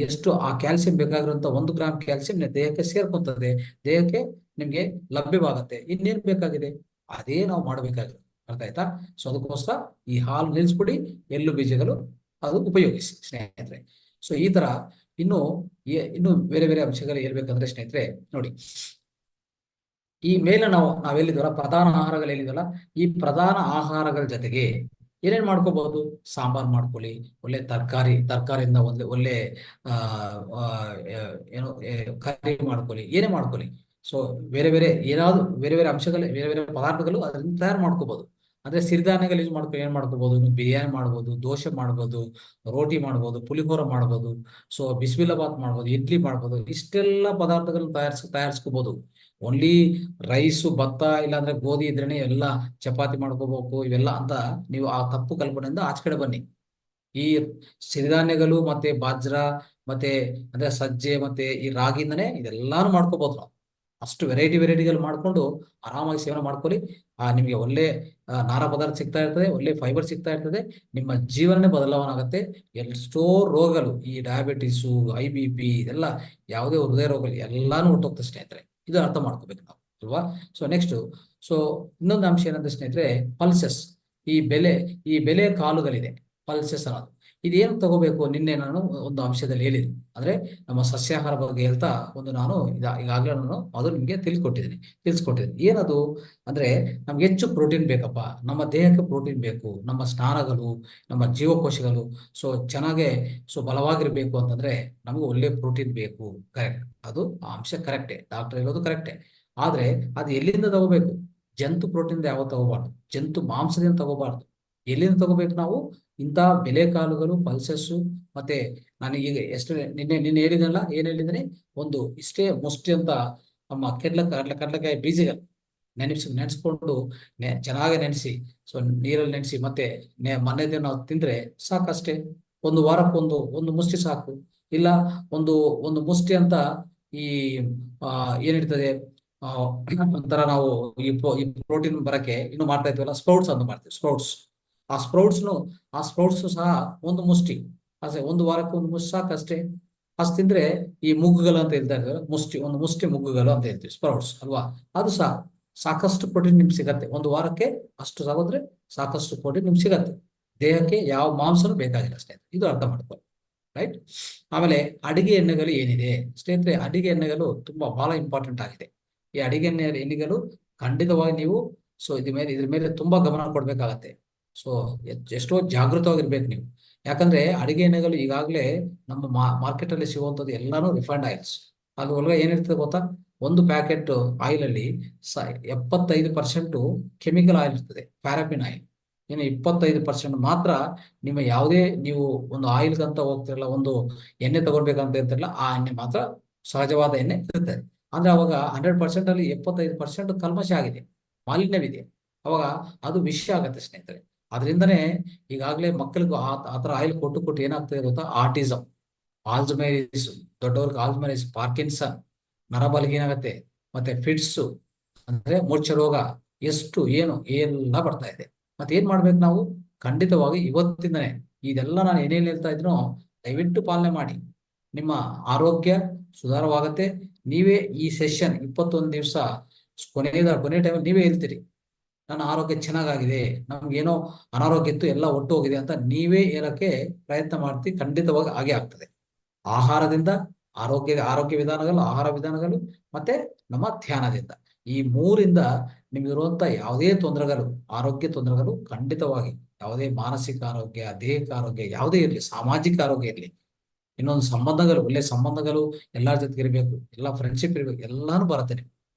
ಎಷ್ಟು ಆ ಕ್ಯಾಲ್ಸಿಯಂ ಬೇಕಾಗಿರುವಂತ 1 ಗ್ರಾಮ್ ಕ್ಯಾಲ್ಸಿಯಂ ದೇಹಕ್ಕೆ ಸೇರ್ಕೊಂತದೆ, ದೇಹಕ್ಕೆ ನಿಮ್ಗೆ ಲಭ್ಯವಾಗುತ್ತೆ. ಇನ್ನೇನ್ ಬೇಕಾಗಿದೆ? ಅದೇ ನಾವು ಮಾಡಬೇಕಾಗಿರೋದು, ಅರ್ಥ ಆಯ್ತಾ? ಸೊ ಅದಕ್ಕೋಸ್ಕರ ಈ ಹಾಲು ನಿಲ್ಲಿಸ್ಬಿಡಿ, ಎಳ್ಳು ಬೀಜಗಳು ಅದು ಉಪಯೋಗಿಸಿ ಸ್ನೇಹಿತರೆ. ಸೊ ಈ ತರ ಇನ್ನು ಬೇರೆ ಬೇರೆ ಅಂಶಗಳು ಹೇಳ್ಬೇಕಂದ್ರೆ ಸ್ನೇಹಿತರೆ ನೋಡಿ, ಈ ಮೇಲೆ ನಾವೆಲ್ಲಿದ್ವಲ್ಲ ಪ್ರಧಾನ ಆಹಾರಗಳು ಹೇಳಿದ್ವಲ್ಲ, ಈ ಪ್ರಧಾನ ಆಹಾರಗಳ ಜೊತೆಗೆ ಏನೇನ್ ಮಾಡ್ಕೋಬಹುದು? ಸಾಂಬಾರ್ ಮಾಡ್ಕೊಳ್ಳಿ, ಒಳ್ಳೆ ತರಕಾರಿಯಿಂದ ಒಳ್ಳೆ ಒಳ್ಳೆ ಆ ಆ, ಏನು ಕರಿ ಮಾಡ್ಕೊಳ್ಳಿ, ಏನೇ ಮಾಡ್ಕೊಳ್ಳಿ. ಸೊ ಬೇರೆ ಬೇರೆ ಏನಾದ್ರು ಬೇರೆ ಬೇರೆ ಅಂಶಗಳು, ಬೇರೆ ಬೇರೆ ಪದಾರ್ಥಗಳು ಅದರಿಂದ ತಯಾರು ಮಾಡ್ಕೋಬಹುದು. ಅಂದ್ರೆ ಸಿರಿಧಾನ್ಯಗಳು ಯೂಸ್ ಮಾಡ್ಕೊಂಡು ಏನ್ ಮಾಡ್ಕೋಬಹುದು? ನೀವು ಬಿರಿಯಾನಿ ಮಾಡ್ಬೋದು, ದೋಸೆ ಮಾಡ್ಬೋದು, ರೋಟಿ ಮಾಡ್ಬೋದು, ಪುಳಿಹೋರ ಮಾಡ್ಬೋದು, ಸೊ ಬಿಸಿಬೇಳೆಬಾತ್ ಮಾಡ್ಬೋದು, ಇಡ್ಲಿ ಮಾಡ್ಬೋದು. ಇಷ್ಟೆಲ್ಲ ಪದಾರ್ಥಗಳನ್ನ ತಯಾರಿಸ್ಕೋಬಹುದು. ಓನ್ಲಿ ರೈಸು, ಭತ್ತ ಇಲ್ಲಾಂದ್ರೆ ಗೋಧಿ ಇದ್ರೇನೆ ಎಲ್ಲ ಚಪಾತಿ ಮಾಡ್ಕೋಬೇಕು ಇವೆಲ್ಲ ಅಂತ ನೀವು ಆ ತಪ್ಪು ಕಲ್ಪನೆಯಿಂದ ಆಚೆ ಕಡೆ ಬನ್ನಿ. ಈ ಸಿರಿಧಾನ್ಯಗಳು ಮತ್ತೆ ಬಾಜ್ರಾ ಮತ್ತೆ ಅಂದ್ರೆ ಸಜ್ಜೆ ಮತ್ತೆ ಈ ರಾಗಿಯಿಂದನೇ ಇದೆಲ್ಲಾನು ಮಾಡ್ಕೋಬಹುದು ನಾವು. ಅಷ್ಟು ವೆರೈಟಿಗಳು ಮಾಡ್ಕೊಂಡು ಆರಾಮಾಗಿ ಸೇವನೆ ಮಾಡ್ಕೊಳ್ಳಿ. ನಿಮಗೆ ಒಳ್ಳೆ ನಾರಾ ಪದಾರ್ಥ ಸಿಗ್ತಾ ಇರ್ತದೆ, ಒಳ್ಳೆ ಫೈಬರ್ ಸಿಗ್ತಾ ಇರ್ತದೆ. ನಿಮ್ಮ ಜೀವನನೇ ಬದಲಾವಣೆ ಆಗುತ್ತೆ. ಎಷ್ಟೋ ರೋಗಗಳು, ಈ ಡಯಾಬಿಟಿಸು, IBP ಇದೆಲ್ಲ, ಯಾವುದೇ ಹೃದಯ ರೋಗಗಳು ಎಲ್ಲಾನು ಹೊರಟೋಗ್ತದೆ ಸ್ನೇಹಿತರೆ. ಇದು ಅರ್ಥ ಮಾಡ್ಕೋಬೇಕು ನಾವು, ಅಲ್ವಾ? ಸೊ ನೆಕ್ಸ್ಟ್, ಸೊ ಇನ್ನೊಂದು ಅಂಶ ಏನಂದ್ರೆ ಸ್ನೇಹಿತರೆ, ಪಲ್ಸಸ್. ಈ ಬೆಲೆ ಕಾಳುಗಳಿದೆ, ಪಲ್ಸಸ್ ಅನ್ನೋದು. ಇದೇನು ತಗೋಬೇಕು? ನಿನ್ನೆ ನಾನು ಒಂದು ಅಂಶದಲ್ಲಿ ಹೇಳಿದ್ದೀನಿ. ಅಂದ್ರೆ ನಮ್ಮ ಸಸ್ಯಾಹಾರ ಬಗ್ಗೆ ಹೇಳ್ತಾ ನಾನು ಈಗಾಗಲೇ ನಾನು ಅದು ನಿಮ್ಗೆ ತಿಳಿಸ್ಕೊಟ್ಟಿದ್ದೀನಿ. ಏನದು ಅಂದ್ರೆ, ನಮ್ಗೆ ಹೆಚ್ಚು ಪ್ರೋಟೀನ್ ಬೇಕಪ್ಪ, ನಮ್ಮ ದೇಹಕ್ಕೆ ಪ್ರೋಟೀನ್ ಬೇಕು, ನಮ್ಮ ಸ್ನಾನಗಳು, ನಮ್ಮ ಜೀವಕೋಶಗಳು ಸೊ ಚೆನ್ನಾಗೆ ಬಲವಾಗಿರ್ಬೇಕು ಅಂತಂದ್ರೆ ನಮ್ಗೆ ಒಳ್ಳೆ ಪ್ರೋಟೀನ್ ಬೇಕು. ಕರೆಕ್ಟ್, ಅದು ಆ ಅಂಶ ಕರೆಕ್ಟೇ, ಡಾಕ್ಟರ್ ಹೇಳೋದು ಕರೆಕ್ಟೇ. ಆದ್ರೆ ಅದು ಎಲ್ಲಿಂದ ತಗೋಬೇಕು? ಜಂತು ಪ್ರೋಟೀನ್ ಯಾವ ತಗೋಬಾರ್ದು, ಜಂತು ಮಾಂಸದಿಂದ ತಗೋಬಾರ್ದು. ಎಲ್ಲಿಂದ ತಗೋಬೇಕು ನಾವು? ಇಂಥ ಕಾಳುಗಳು, ಪಲ್ಸಸ್ಸು, ಮತ್ತೆ ನಾನು ಈಗ ಎಷ್ಟು ನಿನ್ನೆ ಹೇಳಿದಲ್ಲ, ಏನ್ ಹೇಳಿದ್ದೀನಿ? ಒಂದು ಇಷ್ಟೇ ಮುಷ್ಟಿ ಅಂತ ನಮ್ಮ ಕಡಲೆಕಾಯಿ ಬೀಜಗಳು ನೆನೆಸ್ಕೊಂಡು ಚೆನ್ನಾಗಿ ನೆನೆಸಿ, ಸೊ ನೀರಲ್ಲಿ ನೆನೆಸಿ ಮತ್ತೆ ಮನೆ ದಿನ ನಾವು ತಿಂದ್ರೆ ಸಾಕಷ್ಟೇ. ಒಂದು ವಾರಕ್ಕೊಂದು ಒಂದು ಮುಷ್ಟಿ ಸಾಕು. ಇಲ್ಲ ಒಂದು ಒಂದು ಮುಷ್ಟಿ ಅಂತ ಈ ಏನಿರ್ತದೆ, ಒಂಥರ ನಾವು ಈ ಪ್ರೋಟೀನ್ ಬರಕ್ಕೆ ಇನ್ನು ಮಾಡ್ತಾ ಇದ್ವಲ್ಲ, ಸ್ಪ್ರೌಟ್ಸ್ ಅಂತ ಮಾಡ್ತೀವಿ, ಸ್ಪ್ರೌಟ್ಸ್. ಆ ಸ್ಪ್ರೌಟ್ಸ್ ಸಹ ಒಂದು ಮುಷ್ಟಿ, ಅಷ್ಟೇ, ಒಂದು ವಾರಕ್ಕೆ ಒಂದು ಮುಷ್ಟಿ ಸಾಕಷ್ಟೇ. ಅಷ್ಟು ತಿಂದ್ರೆ ಈ ಮುಗ್ಗುಗಳು ಅಂತ ಹೇಳ್ತಾ ಇದ್ದಾರೆ, ಒಂದು ಮುಷ್ಟಿ ಮುಗ್ಗುಗಳು ಅಂತ ಹೇಳ್ತೀವಿ, ಸ್ಪ್ರೌಟ್ಸ್ ಅಲ್ವಾ? ಅದು ಸಹ ಸಾಕಷ್ಟು ಪ್ರೋಟೀನ್ ನಿಮ್ಗೆ ಸಿಗತ್ತೆ. ಒಂದು ವಾರಕ್ಕೆ ಅಷ್ಟು ಸಾಕಿದ್ರೆ ಸಾಕಷ್ಟು ಪ್ರೋಟೀನ್ ನಿಮ್ಗೆ ಸಿಗತ್ತೆ. ದೇಹಕ್ಕೆ ಯಾವ ಮಾಂಸನೂ ಬೇಕಾಗಿಲ್ಲ ಸ್ನೇಹಿತರೆ, ಇದು ಅರ್ಥ ಮಾಡ್ಕೊಳ್ಳಿ. ರೈಟ್. ಆಮೇಲೆ ಅಡಿಗೆ ಎಣ್ಣೆಗಳು ಏನಿದೆ ಸ್ನೇಹಿತರೆ, ಅಡಿಗೆ ಎಣ್ಣೆಗಳು ಬಹಳ ಇಂಪಾರ್ಟೆಂಟ್ ಆಗಿದೆ. ಈ ಅಡಿಗೆ ಎಣ್ಣೆಗಳು ಖಂಡಿತವಾಗಿ ನೀವು ಇದ್ರ ಮೇಲೆ ತುಂಬಾ ಗಮನ ಕೊಡ್ಬೇಕಾಗತ್ತೆ. ಸೊ ಎಷ್ಟೋ ಜಾಗೃತವಾಗಿರ್ಬೇಕು ನೀವು. ಯಾಕಂದ್ರೆ ಅಡಿಗೆ ಎಣ್ಣೆಗಳು ಈಗಾಗಲೇ ನಮ್ಮ ಮಾರ್ಕೆಟ್ ಅಲ್ಲಿ ಸಿಗುವಂತದ್ದು ಎಲ್ಲಾನು ರಿಫೈಂಡ್ ಆಯಿಲ್ಸ್. ಅದು ಒಳಗೆ ಏನಿರ್ತದೆ ಗೊತ್ತಾ? ಒಂದು ಪ್ಯಾಕೆಟ್ ಆಯಿಲ್ ಅಲ್ಲಿ 75% ಕೆಮಿಕಲ್ ಆಯಿಲ್ ಇರ್ತದೆ, ಪ್ಯಾರಾಫಿನ್ ಆಯಿಲ್. ಇನ್ನು 25% ಮಾತ್ರ ನೀವು ಒಂದು ಆಯಿಲ್ ಅಂತ ಹೋಗ್ತಿರಲ್ಲ, ಒಂದು ಎಣ್ಣೆ ತಗೊಳ್ಬೇಕಂತ ಇರ್ತಿರಲ್ಲ, ಆ ಎಣ್ಣೆ ಮಾತ್ರ ಸಹಜವಾದ ಎಣ್ಣೆ ಇರ್ತದೆ. ಅಂದ್ರೆ ಅವಾಗ 100% ಅಲ್ಲಿ 75% ಕಲ್ಮಶ ಆಗಿದೆ, ಮಾಲಿನ್ಯವಿದೆ. ಅವಾಗ ಅದು ವಿಷ ಆಗತ್ತೆ ಸ್ನೇಹಿತರೆ. ಅದರಿಂದನೇ ಈಗಾಗಲೇ ಮಕ್ಕಳಿಗೂ ಆತರ ಆಯಿಲ್ ಕೊಟ್ಟು ಏನಾಗ್ತದೆ ಗೊತ್ತಾ? ಆಟಿಸಮ್, ಆಲ್ಝಮೈರಿಸ್, ದೊಡ್ಡವ್ರಿಗೆ ಆಲ್ಝಮೈರಿಸ್, ಪಾರ್ಕಿನ್ಸನ್, ನರಬಲಹೀನ ಆಗತ್ತೆ, ಮತ್ತೆ ಫಿಟ್ಸ್ ಅಂದ್ರೆ ಮೂರ್ಛ ರೋಗ, ಎಲ್ಲ ಬರ್ತಾ ಇದೆ. ಮತ್ತೆ ಏನ್ ಮಾಡ್ಬೇಕು ನಾವು? ಖಂಡಿತವಾಗಿ ಇವತ್ತಿಂದನೇ ಇದೆಲ್ಲ ನಾನು ಏನೇನು ಹೇಳ್ತಾ ಇದ್ನೋ ದಯವಿಟ್ಟು ಪಾಲನೆ ಮಾಡಿ. ನಿಮ್ಮ ಆರೋಗ್ಯ ಸುಧಾರವಾಗತ್ತೆ. ನೀವೇ ಈ ಸೆಷನ್ 21 ದಿವಸ ಕೊನೆ ಟೈಮಲ್ಲಿ ನೀವೇ ಹೇಳ್ತೀರಿ, ನನ್ನ ಆರೋಗ್ಯ ಚೆನ್ನಾಗಿದೆ, ನಮ್ಗೇನೋ ಅನಾರೋಗ್ಯ ಇತ್ತು ಎಲ್ಲ ಒಟ್ಟು ಹೋಗಿದೆ ಅಂತ ನೀವೇ ಹೇಳಕ್ಕೆ ಪ್ರಯತ್ನ ಮಾಡ್ತೀವಿ. ಖಂಡಿತವಾಗಿ ಹಾಗೆ ಆಗ್ತದೆ. ಆಹಾರದಿಂದ, ಆರೋಗ್ಯ ವಿಧಾನಗಳು, ಆಹಾರ ವಿಧಾನಗಳು, ಮತ್ತೆ ನಮ್ಮ ಧ್ಯಾನದಿಂದ, ಈ ಮೂರಿಂದ ನಿಮ್ಗಿರುವಂತ ಯಾವುದೇ ತೊಂದರೆಗಳು, ಆರೋಗ್ಯ ತೊಂದರೆಗಳು ಖಂಡಿತವಾಗಿ, ಯಾವುದೇ ಮಾನಸಿಕ ಆರೋಗ್ಯ, ದೈಹಿಕ ಆರೋಗ್ಯ ಯಾವುದೇ ಇರಲಿ, ಸಾಮಾಜಿಕ ಆರೋಗ್ಯ ಇರಲಿ, ಇನ್ನೊಂದು ಸಂಬಂಧಗಳು, ಒಳ್ಳೆ ಸಂಬಂಧಗಳು ಎಲ್ಲರ ಜೊತೆಗೆ ಇರಬೇಕು, ಎಲ್ಲ ಫ್ರೆಂಡ್ಶಿಪ್ ಇರಬೇಕು, ಎಲ್ಲಾನು ಬರುತ್ತೆ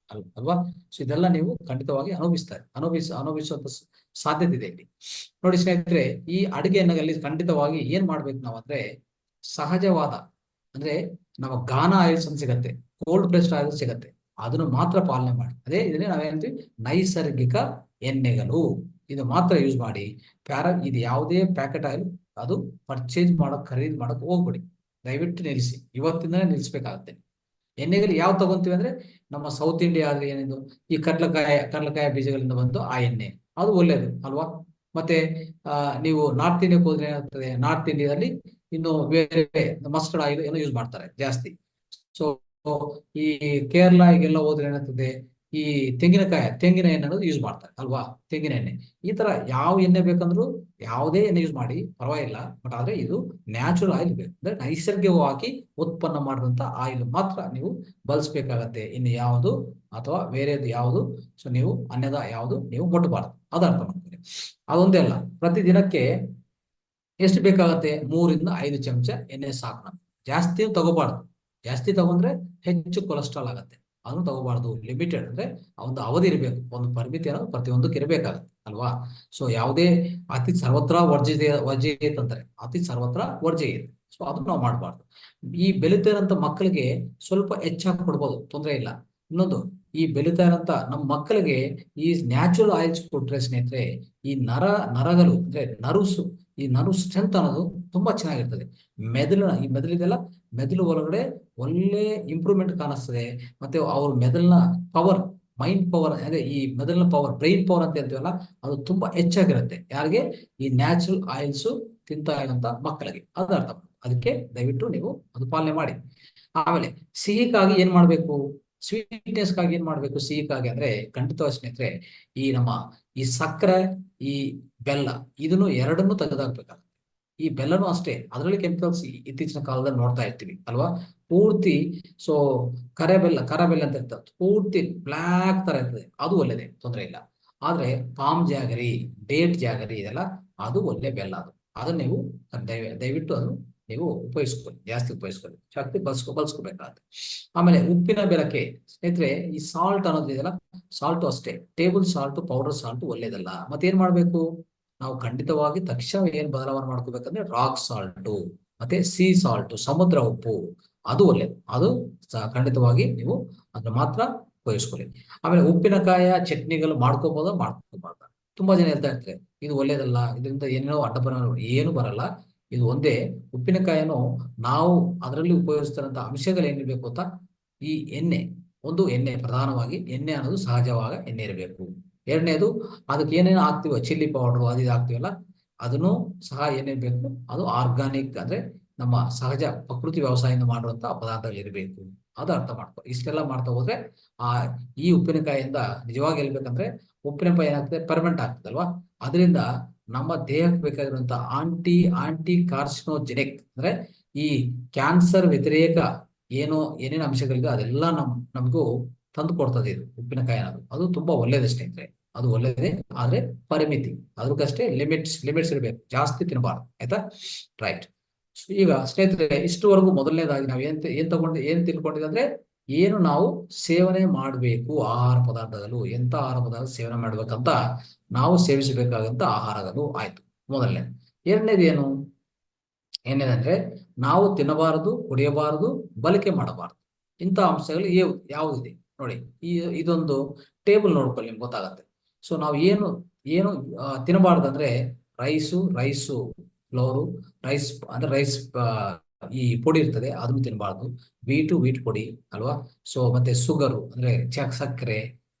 ಅಲ್ವಾ? ಸೊ ಇದೆಲ್ಲ ನೀವು ಖಂಡಿತವಾಗಿ ಅನುಭವಿಸುವಂತ ಸಾಧ್ಯತೆ ಇದೆ ಇಲ್ಲಿ. ನೋಡಿ ಸ್ನೇಹಿತರೆ, ಈ ಅಡುಗೆ ಎಣ್ಣೆಯಲ್ಲಿ ಖಂಡಿತವಾಗಿ ಏನ್ ಮಾಡ್ಬೇಕು ನಾವು ಅಂದ್ರೆ, ಸಹಜವಾದ ಅಂದ್ರೆ ನಮ್ಮ ಗಾನ ಆಯಿಲ್ಸ್ ಅಂತ ಸಿಗತ್ತೆ, ಕೋಲ್ಡ್ ಪ್ರೆಸ್ಡ್ ಆಯಿಲ್ಸ್ ಸಿಗತ್ತೆ, ಅದನ್ನು ಮಾತ್ರ ಪಾಲನೆ ಮಾಡಿ. ಇದನ್ನೇ ನಾವೇಂತೀವಿ ನೈಸರ್ಗಿಕ ಎಣ್ಣೆಗಳು. ಇದು ಮಾತ್ರ ಯೂಸ್ ಮಾಡಿ. ಇದು ಯಾವುದೇ ಪ್ಯಾಕೆಟ್ ಆಯಿಲ್ ಅದು ಖರೀದಿ ಮಾಡಕ್ ಹೋಗ್ಬಿಡಿ. ದಯವಿಟ್ಟು ನಿಲ್ಲಿಸಿ, ಇವತ್ತಿಂದನೇ ನಿಲ್ಲಿಸ್ಬೇಕಾಗತ್ತೆ. ಎಣ್ಣೆಗಳು ಯಾವ ತಗೊಂತೀವಿ ಅಂದ್ರೆ, ನಮ್ಮ ಸೌತ್ ಇಂಡಿಯಾ ಆದ್ರೆ ಏನಿದು, ಈ ಕಡಲೆಕಾಯಿ ಬೀಜಗಳಿಂದ ಬಂದು ಆ ಎಣ್ಣೆ, ಅದು ಒಳ್ಳೇದು ಅಲ್ವಾ? ಮತ್ತೆ ನೀವು ನಾರ್ತ್ ಇಂಡಿಯಾಕ್ಕೆ ಹೋದ್ರೆ ಏನಾಗ್ತದೆ, ನಾರ್ತ್ ಇಂಡಿಯಾದಲ್ಲಿ ಇನ್ನು ಬೇರೆ ಮಸ್ಟರ್ಡ್ ಆಯಿಲ್ ಏನೋ ಯೂಸ್ ಮಾಡ್ತಾರೆ ಜಾಸ್ತಿ. ಸೊ ಈ ಕೇರಳ ಈಗೆಲ್ಲ ಹೋದ್ರೆ ಏನಾಗ್ತದೆ, ಈ ತೆಂಗಿನ ಎಣ್ಣೆ ಅನ್ನೋದು ಯೂಸ್ ಮಾಡ್ತಾರೆ ಅಲ್ವಾ? ತೆಂಗಿನ ಎಣ್ಣೆ. ಈ ತರ ಯಾವ ಎಣ್ಣೆ ಬೇಕಂದ್ರೂ ಯಾವುದೇ ಎಣ್ಣೆ ಯೂಸ್ ಮಾಡಿ ಪರವಾಗಿಲ್ಲ. ಬಟ್ ಆದ್ರೆ ಇದು ನ್ಯಾಚುರಲ್ ಆಯಿಲ್ ಬೇಕು, ಅಂದ್ರೆ ನೈಸರ್ಗಿಕವಾಗಿ ಉತ್ಪನ್ನ ಮಾಡಿದಂತ ಆಯಿಲ್ ಮಾತ್ರ ನೀವು ಬಳಸಬೇಕಾಗತ್ತೆ. ಇನ್ನು ಯಾವುದು ಅಥವಾ ಬೇರೆದು ಯಾವುದು ನೀವು ಅನ್ಯದ ಯಾವುದು ನೀವು ಮುಟ್ಟಬಾರದು. ಅದು ಅರ್ಥ ಮಾಡ್ಕೊಳ್ಳಿ. ಅದೊಂದೇ ಅಲ್ಲ, ಪ್ರತಿ ದಿನಕ್ಕೆ ಎಷ್ಟು ಬೇಕಾಗತ್ತೆ? 3 ಇಂದ 5 ಚಮಚ ಎಣ್ಣೆ ಸಾಕು ನಮ್ಗೆ. ಜಾಸ್ತಿ ತಗೋಬಾರ್ದು. ಜಾಸ್ತಿ ತಗೊಂಡ್ರೆ ಹೆಚ್ಚು ಕೊಲೆಸ್ಟ್ರಾಲ್ ಆಗತ್ತೆ. ಅದನ್ನು ತಗೋಬಾರ್ದು. ಲಿಮಿಟೆಡ್, ಅಂದ್ರೆ ಒಂದು ಅವಧಿ ಇರಬೇಕು, ಒಂದು ಪರಿಮಿತಿ ಅನ್ನೋದು ಪ್ರತಿಯೊಂದಕ್ಕೆ ಇರಬೇಕಾಗತ್ತೆ ಅಲ್ವಾ? ಸೊ ಯಾವುದೇ ಅತಿ ಸರ್ವತ್ರ ವರ್ಜಿತ ಅಂತಾರೆ, ಅತಿ ಸರ್ವತ್ರ ವರ್ಜಯೇತ್. ಸೊ ಅದನ್ನ ನಾವು ಮಾಡಬಾರ್ದು. ಈ ಬೆಳೀತಾ ಇರೋಂಥ ಮಕ್ಕಳಿಗೆ ಸ್ವಲ್ಪ ಹೆಚ್ಚಾಗಿ ಕೊಡ್ಬೋದು, ತೊಂದರೆ ಇಲ್ಲ. ಇನ್ನೊಂದು, ಈ ಬೆಳೀತಾ ಇರೋಂಥ ನಮ್ಮ ಮಕ್ಕಳಿಗೆ ಈ ನ್ಯಾಚುರಲ್ ಆಯಿಲ್ಸ್ ಕೊಟ್ರೆ ಸ್ನೇಹಿತರೆ, ಈ ನರಗಳು ಅಂದ್ರೆ ಈ ನರ್ವ್ ಸ್ಟ್ರೆಂತ್ ಅನ್ನೋದು ತುಂಬಾ ಚೆನ್ನಾಗಿರ್ತದೆ. ಈ ಮೆದುಳಿದೆಲ್ಲ, ಮೆದುಳು ಒಳಗಡೆ ಒಳ್ಳೆ ಇಂಪ್ರೂವ್ಮೆಂಟ್ ಕಾಣಿಸ್ತದೆ. ಮತ್ತೆ ಅವ್ರ ಮೆದುಳಿನ ಪವರ್, ಮೈಂಡ್ ಪವರ್, ಅಂದ್ರೆ ಈ ಮೆದುಳಿನ ಪವರ್, ಬ್ರೈನ್ ಪವರ್ ಅಂತ ಹೇಳ್ತೀವಲ್ಲ, ಅದು ತುಂಬಾ ಹೆಚ್ಚಾಗಿರುತ್ತೆ. ಯಾರಿಗೆ? ಈ ನ್ಯಾಚುರಲ್ ಆಯಿಲ್ಸ್ ತಿಂತಾ ಇರುವಂತ ಮಕ್ಕಳಿಗೆ. ಅದು ಅರ್ಥ ಮಾಡಿ. ಅದಕ್ಕೆ ದಯವಿಟ್ಟು ನೀವು ಅದು ಪಾಲನೆ ಮಾಡಿ. ಆಮೇಲೆ ಸಿಹಿಗಾಗಿ ಏನ್ ಮಾಡ್ಬೇಕು? ಸ್ವೀಟ್ನೆಸ್ಗಾಗಿ ಏನ್ ಮಾಡ್ಬೇಕು? ಸಿಹಿಗಾಗಿ ಅಂದ್ರೆ ಖಂಡಿತವಾಗಿ ಸ್ನೇಹಿತರೆ, ಈ ನಮ್ಮ ಈ ಸಕ್ಕರೆ, ಈ ಬೆಲ್ಲ, ಇದನ್ನು ಎರಡನ್ನೂ ತೆಗೆದಾಕ್ಬೇಕಾಗುತ್ತೆ. ಈ ಬೆಲ್ಲನೂ ಅಷ್ಟೇ, ಅದರಲ್ಲಿ ಕೆಮಿಕಲ್ಸ್ ಇತ್ತೀಚಿನ ಕಾಲದಲ್ಲಿ ನೋಡ್ತಾ ಇರ್ತೀವಿ ಅಲ್ವಾ? ಪೂರ್ತಿ ಸೊ ಕರ ಬೆಲ್ಲ ಅಂತ ಇರ್ತದೆ, ಪೂರ್ತಿ ಬ್ಲಾಕ್ ತರ ಇರ್ತದೆ. ಅದು ಒಳ್ಳೇದೇ, ತೊಂದರೆ ಇಲ್ಲ. ಆದ್ರೆ ಪಾಮ್ ಜಾಗರಿ, ಡೇಟ್ ಜಾಗರಿ ಇದೆಲ್ಲ, ಅದು ಒಳ್ಳೆ ಬೆಲ್ಲ. ಅದನ್ನ ನೀವು ದಯವಿಟ್ಟು ಅದು ನೀವು ಉಪಯೋಗಿಸ್ಕೊಳ್ಳಿ, ಜಾಸ್ತಿ ಉಪಯೋಗಿಸ್ಕೊಳ್ಳಿ, ಶಕ್ತಿ ಬಳಸ್ಕೋಬೇಕಾಗುತ್ತೆ. ಆಮೇಲೆ ಉಪ್ಪಿನ ಬೆರಕೆ ಸ್ನೇಹಿತರೆ, ಈ ಸಾಲ್ಟ್ ಅನ್ನೋದು ಇದೆಯಲ್ಲ, ಸಾಲ್ಟು ಅಷ್ಟೇ, ಟೇಬಲ್ ಸಾಲ್ಟ್, ಪೌಡರ್ ಸಾಲ್ಟ್ ಒಳ್ಳೇದಲ್ಲ. ಮತ್ತೇನ್ ಮಾಡ್ಬೇಕು? ನಾವು ಖಂಡಿತವಾಗಿ ತಕ್ಷಣ ಏನ್ ಬದಲಾವಣೆ ಮಾಡ್ಕೋಬೇಕಂದ್ರೆ ರಾಕ್ ಸಾಲ್ಟ್ ಮತ್ತೆ ಸೀ ಸಾಲ್ಟ್, ಸಮುದ್ರ ಉಪ್ಪು, ಅದು ಒಳ್ಳೇದು. ಅದು ಖಂಡಿತವಾಗಿ ನೀವು ಅದನ್ನ ಮಾತ್ರ ಉಪಯೋಗಿಸ್ಕೊಳ್ಳಿ. ಆಮೇಲೆ ಉಪ್ಪಿನಕಾಯ ಚಟ್ನಿಗಳು ಮಾಡ್ಕೋಬಾರ್ದ? ತುಂಬಾ ಜನ ಹೇಳ್ತಾ ಇರ್ತಾರೆ ಇದು ಒಳ್ಳೇದಲ್ಲ, ಇದರಿಂದ ಏನೇನೋ ಅಡ್ಡ ಏನು ಬರಲ್ಲ. ಇದು ಒಂದೇ, ಉಪ್ಪಿನಕಾಯನ್ನು ನಾವು ಅದರಲ್ಲಿ ಉಪಯೋಗಿಸ್ತಾರಂತ ಅಂಶಗಳು ಏನಿರ್ಬೇಕು ಗೊತ್ತಾ? ಈ ಎಣ್ಣೆ, ಒಂದು ಎಣ್ಣೆ, ಪ್ರಧಾನವಾಗಿ ಎಣ್ಣೆ ಅನ್ನೋದು ಸಹಜವಾಗ ಎಣ್ಣೆ ಇರಬೇಕು. ಎರಡನೇದು, ಅದಕ್ಕೆ ಏನೇನು ಹಾಕ್ತಿವೋ, ಚಿಲ್ಲಿ ಪೌಡರ್ ಅದು ಇದು ಹಾಕ್ತಿವಲ್ಲ, ಅದನ್ನು ಸಹ ಏನೇನ್ ಬೇಕು? ಅದು ಆರ್ಗಾನಿಕ್, ಅಂದ್ರೆ ನಮ್ಮ ಸಹಜ ಪ್ರಕೃತಿ ವ್ಯವಸಾಯದಿಂದ ಮಾಡುವಂತ ಪದಾರ್ಥಗಳು ಇರಬೇಕು. ಅದು ಅರ್ಥ ಮಾಡ್ಕೊ. ಇಷ್ಟೆಲ್ಲ ಮಾಡ್ತಾ ಹೋದ್ರೆ ಆ ಈ ಉಪ್ಪಿನಕಾಯಿಯಿಂದ ನಿಜವಾಗಿ ಹೇಳ್ಬೇಕಂದ್ರೆ, ಉಪ್ಪಿನಕಾಯಿ ಏನಾಗ್ತದೆ? ಪರ್ಮೆಂಟ್ ಆಗ್ತದಲ್ವಾ? ಅದರಿಂದ ನಮ್ಮ ದೇಹಕ್ಕೆ ಬೇಕಾಗಿರುವಂತ ಆಂಟಿ ಕಾರ್ಸಿನೋಜೆನಿಕ್, ಅಂದ್ರೆ ಈ ಕ್ಯಾನ್ಸರ್ ವ್ಯತಿರೇಕ ಏನೇನು ಅಂಶಗಳಿದೆ ಅದೆಲ್ಲ ನಮಗೂ ತಂದು ಕೊಡ್ತದೆ ಇದು ಉಪ್ಪಿನಕಾಯಿ ಅನ್ನೋದು. ಅದು ತುಂಬಾ ಒಳ್ಳೇದು ಸ್ನೇಹಿತರೆ, ಅದು ಒಳ್ಳೇದೇ. ಆದ್ರೆ ಪರಿಮಿತಿ, ಅದಕ್ಕಷ್ಟೇ ಲಿಮಿಟ್ಸ್ ಇರಬೇಕು, ಜಾಸ್ತಿ ತಿನ್ನಬಾರ್ದು. ಆಯ್ತಾ? ರೈಟ್. ಈಗ ಸ್ನೇಹಿತರೆ, ಇಷ್ಟುವರೆಗೂ ಮೊದಲನೇದಾಗಿ ನಾವು ಏನ್ ತಿಳ್ಕೊಂಡಿದ್ದೆ ಅಂದ್ರೆ, ಏನು ನಾವು ಸೇವನೆ ಮಾಡಬೇಕು, ಆಹಾರ ಪದಾರ್ಥಗಳು, ಎಂತ ಆಹಾರ ಪದಾರ್ಥ ಸೇವನೆ ಮಾಡ್ಬೇಕಂತ ನಾವು ಸೇವಿಸಬೇಕಾದಂತ ಆಹಾರಗಳು ಆಯ್ತು, ಮೊದಲನೇ. ಎರಡನೇದು ಏನೇನಂದ್ರೆ, ನಾವು ತಿನ್ನಬಾರದು, ಕುಡಿಯಬಾರದು, ಬಳಕೆ ಮಾಡಬಾರದು. ಇಂಥ ಅಂಶಗಳು ಯಾವುದಿದೆ ನೋಡಿ. ಇದೊಂದು ಟೇಬಲ್ ನೋಡ್ಕೊಳ್ಳಿ, ನಿಮ್ಗೆ ಗೊತ್ತಾಗತ್ತೆ. ಸೊ ನಾವು ಏನು ತಿನ್ನಬಾರ್ದಂದ್ರೆ, ರೈಸು ಫ್ಲೋರು, ರೈಸ್ ಈ ಪೊಡಿ ಇರ್ತದೆ, ಅದನ್ನು ತಿನ್ನಬಾರ್ದು. ವೀಟ್ ಪೊಡಿ ಅಲ್ವಾ? ಸೊ ಮತ್ತೆ ಶುಗರು, ಅಂದ್ರೆ ಸಕ್ಕರೆ,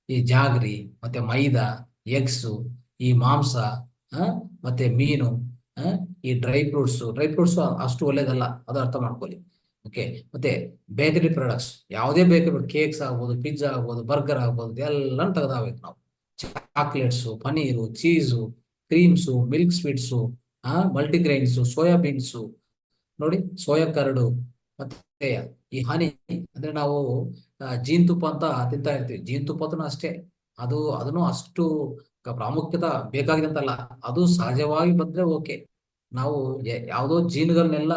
ಈ ಜಾಗರಿ, ಮತ್ತೆ ಮೈದಾ, ಎಗ್ಸು, ಈ ಮಾಂಸ, ಮತ್ತೆ ಮೀನು, ಈ ಡ್ರೈ ಫ್ರೂಟ್ಸ್ ಅಷ್ಟು ಒಳ್ಳೇದಲ್ಲ, ಅದು ಅರ್ಥ ಮಾಡ್ಕೊಳ್ಳಿ. ಓಕೆ. ಮತ್ತೆ ಬೇಕರಿ ಪ್ರಾಡಕ್ಟ್ಸ್, ಯಾವುದೇ ಬೇಕರಿ, ಕೇಕ್ಸ್ ಆಗ್ಬೋದು, ಪಿಜ್ಜಾ ಆಗ್ಬೋದು, ಬರ್ಗರ್ ಆಗ್ಬೋದು, ಎಲ್ಲ ತೆಗೆದಾಗಬೇಕು ನಾವು. Chocolates, paneer, cheese, creams, milk sweets, multigrains, soyabeans, ನೋಡಿ, ಸೋಯಾ ಕರಡು, ಮತ್ತೆ ಈ ಹನಿ, ಅಂದ್ರೆ ನಾವು ಜೀನ್ತುಪ್ಪ ಅಂತ ತಿಂತಾ ಇರ್ತೀವಿ. ಜೀನ್ತುಪ್ಪದೂ ಅಷ್ಟೇ, ಅದನ್ನು ಅಷ್ಟು ಪ್ರಾಮುಖ್ಯತೆ ಬೇಕಾಗಿದೆ ಅಂತಲ್ಲ, ಅದು ಸಹಜವಾಗಿ ಬಂದ್ರೆ ಓಕೆ. ನಾವು ಯಾವುದೋ ಜೀನ್ಗಳನ್ನೆಲ್ಲ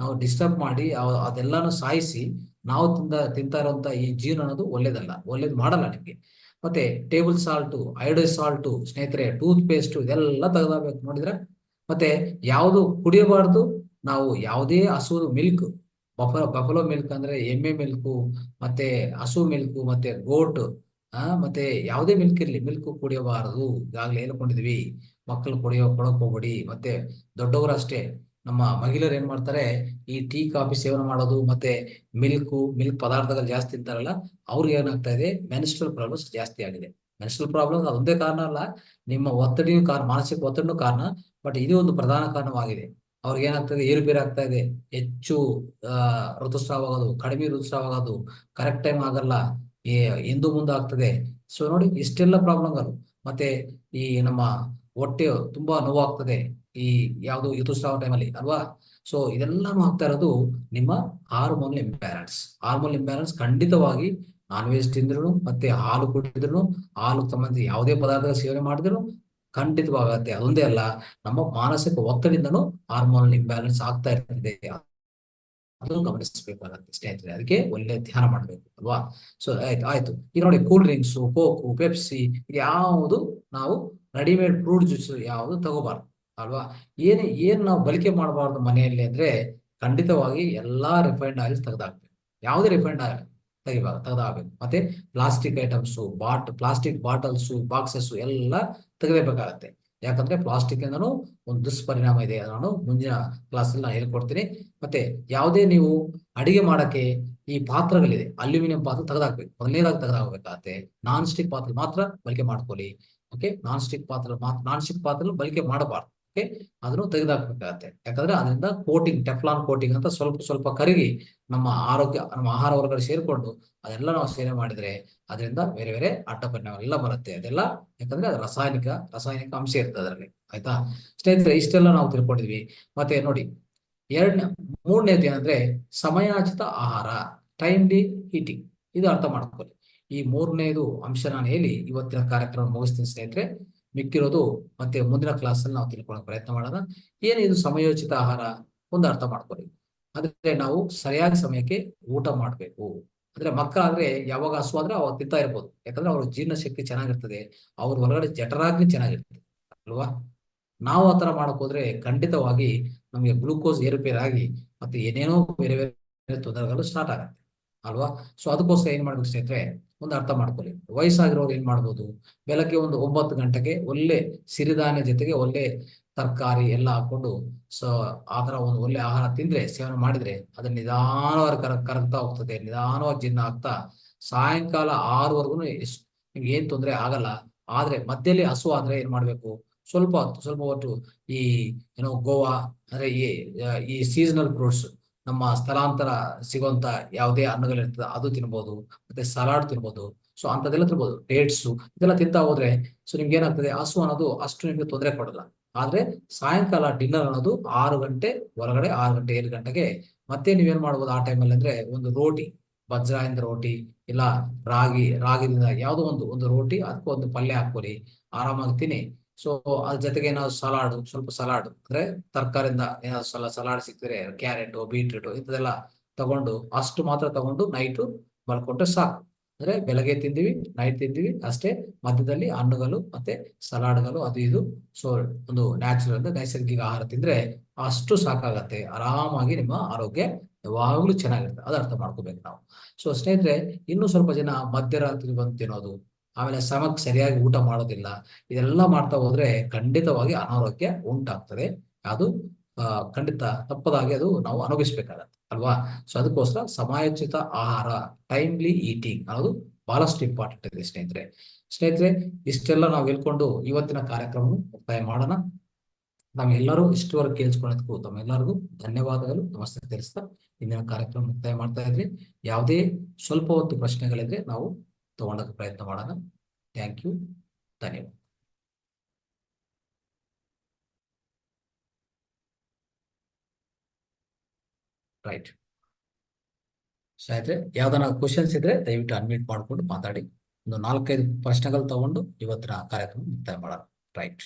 ನಾವು ಡಿಸ್ಟರ್ಬ್ ಮಾಡಿ ಅದೆಲ್ಲಾನು ಸಾಯಿಸಿ ನಾವು ತಿಂತಾ ಇರುವಂತ ಈ ಜೀನ್ ಅನ್ನೋದು ಒಳ್ಳೇದು ಮಾಡಲ್ಲ ನಿಮ್ಗೆ. ಮತ್ತೆ ಟೇಬಲ್ ಸಾಲ್ಟು, ಅಯೋಡೈಸ್ ಸಾಲ್ಟು ಸ್ನೇಹಿತರೆ, ಟೂತ್ ಪೇಸ್ಟ್, ಇದೆಲ್ಲ ತೆಗೆದಾಗಬೇಕು, ನೋಡಿದ್ರೆ. ಮತ್ತೆ ಯಾವುದು ಕುಡಿಯಬಾರ್ದು? ನಾವು ಯಾವುದೇ ಹಸು ಮಿಲ್ಕ್, ಬಫಲೋ ಮಿಲ್ಕ್ ಅಂದ್ರೆ ಎಮ್ಮೆ ಮಿಲ್ಕು, ಮತ್ತೆ ಹಸು ಮಿಲ್ಕು, ಮತ್ತೆ ಗೋಟ್, ಮತ್ತೆ ಯಾವುದೇ ಮಿಲ್ಕ್ ಇರ್ಲಿ, ಮಿಲ್ಕ್ ಕುಡಿಯಬಾರದು. ಈಗಾಗಲೇ ಹೇಳ್ಕೊಂಡಿದ್ವಿ. ಮಕ್ಕಳು ಕೊಡಕ್ ಹೋಗ್ಬೇಡಿ. ಮತ್ತೆ ದೊಡ್ಡವರು ಅಷ್ಟೇ, ನಮ್ಮ ಮಹಿಳೆಯರು ಏನ್ ಮಾಡ್ತಾರೆ? ಈ ಟೀ ಕಾಫಿ ಸೇವನೆ ಮಾಡೋದು, ಮತ್ತೆ ಮಿಲ್ಕ್ ಪದಾರ್ಥಗಳು ಜಾಸ್ತಿ ತಿಂತಾರಲ್ಲ, ಅವ್ರಿಗೆ ಏನಾಗ್ತಾ ಇದೆ? ಮೆನ್ಸ್ಟ್ರಲ್ ಪ್ರಾಬ್ಲಮ್ಸ್ ಜಾಸ್ತಿ ಆಗಿದೆ. ಮೆನ್ಸ್ಟ್ರಲ್ ಪ್ರಾಬ್ಲಮ್ ಅದೊಂದೇ ಕಾರಣ ಅಲ್ಲ, ನಿಮ್ಮ ಒತ್ತಡಿಯೂ ಕಾರಣ, ಮಾನಸಿಕ ಒತ್ತಡನೂ ಕಾರಣ. ಬಟ್ ಇದು ಒಂದು ಪ್ರಧಾನ ಕಾರಣವಾಗಿದೆ. ಅವ್ರಿಗೆ ಏನಾಗ್ತದೆ? ಏರುಪೇರು ಆಗ್ತಾ ಇದೆ. ಹೆಚ್ಚು ಋತುಸ್ರಾವ ಆಗೋದು, ಕಡಿಮೆ ಋತುಸ್ರಾವ ಆಗೋದು, ಕರೆಕ್ಟ್ ಟೈಮ್ ಆಗಲ್ಲ. ಹಿಂದು ಮುಂದೆ ಆಗ್ತದೆ. ಸೊ ನೋಡಿ ಇಷ್ಟೆಲ್ಲ ಪ್ರಾಬ್ಲಮ್ಗಳು. ಮತ್ತೆ ಈ ನಮ್ಮ ಹೊಟ್ಟೆ ತುಂಬಾ ನೋವಾಗ್ತದೆ ಈ ಯಾವುದು ಋತುಸ್ರಾವ ಟೈಮಲ್ಲಿ ಅಲ್ವಾ. ಸೊ ಇದೆಲ್ಲಾನು ಆಗ್ತಾ ಇರೋದು ನಿಮ್ಮ ಹಾರ್ಮೋನ್ ಇಂಬ್ಯಾಲೆನ್ಸ್ ಖಂಡಿತವಾಗಿ ನಾನ್ ವೆಜ್ ತಿಂದ್ರು ಮತ್ತೆ ಹಾಲು ಕುಡಿದ್ರು, ಹಾಲು ಸಂಬಂಧಿ ಯಾವುದೇ ಪದಾರ್ಥಗಳ ಸೇವನೆ ಮಾಡಿದ್ರು ಖಂಡಿತವಾಗತ್ತೆ. ಅದೊಂದೇ ಅಲ್ಲ, ನಮ್ಮ ಮಾನಸಿಕ ಒತ್ತಡದಿಂದನೂ ಹಾರ್ಮೋನ್ ಇಂಬ್ಯಾಲೆನ್ಸ್ ಆಗ್ತಾ ಇರ್ತದೆ. ಅದು ಗಮನಿಸಬೇಕಾಗತ್ತೆ ಸ್ನೇಹಿತರೆ. ಅದಕ್ಕೆ ಒಳ್ಳೆ ಧ್ಯಾನ ಮಾಡ್ಬೇಕು ಅಲ್ವಾ. ಸೊ ಆಯ್ತು. ಈಗ ನೋಡಿ ಕೂಲ್ ಡ್ರಿಂಕ್ಸ್, ಕೋಕು, ಪೆಪ್ಸಿ ಯಾವುದು ನಾವು ರೆಡಿಮೇಡ್ ಫ್ರೂಟ್ ಜ್ಯೂಸ್ ಯಾವುದು ತಗೋಬಾರ್ದು ಅಲ್ವಾ. ಏನ್ ನಾವು ಬಳಕೆ ಮಾಡಬಾರ್ದು ಮನೆಯಲ್ಲಿ ಅಂದ್ರೆ ಖಂಡಿತವಾಗಿ ಎಲ್ಲಾ ರಿಫೈನ್ಡ್ ಆಯಿಲ್ಸ್ ತೆಗೆದಾಕ್ಬೇಕು. ಯಾವುದೇ ರಿಫೈನ್ಡ್ ಆಯಿಲ್ ತೆಗೆದಾಗಬೇಕು. ಮತ್ತೆ plastic items, plastic bottles, boxes ಎಲ್ಲ ತೆಗೆದೇಬೇಕಾಗತ್ತೆ. ಯಾಕಂದ್ರೆ ಪ್ಲಾಸ್ಟಿಕ್ ಇಂದನೂ ಒಂದು ದುಷ್ಪರಿಣಾಮ ಇದೆ. ನಾನು ಮುಂದಿನ ಕ್ಲಾಸ್ ಅಲ್ಲಿ ನಾನು ಹೇಳ್ಕೊಡ್ತೀನಿ. ಮತ್ತೆ ಯಾವುದೇ ನೀವು ಅಡಿಗೆ ಮಾಡಕ್ಕೆ ಈ ಪಾತ್ರಗಳಿದೆ, ಅಲ್ಯೂಮಿನಿಯಂ ಪಾತ್ರ ತೆಗೆದಾಕ್ಬೇಕು, ಮೊದಲನೇದಾಗಿ ತೆಗೆದಾಗಬೇಕಾಗತ್ತೆ. ನಾನ್ ಸ್ಟಿಕ್ ಪಾತ್ರ ಮಾತ್ರ ಬಳಕೆ ಮಾಡ್ಕೊಳ್ಳಿ. ಓಕೆ, ನಾನ್ ಸ್ಟಿಕ್ ಪಾತ್ರ ಬಳಕೆ ಮಾಡಬಾರ್ದು. ಓಕೆ, ಅದನ್ನು ತೆಗೆದಾಕ್ಬೇಕಾಗತ್ತೆ. ಯಾಕಂದ್ರೆ ಅದರಿಂದ ಟೆಫ್ಲಾನ್ ಕೋಟಿಂಗ್ ಅಂತ ಸ್ವಲ್ಪ ಸ್ವಲ್ಪ ಕರಗಿ ನಮ್ಮ ಆಹಾರ ಹೊರಗಡೆ ಸೇರಿಕೊಂಡು ಅದೆಲ್ಲ ನಾವು ಸೇವನೆ ಮಾಡಿದ್ರೆ ಅದರಿಂದ ಬೇರೆ ಬೇರೆ ಅಡ್ಡ ಪರಿಣಾಮ ಎಲ್ಲ ಬರುತ್ತೆ. ಅದೆಲ್ಲ ಯಾಕಂದ್ರೆ ಅದು ರಾಸಾಯನಿಕ ಅಂಶ ಇರ್ತದೆ ಅದರಲ್ಲಿ. ಆಯ್ತಾ ಸ್ನೇಹಿತರೆ, ಇಷ್ಟೆಲ್ಲ ನಾವು ತಿಳ್ಕೊಂಡಿದ್ವಿ. ಮತ್ತೆ ನೋಡಿ ಮೂರನೇದು ಏನಂದ್ರೆ ಸಮಯೋಚಿತ ಆಹಾರ, ಟೈಮ್ಲಿ ಈಟಿಂಗ್. ಇದು ಅರ್ಥ ಮಾಡ್ಕೊಳ್ಳಿ. ಈ ಮೂರನೇದು ಅಂಶ ನಾನು ಹೇಳಿ ಇವತ್ತಿನ ಕಾರ್ಯಕ್ರಮ ಮುಗಿಸ್ತೀನಿ ಸ್ನೇಹಿತರೆ. ಮಿಕ್ಕಿರೋದು ಮತ್ತೆ ಮುಂದಿನ ಕ್ಲಾಸ್ ಅಲ್ಲಿ ನಾವು ತಿಳ್ಕೊಳ್ಳೋ ಪ್ರಯತ್ನ ಮಾಡೋಣ. ಇದು ಸಮಯೋಚಿತ ಆಹಾರ ಒಂದು ಅರ್ಥ ಮಾಡ್ಕೊಳ್ಳಿ. ಅಂದ್ರೆ ನಾವು ಸರಿಯಾದ ಸಮಯಕ್ಕೆ ಊಟ ಮಾಡ್ಬೇಕು. ಅಂದ್ರೆ ಮಕ್ಕಳಾದ್ರೆ ಯಾವಾಗ ಹಸುವಾದ್ರೆ ಅವಾಗ ತಿಂತಾ ಇರ್ಬೋದು, ಯಾಕಂದ್ರೆ ಅವ್ರ ಜೀರ್ಣ ಶಕ್ತಿ ಚೆನ್ನಾಗಿರ್ತದೆ, ಅವ್ರ ಒಳಗಡೆ ಜಠರಾಗ್ನಿ ಚೆನ್ನಾಗಿರ್ತದೆ ಅಲ್ವಾ. ನಾವು ಆತರ ಮಾಡಕ್ ಹೋದ್ರೆ ಖಂಡಿತವಾಗಿ ನಮಗೆ ಗ್ಲೂಕೋಸ್ ಏರುಪೇರಾಗಿ ಮತ್ತೆ ಏನೇನೋ ಬೇರೆ ಬೇರೆ ತೊಂದರೆಗಳು ಸ್ಟಾರ್ಟ್ ಆಗುತ್ತೆ ಅಲ್ವಾ. ಸೊ ಅದಕ್ಕೋಸ್ಕರ ಏನ್ ಮಾಡ್ಬೇಕು ಸ್ನೇಹಿತರೆ, ಒಂದು ಅರ್ಥ ಮಾಡ್ಕೊಳ್ಳಿ. ವಯಸ್ಸಾಗಿರೋರು ಏನ್ ಮಾಡ್ಬೋದು, ಬೆಳಗ್ಗೆ ಒಂದು 9 ಗಂಟೆಗೆ ಒಳ್ಳೆ ಸಿರಿಧಾನ್ಯ ಜೊತೆಗೆ ಒಳ್ಳೆ ತರಕಾರಿ ಎಲ್ಲ ಹಾಕೊಂಡು ಸೊ ಆತರ ಒಂದು ಒಳ್ಳೆ ಆಹಾರ ತಿಂದ್ರೆ, ಸೇವನೆ ಮಾಡಿದ್ರೆ ಅದನ್ನ ನಿಧಾನವಾಗಿ ಕರಗ್ತಾ ಹೋಗ್ತದೆ, ನಿಧಾನವಾಗಿ ಜೀರ್ಣ ಆಗ್ತಾ ಸಾಯಂಕಾಲ 6ವರೆಗೂ ನಿಮ್ಗೆ ಏನ್ ತೊಂದರೆ ಆಗಲ್ಲ. ಆದ್ರೆ ಮಧ್ಯದಲ್ಲಿ ಹಸು ಆದ್ರೆ ಏನ್ ಮಾಡ್ಬೇಕು, ಸ್ವಲ್ಪ ಹೊತ್ತು ಈ ಗೋವಾ ಅಂದ್ರೆ ಈ ಸೀಸನಲ್ ಫ್ರೂಟ್ಸ್, ನಮ್ಮ ಸ್ಥಳಾಂತರ ಸಿಗುವಂತ ಯಾವುದೇ ಹಣ್ಣುಗಳಿರ್ತದೆ ಅದು ತಿನ್ಬೋದು. ಮತ್ತೆ ಸಲಾಡ್ ತಿನ್ಬೋದು. ಸೊ ಅಂತದೆಲ್ಲ ತಿನ್ಬೋದು. ಡೇಟ್ಸ್ ಇದೆಲ್ಲ ತಿಂತಾ ಹೋದ್ರೆ ಸೊ ನಿಮ್ಗೆ ಏನಾಗ್ತದೆ, ಹಸು ಅನ್ನೋದು ಅಷ್ಟು ನಿಮ್ಗೆ ತೊಂದರೆ ಕೊಡಲ್ಲ. ಆದ್ರೆ ಸಾಯಂಕಾಲ ಡಿನ್ನರ್ ಅನ್ನೋದು 6 ಗಂಟೆ ಒಳಗಡೆ, 6 ಗಂಟೆ 7 ಗಂಟೆಗೆ ಮತ್ತೆ ನೀವೇನ್ ಮಾಡ್ಬೋದು ಆ ಟೈಮಲ್ಲಿ ಅಂದ್ರೆ ಒಂದು ರೋಟಿ, ಬಜ್ರಾಯಿಂದ ರೋಟಿ ಇಲ್ಲ ರಾಗಿದಿಂದ ಯಾವುದೋ ಒಂದು ರೋಟಿ, ಅದಕ್ಕೆ ಒಂದು ಪಲ್ಯ ಹಾಕೊಳ್ಳಿ, ಆರಾಮಾಗಿ ತಿನ್ನಿ. ಸೊ ಅದ್ರ ಜೊತೆಗೆ ಏನಾದ್ರು ಸ್ವಲ್ಪ ಸಲಾಡ್ ಅಂದ್ರೆ ತರಕಾರಿಯಿಂದ ಏನಾದ್ರು ಸಲಾಡ್ ಸಿಕ್ಕಿದ್ರೆ ಕ್ಯಾರೆಟ್, ಬೀಟ್ರೂಟ್ ಇಂಥದೆಲ್ಲ ತಗೊಂಡು ಅಷ್ಟು ಮಾತ್ರ ತಗೊಂಡು ನೈಟು ಮಲ್ಕೊಂಡ್ರೆ ಸಾಕು. ಅಂದ್ರೆ ಬೆಳಗ್ಗೆ ತಿಂದಿವಿ, ನೈಟ್ ತಿಂದಿವಿ ಅಷ್ಟೇ. ಮಧ್ಯದಲ್ಲಿ ಹಣ್ಣುಗಳು ಮತ್ತೆ ಸಲಾಡ್ಗಳು ಅದು ಇದು. ಸೊ ಒಂದು ನ್ಯಾಚುರಲ್ ಅಂದ್ರೆ ನೈಸರ್ಗಿಕ ಆಹಾರ ತಿಂದ್ರೆ ಅಷ್ಟು ಸಾಕಾಗತ್ತೆ. ಆರಾಮಾಗಿ ನಿಮ್ಮ ಆರೋಗ್ಯ ಯಾವಾಗ್ಲೂ ಚೆನ್ನಾಗಿರುತ್ತೆ. ಅದು ಅರ್ಥ ಮಾಡ್ಕೋಬೇಕು ನಾವು. ಸೊ ಸ್ನೇಹಿತರೆ, ಇನ್ನೂ ಸ್ವಲ್ಪ ಜನ ಮಧ್ಯರಾತ್ರಿ ಬಂದು ತಿನ್ನೋದು, ಆಮೇಲೆ ಸಮಯಕ್ಕೆ ಸರಿಯಾಗಿ ಊಟ ಮಾಡೋದಿಲ್ಲ, ಇದೆಲ್ಲ ಮಾಡ್ತಾ ಹೋದ್ರೆ ಖಂಡಿತವಾಗಿ ಅನಾರೋಗ್ಯ ಉಂಟಾಗ್ತದೆ. ಅದು ಖಂಡಿತ ತಪ್ಪದಾಗಿ ಅದು ನಾವು ಅನುಭವಿಸ್ಬೇಕಾಗತ್ತೆ ಅಲ್ವಾ. ಸೊ ಅದಕ್ಕೋಸ್ಕರ ಸಮಯೋಚಿತ ಆಹಾರ, ಟೈಮ್ಲಿ ಈಟಿಂಗ್ ಅನ್ನೋದು ಬಹಳಷ್ಟು ಇಂಪಾರ್ಟೆಂಟ್ ಇದೆ ಸ್ನೇಹಿತರೆ. ಇಷ್ಟೆಲ್ಲ ನಾವು ಹೇಳ್ಕೊಂಡು ಇವತ್ತಿನ ಕಾರ್ಯಕ್ರಮ ಮುಕ್ತಾಯ ಮಾಡೋಣ. ನಾವೆಲ್ಲರೂ ಇಷ್ಟುವರೆಗೆ ಕೇಳಿಸ್ಕೊಳ್ಳೋದಕ್ಕೂ ತಮ್ಮೆಲ್ಲರಿಗೂ ಧನ್ಯವಾದಗಳು, ನಮಸ್ತೆ ತಿಳಿಸ್ತಾ ಇಂದಿನ ಕಾರ್ಯಕ್ರಮ ಮುಕ್ತಾಯ ಮಾಡ್ತಾ ಇದ್ರಿ. ಯಾವುದೇ ಸ್ವಲ್ಪ ಹೊತ್ತು ಪ್ರಶ್ನೆಗಳಿದ್ರೆ ನಾವು ತಗೊಂಡೋಗ ಪ್ರಯತ್ನ ಮಾಡೋಣ. ಥ್ಯಾಂಕ್ ಯು, ಧನ್ಯವಾದ. ರೈಟ್ ಸ್ನೇಹಿತರೆ, ಯಾವ್ದಾನ ಕ್ವಶನ್ಸ್ ಇದ್ರೆ ದಯವಿಟ್ಟು ಅನ್ಮ್ಯೂಟ್ ಮಾಡ್ಕೊಂಡು ಮಾತಾಡಿ. ಒಂದು 4-5 ಪ್ರಶ್ನೆಗಳು ತಗೊಂಡು ಇವತ್ತಿನ ಕಾರ್ಯಕ್ರಮ ಮುಕ್ತಾಯ ಮಾಡೋಣ. ರೈಟ್,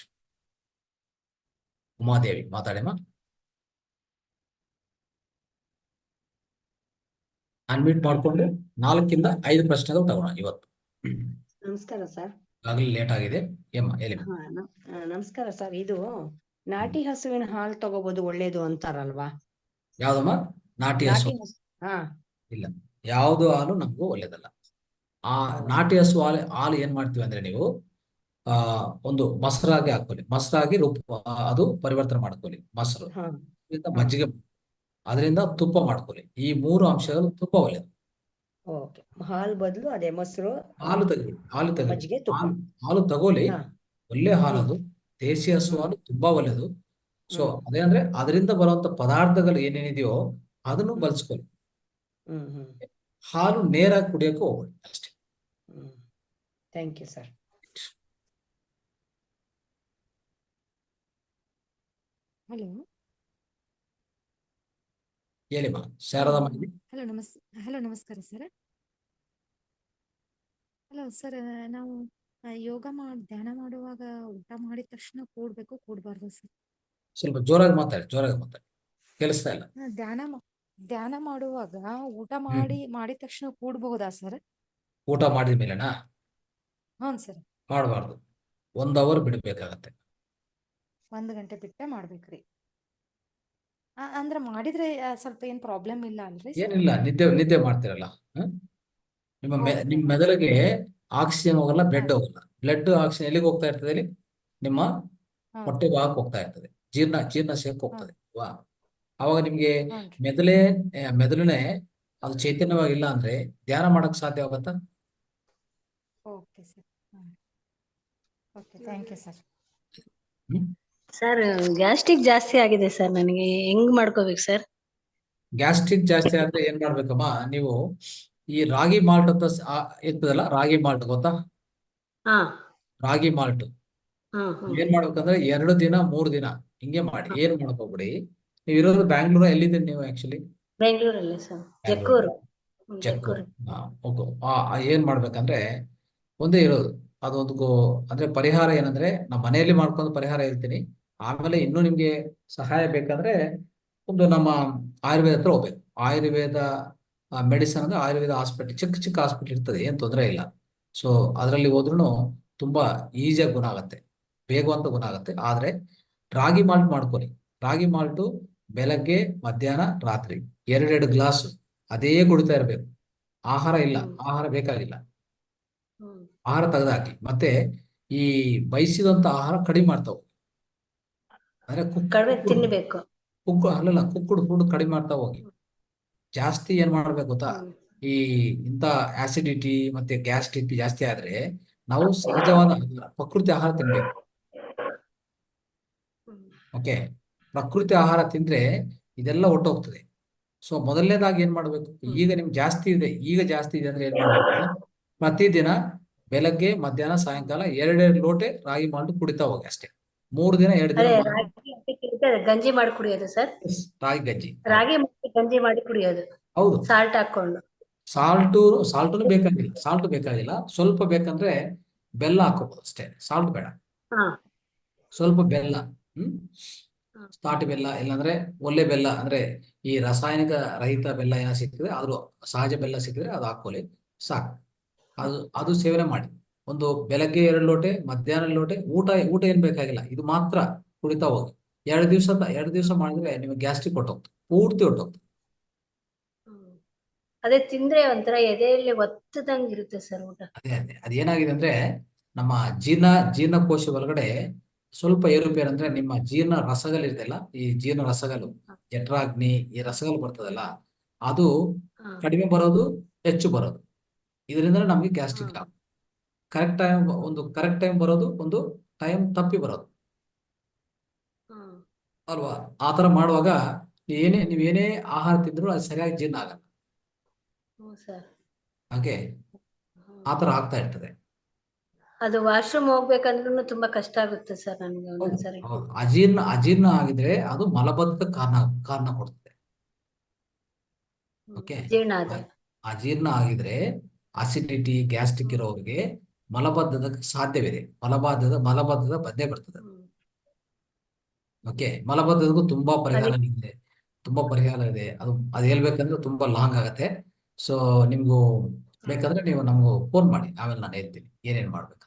ಉಮಾದೇವಿ ಮಾತಾಡಿಮ್ಮ. ಅನ್ಮ್ಯೂಟ್ ಮಾಡ್ಕೊಂಡು 4-5 ಪ್ರಶ್ನೆಗಳು ತಗೋಣ ಇವತ್ತು. ನಮಸ್ಕಾರ ಸರ್. ಆಗ್ಲಿ ಲೇಟ್ ಆಗಿದೆ, ಹೇಳಿ. ನಮಸ್ಕಾರ ಸರ್. ಇದು ನಾಟಿ ಹಸುವಿನ ಹಾಲು ತಗೋಬಹುದು ಒಳ್ಳೇದು ಅಂತಾರಲ್ವಾ? ಯಾವ್ದಮ್ಮ? ನಾಟಿ ಹಸು? ಇಲ್ಲ, ಯಾವ್ದು ಹಾಲು ನಮಗೂ ಒಳ್ಳೇದಲ್ಲ. ಆ ನಾಟಿ ಹಸು ಹಾಲು ಏನ್ ಮಾಡ್ತೀವಿ ಅಂದ್ರೆ ನೀವು ಒಂದು ಮೊಸರಾಗಿ ಹಾಕೊಳ್ಳಿ, ಮೊಸರಾಗಿ ಅದು ಪರಿವರ್ತನೆ ಮಾಡ್ಕೊಳ್ಳಿ. ಮೊಸರು ಮಜ್ಜಿಗೆ, ಅದರಿಂದ ತುಪ್ಪ ಮಾಡ್ಕೊಳ್ಳಿ. ಈ 3 ಅಂಶಗಳು ತುಂಬಾ ಒಳ್ಳೇದು. ಹಾಲು ಬದಲು ಅದೇ ಮೊಸರು, ಹಾಲು ತಗೊಳ್ಳಿ. ಒಳ್ಳೆ ಹಾಲದು, ದೇಸಿ ಹಸು ಹಾಲು ತುಂಬಾ ಒಳ್ಳೇದು. ಸೊ ಅದೇ ಅಂದ್ರೆ ಅದರಿಂದ ಬರುವಂತ ಪದಾರ್ಥಗಳು ಏನೇನಿದೆಯೋ ಅದನ್ನು ಬಳಸ್ಕೊಳ್ಳಿ. ಹಾಲು ನೇರಾಗಿ ಕುಡಿಯಕ್ಕೆ ಹೋಗ್ಬೇಡಿ ಅಷ್ಟೇ. Thank you sir. ಹಲೋ ಹೇಳಿಮ್ಮ ಶಾರದಮ್ಮ ಹೇಳಿ. ಹಲೋ ನಮಸ್ಕಾರ ಸರ್. ಹಲೋ ಸರ್, ನಾವು ಧ್ಯಾನ ಮಾಡುವಾಗ ಊಟ ಮಾಡಿದ ತಕ್ಷಣ ಕೂಡ್ಬಾರ್ದು ಸರ್? ಸ್ವಲ್ಪ ಜೋರಾಗಿ ಮಾತಾಡಿ ಕೇಳಿಸ್ತಾ ಇಲ್ಲ. ಧ್ಯಾನ ಮಾಡುವಾಗ ಊಟ ಮಾಡಿದ ತಕ್ಷಣ ಕೂಡ್ಬಹುದಾ ಸರ್? ಊಟ ಮಾಡಿದ ಮೇಲೆನಾ? ಹ್ಞೂ ಸರ್. ಮಾಡಬಾರ್ದು, 1 ಅವರ್ ಬಿಡಬೇಕಾಗತ್ತೆ. 1 ಗಂಟೆ ಬಿಟ್ಟೆ ಮಾಡ್ಬೇಕ್ರಿ? ಅಂದ್ರೆ ಮಾಡಿದ್ರೆ ಸ್ವಲ್ಪ ಏನ್ ಪ್ರಾಬ್ಲಮ್ ಇಲ್ಲ ಅಲ್ರಿ ಸರ್? ಏನಿಲ್ಲ, ನಿದ್ದೆ ಮಾಡ್ತಿರಲ್ಲ. ನಿಮ್ಮ Okay. ಮೆದುಳಿಗೆ ಆಕ್ಸಿಜನ್ ಹೋಗಲ್ಲ, ಬ್ಲಡ್ ಹಾಂ. ಹೋಗಲ್ಲ. ಬ್ಲಡ್ ಆಕ್ಸಿಜನ್ ಎಲ್ಲಿಗೆ ಹೋಗ್ತಾ ಇರ್ತದೆ ಹೇಳಿ? ನಿಮ್ಮ ಹಾಂ. ಹೊಟ್ಟೆ ಭಾಗಕ್ಕೆ ಹೋಗ್ತಾ ಇರ್ತದೆ, ಜೀರ್ಣಾಶಯಕ್ಕೆ ಹಾಂ. ಹೋಗ್ತದೆ. ಅವಾಗ ನಿಮ್ಗೆ ಹಾಂ ರೀ. ಮೆದುಳೇ ಅದು ಚೈತನ್ಯವಾಗಿಲ್ಲ ಅಂದ್ರೆ ಧ್ಯಾನ ಮಾಡಕ್ ಸಾಧ್ಯ ಆಗುತ್ತಾ? Okay sir. Okay, thank you sir. Sir, gastric ಜಾಸ್ತಿ ಆಗಿದೆ ಸರ್, ನನಗೆ ಹೆಂಗ್ ಮಾಡ್ಕೋಬೇಕು ಸರ್? ಗ್ಯಾಸ್ಟ್ರಿಕ್ ಜಾಸ್ತಿ ಆದ್ರೆ ಏನ್ ಮಾಡ್ಬೇಕಮ್ಮ, ನೀವು ಈ ರಾಗಿ ಮಾಲ್ಟ್ ಅಂತ ಇರ್ತದಲ್ಲ, ರಾಗಿ ಮಾಲ್ಟ್ ಗೊತ್ತಾ? ಹಾ ರಾಗಿ ಮಾಲ್ಟ್ ಹಾ ಏನ್ ಮಾಡ್ಬೇಕಂದ್ರೆ 2 ದಿನ 3 ದಿನ ಹಿಂಗೆ ಮಾಡಿ. ಏನ್ ಮಾಡ್ಕೋಬಿಡಿ. ನೀವು ಇರೋದು ಬ್ಯಾಂಗ್ಳೂರ್, ಎಲ್ಲಿದ್ದೀರಿ ನೀವು ಆಕ್ಚುಲಿ? ಬೆಂಗಳೂರಲ್ಲಿ ಸರ್, ಜಕ್ಕೂರು. ಜಕ್ಕೂರು. ಏನ್ ಮಾಡ್ಬೇಕಂದ್ರೆ ಒಂದೇ ಇರೋದು ಅದೊಂದು ಅಂದ್ರೆ ಪರಿಹಾರ ಏನಂದ್ರೆ, ನಮ್ಮ ಮನೆಯಲ್ಲಿ ಮಾಡ್ಕೊಂಡು ಪರಿಹಾರ ಹೇಳ್ತೀನಿ. ಆಮೇಲೆ ಇನ್ನೂ ನಿಮ್ಗೆ ಸಹಾಯ ಬೇಕಂದ್ರೆ ಒಂದು ನಮ್ಮ ಆಯುರ್ವೇದ ಹತ್ರ ಹೋಗ್ಬೇಕು. ಆಯುರ್ವೇದ ಮೆಡಿಸನ್ ಅಂದ್ರೆ ಆಯುರ್ವೇದ ಹಾಸ್ಪಿಟಲ್, ಚಿಕ್ಕ ಹಾಸ್ಪಿಟಲ್ ಇರ್ತದೆ, ಏನ್ ತೊಂದರೆ ಇಲ್ಲ. ಸೊ ಅದರಲ್ಲಿ ಹೋದ್ರೂ ತುಂಬಾ ಈಸಿಯಾಗಿ ಗುಣ ಆಗುತ್ತೆ, ಬೇಗವಂತ ಗುಣ ಆಗುತ್ತೆ. ಆದ್ರೆ ರಾಗಿ ಮಾಲ್ಟ್ ಮಾಡ್ಕೊಳ್ಳಿ. ರಾಗಿ ಮಾಲ್ಟು ಬೆಳಗ್ಗೆ ಮಧ್ಯಾಹ್ನ ರಾತ್ರಿ 2 ಗ್ಲಾಸ್ ಅದೇ ಕುಡಿತಾ ಇರ್ಬೇಕು. ಆಹಾರ ಇಲ್ಲ, ಆಹಾರ ಬೇಕಾಗಿಲ್ಲ, ಆಹಾರ ತೆಗೆದಾಕಿ. ಮತ್ತೆ ಈ ಬಯಸಿದಂತ ಆಹಾರ ಕಡಿಮೆ ಮಾಡ್ತಾವು. ಅಂದ್ರೆ ಕಡಿಮೆ ತಿನ್ಬೇಕು. ಕುಕ್ಕುಡ್ ಫುಡ್ ಕಡಿಮೆ ಮಾಡ್ತಾ ಹೋಗಿ. ಜಾಸ್ತಿ ಏನ್ ಮಾಡ್ಬೇಕು ಗೊತ್ತಾ, ಈ ಇಂಥ ಆಸಿಡಿಟಿ ಮತ್ತೆ ಗ್ಯಾಸ್ಟ್ರಿಕ್ ಜಾಸ್ತಿ ಆದ್ರೆ ನಾವು ಸಹಜವಾದ ಪ್ರಕೃತಿ ಆಹಾರ ತಿನ್ಬೇಕು. ಓಕೆ, ಪ್ರಕೃತಿ ಆಹಾರ ತಿಂದ್ರೆ ಇದೆಲ್ಲ ಹೊಟ್ಟೋಗ್ತದೆ. ಸೊ ಮೊದಲನೇದಾಗಿ ಏನ್ ಮಾಡ್ಬೇಕು, ಈಗ ನಿಮ್ಗೆ ಜಾಸ್ತಿ ಇದೆ ಅಂದ್ರೆ ಏನ್ ಮಾಡ್ಬೇಕು, ಪ್ರತಿದಿನ ಬೆಳಗ್ಗೆ ಮಧ್ಯಾಹ್ನ ಸಾಯಂಕಾಲ 2 ಲೋಟೆ ರಾಗಿ ಮಾಲ್ಟ್ ಕುಡಿತಾ ಹೋಗಿ ಅಷ್ಟೇ. 3 ದಿನ 2 ದಿನ ಅದೇ ರಾಗಿ ಗಂಜಿ ಮಾಡಿ ಕುಡಿಯೋದು ಸರ್? ರಾಗಿ ಗಂಜಿ. ರಾಗಿ ಮತ್ತೆ ಗಂಜಿ ಮಾಡಿ ಕುಡಿಯೋದು, ಹೌದು. ಸಾಲ್ಟ್ ಹಾಕೊಂಡು. ಸಾಲ್ಟು ಬೇಕಾಗಿಲ್ಲ. ಸ್ವಲ್ಪ ಬೇಕಂದ್ರೆ ಬೆಲ್ಲ ಹಾಕೋಬಹುದು ಅಷ್ಟೇ, ಸಾಲ್ಟ್ ಬೇಡ. ಹಾ ಸ್ವಲ್ಪ ಬೆಲ್ಲ, ಸ್ಟಾಟಿ ಬೆಲ್ಲ, ಇಲ್ಲಾಂದ್ರೆ ಒಳ್ಳೆ ಬೆಲ್ಲ, ಅಂದ್ರೆ ಈ ರಾಸಾಯನಿಕ ರಹಿತ ಬೆಲ್ಲ ಏನೋ ಸಿಕ್ಕಿದ್ರೆ, ಆದ್ರೂ ಸಹಜ ಬೆಲ್ಲ ಸಿಕ್ಕಿದ್ರೆ ಅದು ಹಾಕೊಳ್ಳಿ, ಸಾಕು. ಅದು ಸೇವನೆ ಮಾಡಿ. ಒಂದು ಬೆಳಗ್ಗೆ 2 ಲೋಟೆ, ಮಧ್ಯಾಹ್ನ 2 ಲೋಟೆ. ಊಟ ಏನ್ ಬೇಕಾಗಿಲ್ಲ, ಇದು ಮಾತ್ರ ಕುಡಿತಾ ಹೋಗಿ. 2 ದಿವಸ ಮಾಡಿದ್ರೆ ನಿಮಗೆ ಗ್ಯಾಸ್ಟ್ರಿಕ್ ಪೂರ್ತಿ ಹೊಟ್ಟೋಗ್ತದೆ. ಅದೇ ತಿಂದ್ರೆ ಒಂಥರ ಎದೆಯಲ್ಲಿ ಒತ್ತದಂಗ್ ಇರುತ್ತೆ ಸರ್ ಊಟ. ಅದೇನಾಗಿದೆ ಅಂದ್ರೆ, ನಮ್ಮ ಜೀರ್ಣಕೋಶ ಒಳಗಡೆ ಸ್ವಲ್ಪ ಏರುಪೇರು ಅಂದ್ರೆ, ನಿಮ್ಮ ಜೀರ್ಣ ರಸಗಳಿರ್ತಲ್ಲ, ಈ ಜೀರ್ಣ ರಸಗಳು, ಜಠರಾಗ್ನಿ, ಈ ರಸಗಳು ಬರ್ತದಲ್ಲ, ಅದು ಕಡಿಮೆ ಬರೋದು, ಹೆಚ್ಚು ಬರೋದು. ಇದರಿಂದ ನಮ್ಗೆ ಗ್ಯಾಸ್ಟ್ರಿಕ್ ಕರೆಕ್ಟ್ ಟೈಮ್ ಬರೋದು, ಒಂದು ಟೈಮ್ ತಪ್ಪಿ ಬರೋದು ಅಲ್ವಾ? ಆತರ ಮಾಡುವಾಗ ನೀವೇನೇ ಆಹಾರ ತಿಂದ್ರು ಅದು ಸರಿಯಾಗಿ ಜೀರ್ಣ ಆಗಲ್ಲ. ಹಾಗೆ ಆತರ ಆಗ್ತಾ ಇರ್ತದೆ. ಅದು ವಾಶ್ರೂಮ್ ಹೋಗ್ಬೇಕಂದ್ರೂ ತುಂಬಾ ಕಷ್ಟ ಆಗುತ್ತೆ ಸರ್ ನನ್ಗೆ ಒಂದೊಂದ್ಸರಿ. ಅಜೀರ್ಣ ಆಗಿದ್ರೆ ಅದು ಮಲಬದ್ಧತೆ ಕಾರಣ ಕೊಡ್ತದೆ. ಓಕೆ, ಅಜೀರ್ಣ ಆಗಿದ್ರೆ ಅಸಿಡಿಟಿ ಗ್ಯಾಸ್ಟ್ರಿಕ್ ಇರೋರಿಗೆ ಮಲಬದ್ಧತೆ ಸಾಧ್ಯವಿದೆ. ಮಲಬದ್ಧತೆ ಬಂದೇ ಬರ್ತದೆ. ಓಕೆ, ಮಲಬದ್ಧತೆಗೂ ತುಂಬಾ ಪರಿಹಾರ ಇದೆ. ಅದು ಹೇಳ್ಬೇಕಂದ್ರೆ ತುಂಬಾ ಲಾಂಗ್ ಆಗತ್ತೆ. ಸೊ ನಿಮ್ಗೂ ಬೇಕಾದ್ರೆ ನೀವು ನಮಗೂ ಫೋನ್ ಮಾಡಿ, ಆಮೇಲೆ ನಾನು ಹೇಳ್ತೀನಿ ಏನೇನ್ ಮಾಡ್ಬೇಕಂತ.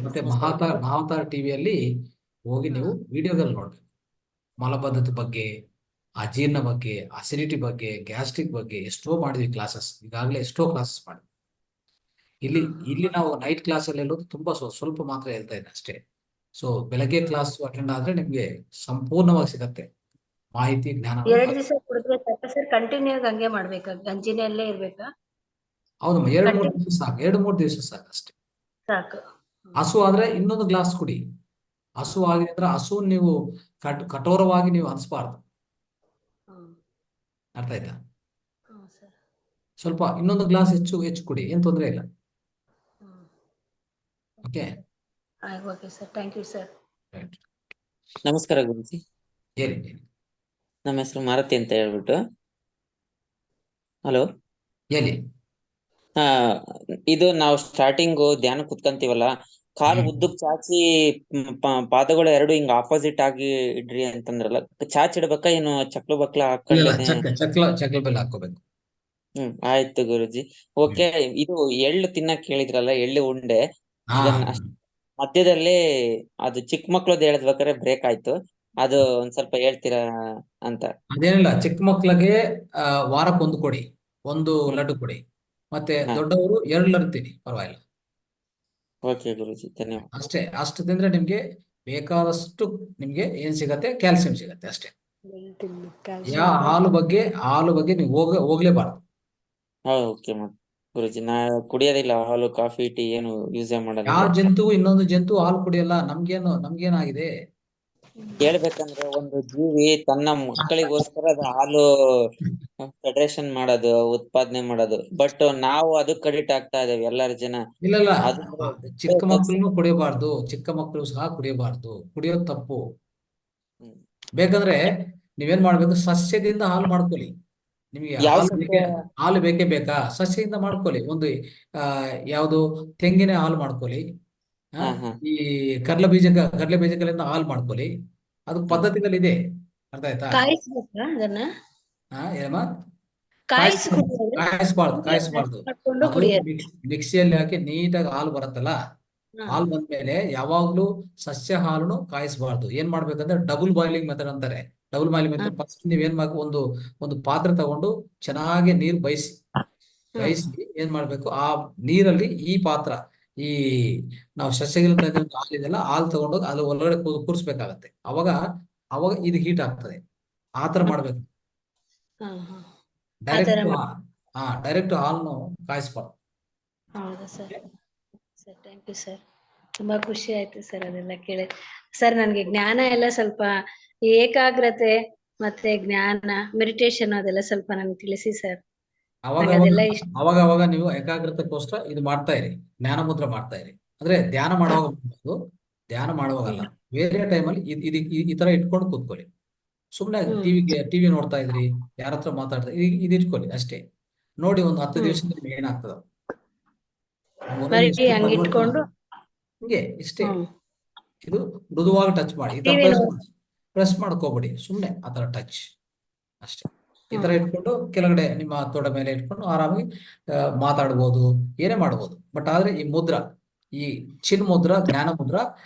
ಮತ್ತೆ ಮಹಾವತಾರ ಟಿವಿಯಲ್ಲಿ ಹೋಗಿ ನೀವು ವಿಡಿಯೋದಲ್ಲಿ ನೋಡ್ಬೇಕು. ಮಲಬದ್ಧತೆ ಬಗ್ಗೆ, ಅಜೀರ್ಣ ಬಗ್ಗೆ, ಅಸಿಡಿಟಿ ಬಗ್ಗೆ, ಗ್ಯಾಸ್ಟ್ರಿಕ್ ಬಗ್ಗೆ ಎಷ್ಟೋ ಮಾಡಿದ್ವಿ ಕ್ಲಾಸಸ್. ಈಗಾಗಲೇ ಎಷ್ಟೋ ಕ್ಲಾಸಸ್ ಮಾಡಿದ್ವಿ. ಇಲ್ಲಿ ನಾವು ನೈಟ್ ಕ್ಲಾಸ್ ಅಲ್ಲಿ ಹೇಳೋದು ತುಂಬಾ ಸ್ವಲ್ಪ ಮಾತ್ರ ಹೇಳ್ತಾ ಇದ್ದೆ ಅಷ್ಟೇ. ಸೊ ಬೆಳಗ್ಗೆ ಕ್ಲಾಸ್ ಅಟೆಂಡ್ ಆದ್ರೆ ನಿಮ್ಗೆ ಸಂಪೂರ್ಣವಾಗಿ ಸಿಗತ್ತೆ ಮಾಹಿತಿ, ಜ್ಞಾನ. 2 ದಿವಸ ಕುಡಿದ್ರೆ ಸಾಕ ಸರ್? ಕಂಟಿನ್ಯೂ ಆಗಿ ಹಂಗೆ ಮಾಡ್ಬೇಕಾ? ಗಂಜಿನಲ್ಲೇ ಇರ್ಬೇಕಾ? ಹೌದಮ್ಮ, 2-3 ದಿವಸ ಸಾಕು. 2-3 ದಿವಸ ಸಾಕು ಅಷ್ಟೇ. ಸಾಕು. ಹಸು ಆದ್ರೆ ಇನ್ನೊಂದು ಗ್ಲಾಸ್ ಕುಡಿ. ಹಸು ಆಗಿದ್ರೆ ಹಸು ನೀವು ಕಠೋರವಾಗಿ ನೀವು ಅನ್ಸ್ಬಾರ್ದು. ಅರ್ಥ ಆಯ್ತಾ? ಸ್ವಲ್ಪ ಇನ್ನೊಂದು ಗ್ಲಾಸ್ ಹೆಚ್ಚು ಹೆಚ್ಚು ಕುಡಿ, ಏನ್ ತೊಂದರೆ ಇಲ್ಲ. Okay, okay sir, thank you sir. Right. ನಮಸ್ಕಾರ ಗುರುಜಿ. ಹೇಳಿ. ನಮ್ಮ ಹೆಸರು ಮಾರುತಿ ಅಂತ ಹೇಳ್ಬಿಟ್ಟು. ಹಲೋ. ಹೇಳಿ. ಹಾ, ಇದು ನಾವು ಸ್ಟಾರ್ಟಿಂಗು ಧ್ಯಾನ ಕುತ್ಕಂತೀವಲ್ಲ, ಕಾಲು ಉದ್ದಕ್ ಚಾಚಿ ಪಾದಗಳು ಎರಡು ಹಿಂಗ ಆಪೋಸಿಟ್ ಆಗಿ ಇಡ್ರಿ ಅಂತಂದ್ರಲ್ಲ, ಚಾಚಿಡ್ಬೇಕಾ ಏನು ಚಕ್ಲು ಬಕ್ಲ ಇಲ್ಲ, ಹಾಕೊಂಡೇನೆ? ಚಕ್ಲ ಬೆಲ್ಲ ಹಾಕೋಬೇಕು. ಆಯ್ತು ಗುರುಜಿ. ಓಕೆ, ಇದು ಎಳ್ಳು ತಿನ್ನಕ್ ಹೇಳಿದ್ರಲ್ಲ, ಎಳ್ಳು ಉಂಡೆ, ಹಾ, ಇದನ್ನ ಮಧ್ಯದಲ್ಲಿ ಅದು ಚಿಕ್ಕ ಮಕ್ಳದ್ದು ಹೇಳ್ಬೇಕಾದ್ರೆ ಬ್ರೇಕ್ ಆಯ್ತು, ಅದು ಒಂದ್ ಸ್ವಲ್ಪ ಹೇಳ್ತೀರಾ ಅಂತ. ಅದೇನಿಲ್ಲ, ಚಿಕ್ಕ ಮಕ್ಳಿಗೆ ವಾರಕ್ಕೊಂದು ಕೊಡಿ, ಒಂದು ಲಡ್ಡು ಕೊಡಿ. ಮತ್ತೆ ಹಾ. ದೊಡ್ಡವರು 2 ಲಡ್ಡು ತಿನ್ನಿ, ಪರವಾಗಿಲ್ಲ. ಓಕೆ ಗುರುಜಿ, ಧನ್ಯವಾದ. ಅಷ್ಟು ತಿಂದ್ರೆ ನಿಮ್ಗೆ ಬೇಕಾದಷ್ಟು ನಿಮ್ಗೆ ಏನ್ ಸಿಗತ್ತೆ, ಕ್ಯಾಲ್ಸಿಯಂ ಸಿಗತ್ತೆ ಅಷ್ಟೇ. ಹಾಲು ಬಗ್ಗೆ ನೀವು ಹೋಗ್ಲೇಬಾರ್ದು. ಓಕೆ ಗುರುಜಿ, ನಾ ಕುಡಿಯೋದಿಲ್ಲ ಹಾಲು, ಕಾಫಿ, ಟೀ ಏನು ಯೂಸೇ ಯಾವ ಮಾಡೋದಿಲ್ಲ. ಇನ್ನೊಂದು ಜಂತು ಹಾಲು ಕುಡಿಯಲ್ಲ. ನಮ್ಗೇನಾಗಿದೆ? ಹೇಳ್ಬೇಕಂದ್ರೆ ಒಂದು ಜೀವಿ ತನ್ನ ಮಕ್ಕಳಿಗೋಸ್ಕರ ಅದು ಹಾಲು ಫೆಡರೇಷನ್ ಮಾಡೋದು, ಉತ್ಪಾದನೆ ಮಾಡೋದು, ಬಟ್ ನಾವು ಅದಕ್ಕೆ ಅಡಿಕ್ಟ್ ಆಗ್ತಾ ಇದೇವೆ ಎಲ್ಲರ ಜನ. ಇಲ್ಲ, ಅದು ಚಿಕ್ಕ ಮಕ್ಕಳು ಕುಡಿಯಬಾರ್ದು, ಚಿಕ್ಕ ಮಕ್ಕಳು ಸಹ ಕುಡಿಯಬಾರ್ದು, ಕುಡಿಯೋದು ತಪ್ಪು. ಬೇಕಂದ್ರೆ ನೀವೇನ್ ಮಾಡ್ಬೇಕು, ಸಸ್ಯದಿಂದ ಹಾಲು ಮಾಡ್ಕೊಳ್ಳಿ. ನಿಮಗೆ ಯಾವ ಹಾಲು ಬೇಕೇ ಬೇಕಾ? ಸಸ್ಯದಿಂದ ಮಾಡ್ಕೊಳ್ಳಿ. ಒಂದು ಯಾವುದು ತೆಂಗಿನ ಹಾಲು ಮಾಡ್ಕೊಳ್ಳಿ. ಈ ಕಡಲೆ ಬೀಜಗಳಿಂದ ಹಾಲು ಮಾಡ್ಕೊಳ್ಳಿ. ಅದು ಪದ್ಧತಿಗಳಿದೆ, ಅರ್ಥ ಆಯ್ತಾ? ಕಾಯಿಸ್ಬೇಕಾ ಅದನ್ನ? ಏನಮ್ಮ? ಕಾಯಿಸಿ ಕುಡಿಯೋದು? ಕಾಯಿಸ್ಬಾರ್ದು. ಮಾಡ್ಕೊಂಡು ಅದು ಕುಡಿಯೋದು. ಮಿಕ್ಸಿಯಲ್ಲಿ ಹಾಕಿ ನೀಟಾಗಿ ಹಾಲು ಬರುತ್ತಲ್ಲ, ಹಾಲು ಬಂದ್ಮೇಲೆ ಯಾವಾಗ್ಲೂ ಸಸ್ಯ ಹಾಲನ್ನು ಕಾಯಿಸಬಾರ್ದು. ಏನ್ ಮಾಡ್ಬೇಕಂದ್ರೆ ಡಬಲ್ ಬಾಯ್ಲಿಂಗ್ ಮೆಥಡ್ ಅಂತಾರೆ. ಡಬಲ್ ಬಾಯ್ಲಿಂಗ್ ಮೆಥಡ್ ಫಸ್ಟ್ ನೀವೇನ್ ಮಾಡ್ಬೇಕು, ಒಂದು ಪಾತ್ರೆ ತಗೊಂಡು ಚೆನ್ನಾಗಿ ನೀರು ಬಯಸಿ ಏನ್ ಮಾಡ್ಬೇಕು, ಆ ನೀರಲ್ಲಿ ಈ ಪಾತ್ರ, ಈ ನಾವು ಸಸ್ಯಗಳಿಂದ ಹಾಲಿದೆಲ್ಲ, ಹಾಲು ತಗೊಂಡೋಗಿ ಅಲ್ಲಿ ಒಳಗಡೆ ಕೂರಿಸ್ಬೇಕಾಗತ್ತೆ. ಅವಾಗ ಇದು ಹೀಟ್ ಆಗ್ತದೆ. ಆತರ ಮಾಡ್ಬೇಕು. ಡೈರೆಕ್ಟ್ ಹಾಲನ್ನು ಕಾಯಿಸ್ಬಾರ್ದು. ಹೌದಾ sir? Sir thank you sir, ತುಂಬಾ ಖುಷಿ ಆಯ್ತು ಸರ್ ಅದೆಲ್ಲ ಕೇಳಿ. ಸರ್ ನನ್ಗೆ ಜ್ಞಾನ ಎಲ್ಲ ಸ್ವಲ್ಪ ಏಕಾಗ್ರತೆ ಮತ್ತೆ ಜ್ಞಾನ ಮೆಡಿಟೇಷನ್ ಅದೆಲ್ಲ ಸ್ವಲ್ಪ ನನ್ಗೆ ತಿಳಿಸಿ ಸರ್. ಅವಾಗ ನೀವು ಏಕಾಗ್ರತೆಗೋಸ್ಕರ ಇದು ಮಾಡ್ತಾ ಇರಿ, ಜ್ಞಾನ ಮುದ್ರ ಮಾಡ್ತಾ ಇರಿ. ಅಂದ್ರೆ ಧ್ಯಾನ ಮಾಡುವಾಗ ಮಾಡ್ಬೋದು, ಧ್ಯಾನ ಮಾಡುವಾಗಲ್ಲ. ಬೇರೆ ಟೈಮಲ್ಲಿ ಈ ತರ ಇಟ್ಕೊಂಡು ಕೂತ್ಕೊಳ್ಳಿ. ಸುಮ್ನೆ ಟಿವಿ ನೋಡ್ತಾ ಇದ್ರಿ, ಯಾರ ಹತ್ರ ಮಾತಾಡ್ತಾ ಇದು ಇಟ್ಕೊಳ್ಳಿ ಅಷ್ಟೇ. ನೋಡಿ ಒಂದು 10 ದಿವಸದಲ್ಲಿ ನಿಮ್ಗೆ ಏನಾಗ್ತದ. ಹಿಂಗೆ ಇಷ್ಟೇ. ಇದು ಮೃದುವಾಗಿ ಟಚ್ ಮಾಡಿ, ಈ ತರ ಪ್ರೆಸ್ ಮಾಡ್ಕೋಬೇಡಿ, ಸುಮ್ನೆ ಆ ತರ ಟಚ್ ಅಷ್ಟೇ. ಈ ತರ ಇಟ್ಕೊಂಡು ಕೆಳಗಡೆ ನಿಮ್ಮ ತೊಡೆ ಮೇಲೆ ಇಟ್ಕೊಂಡು ಆರಾಮಾಗಿ ಮಾತಾಡ್ಬೋದು, ಏನೇ ಮಾಡ್ಬೋದು. ಬಟ್ ಆದ್ರೆ ಈ ಮುದ್ರ, ಈ ಚಿನ್ ಮುದ್ರ, ಜ್ಞಾನ ಮುದ್ರ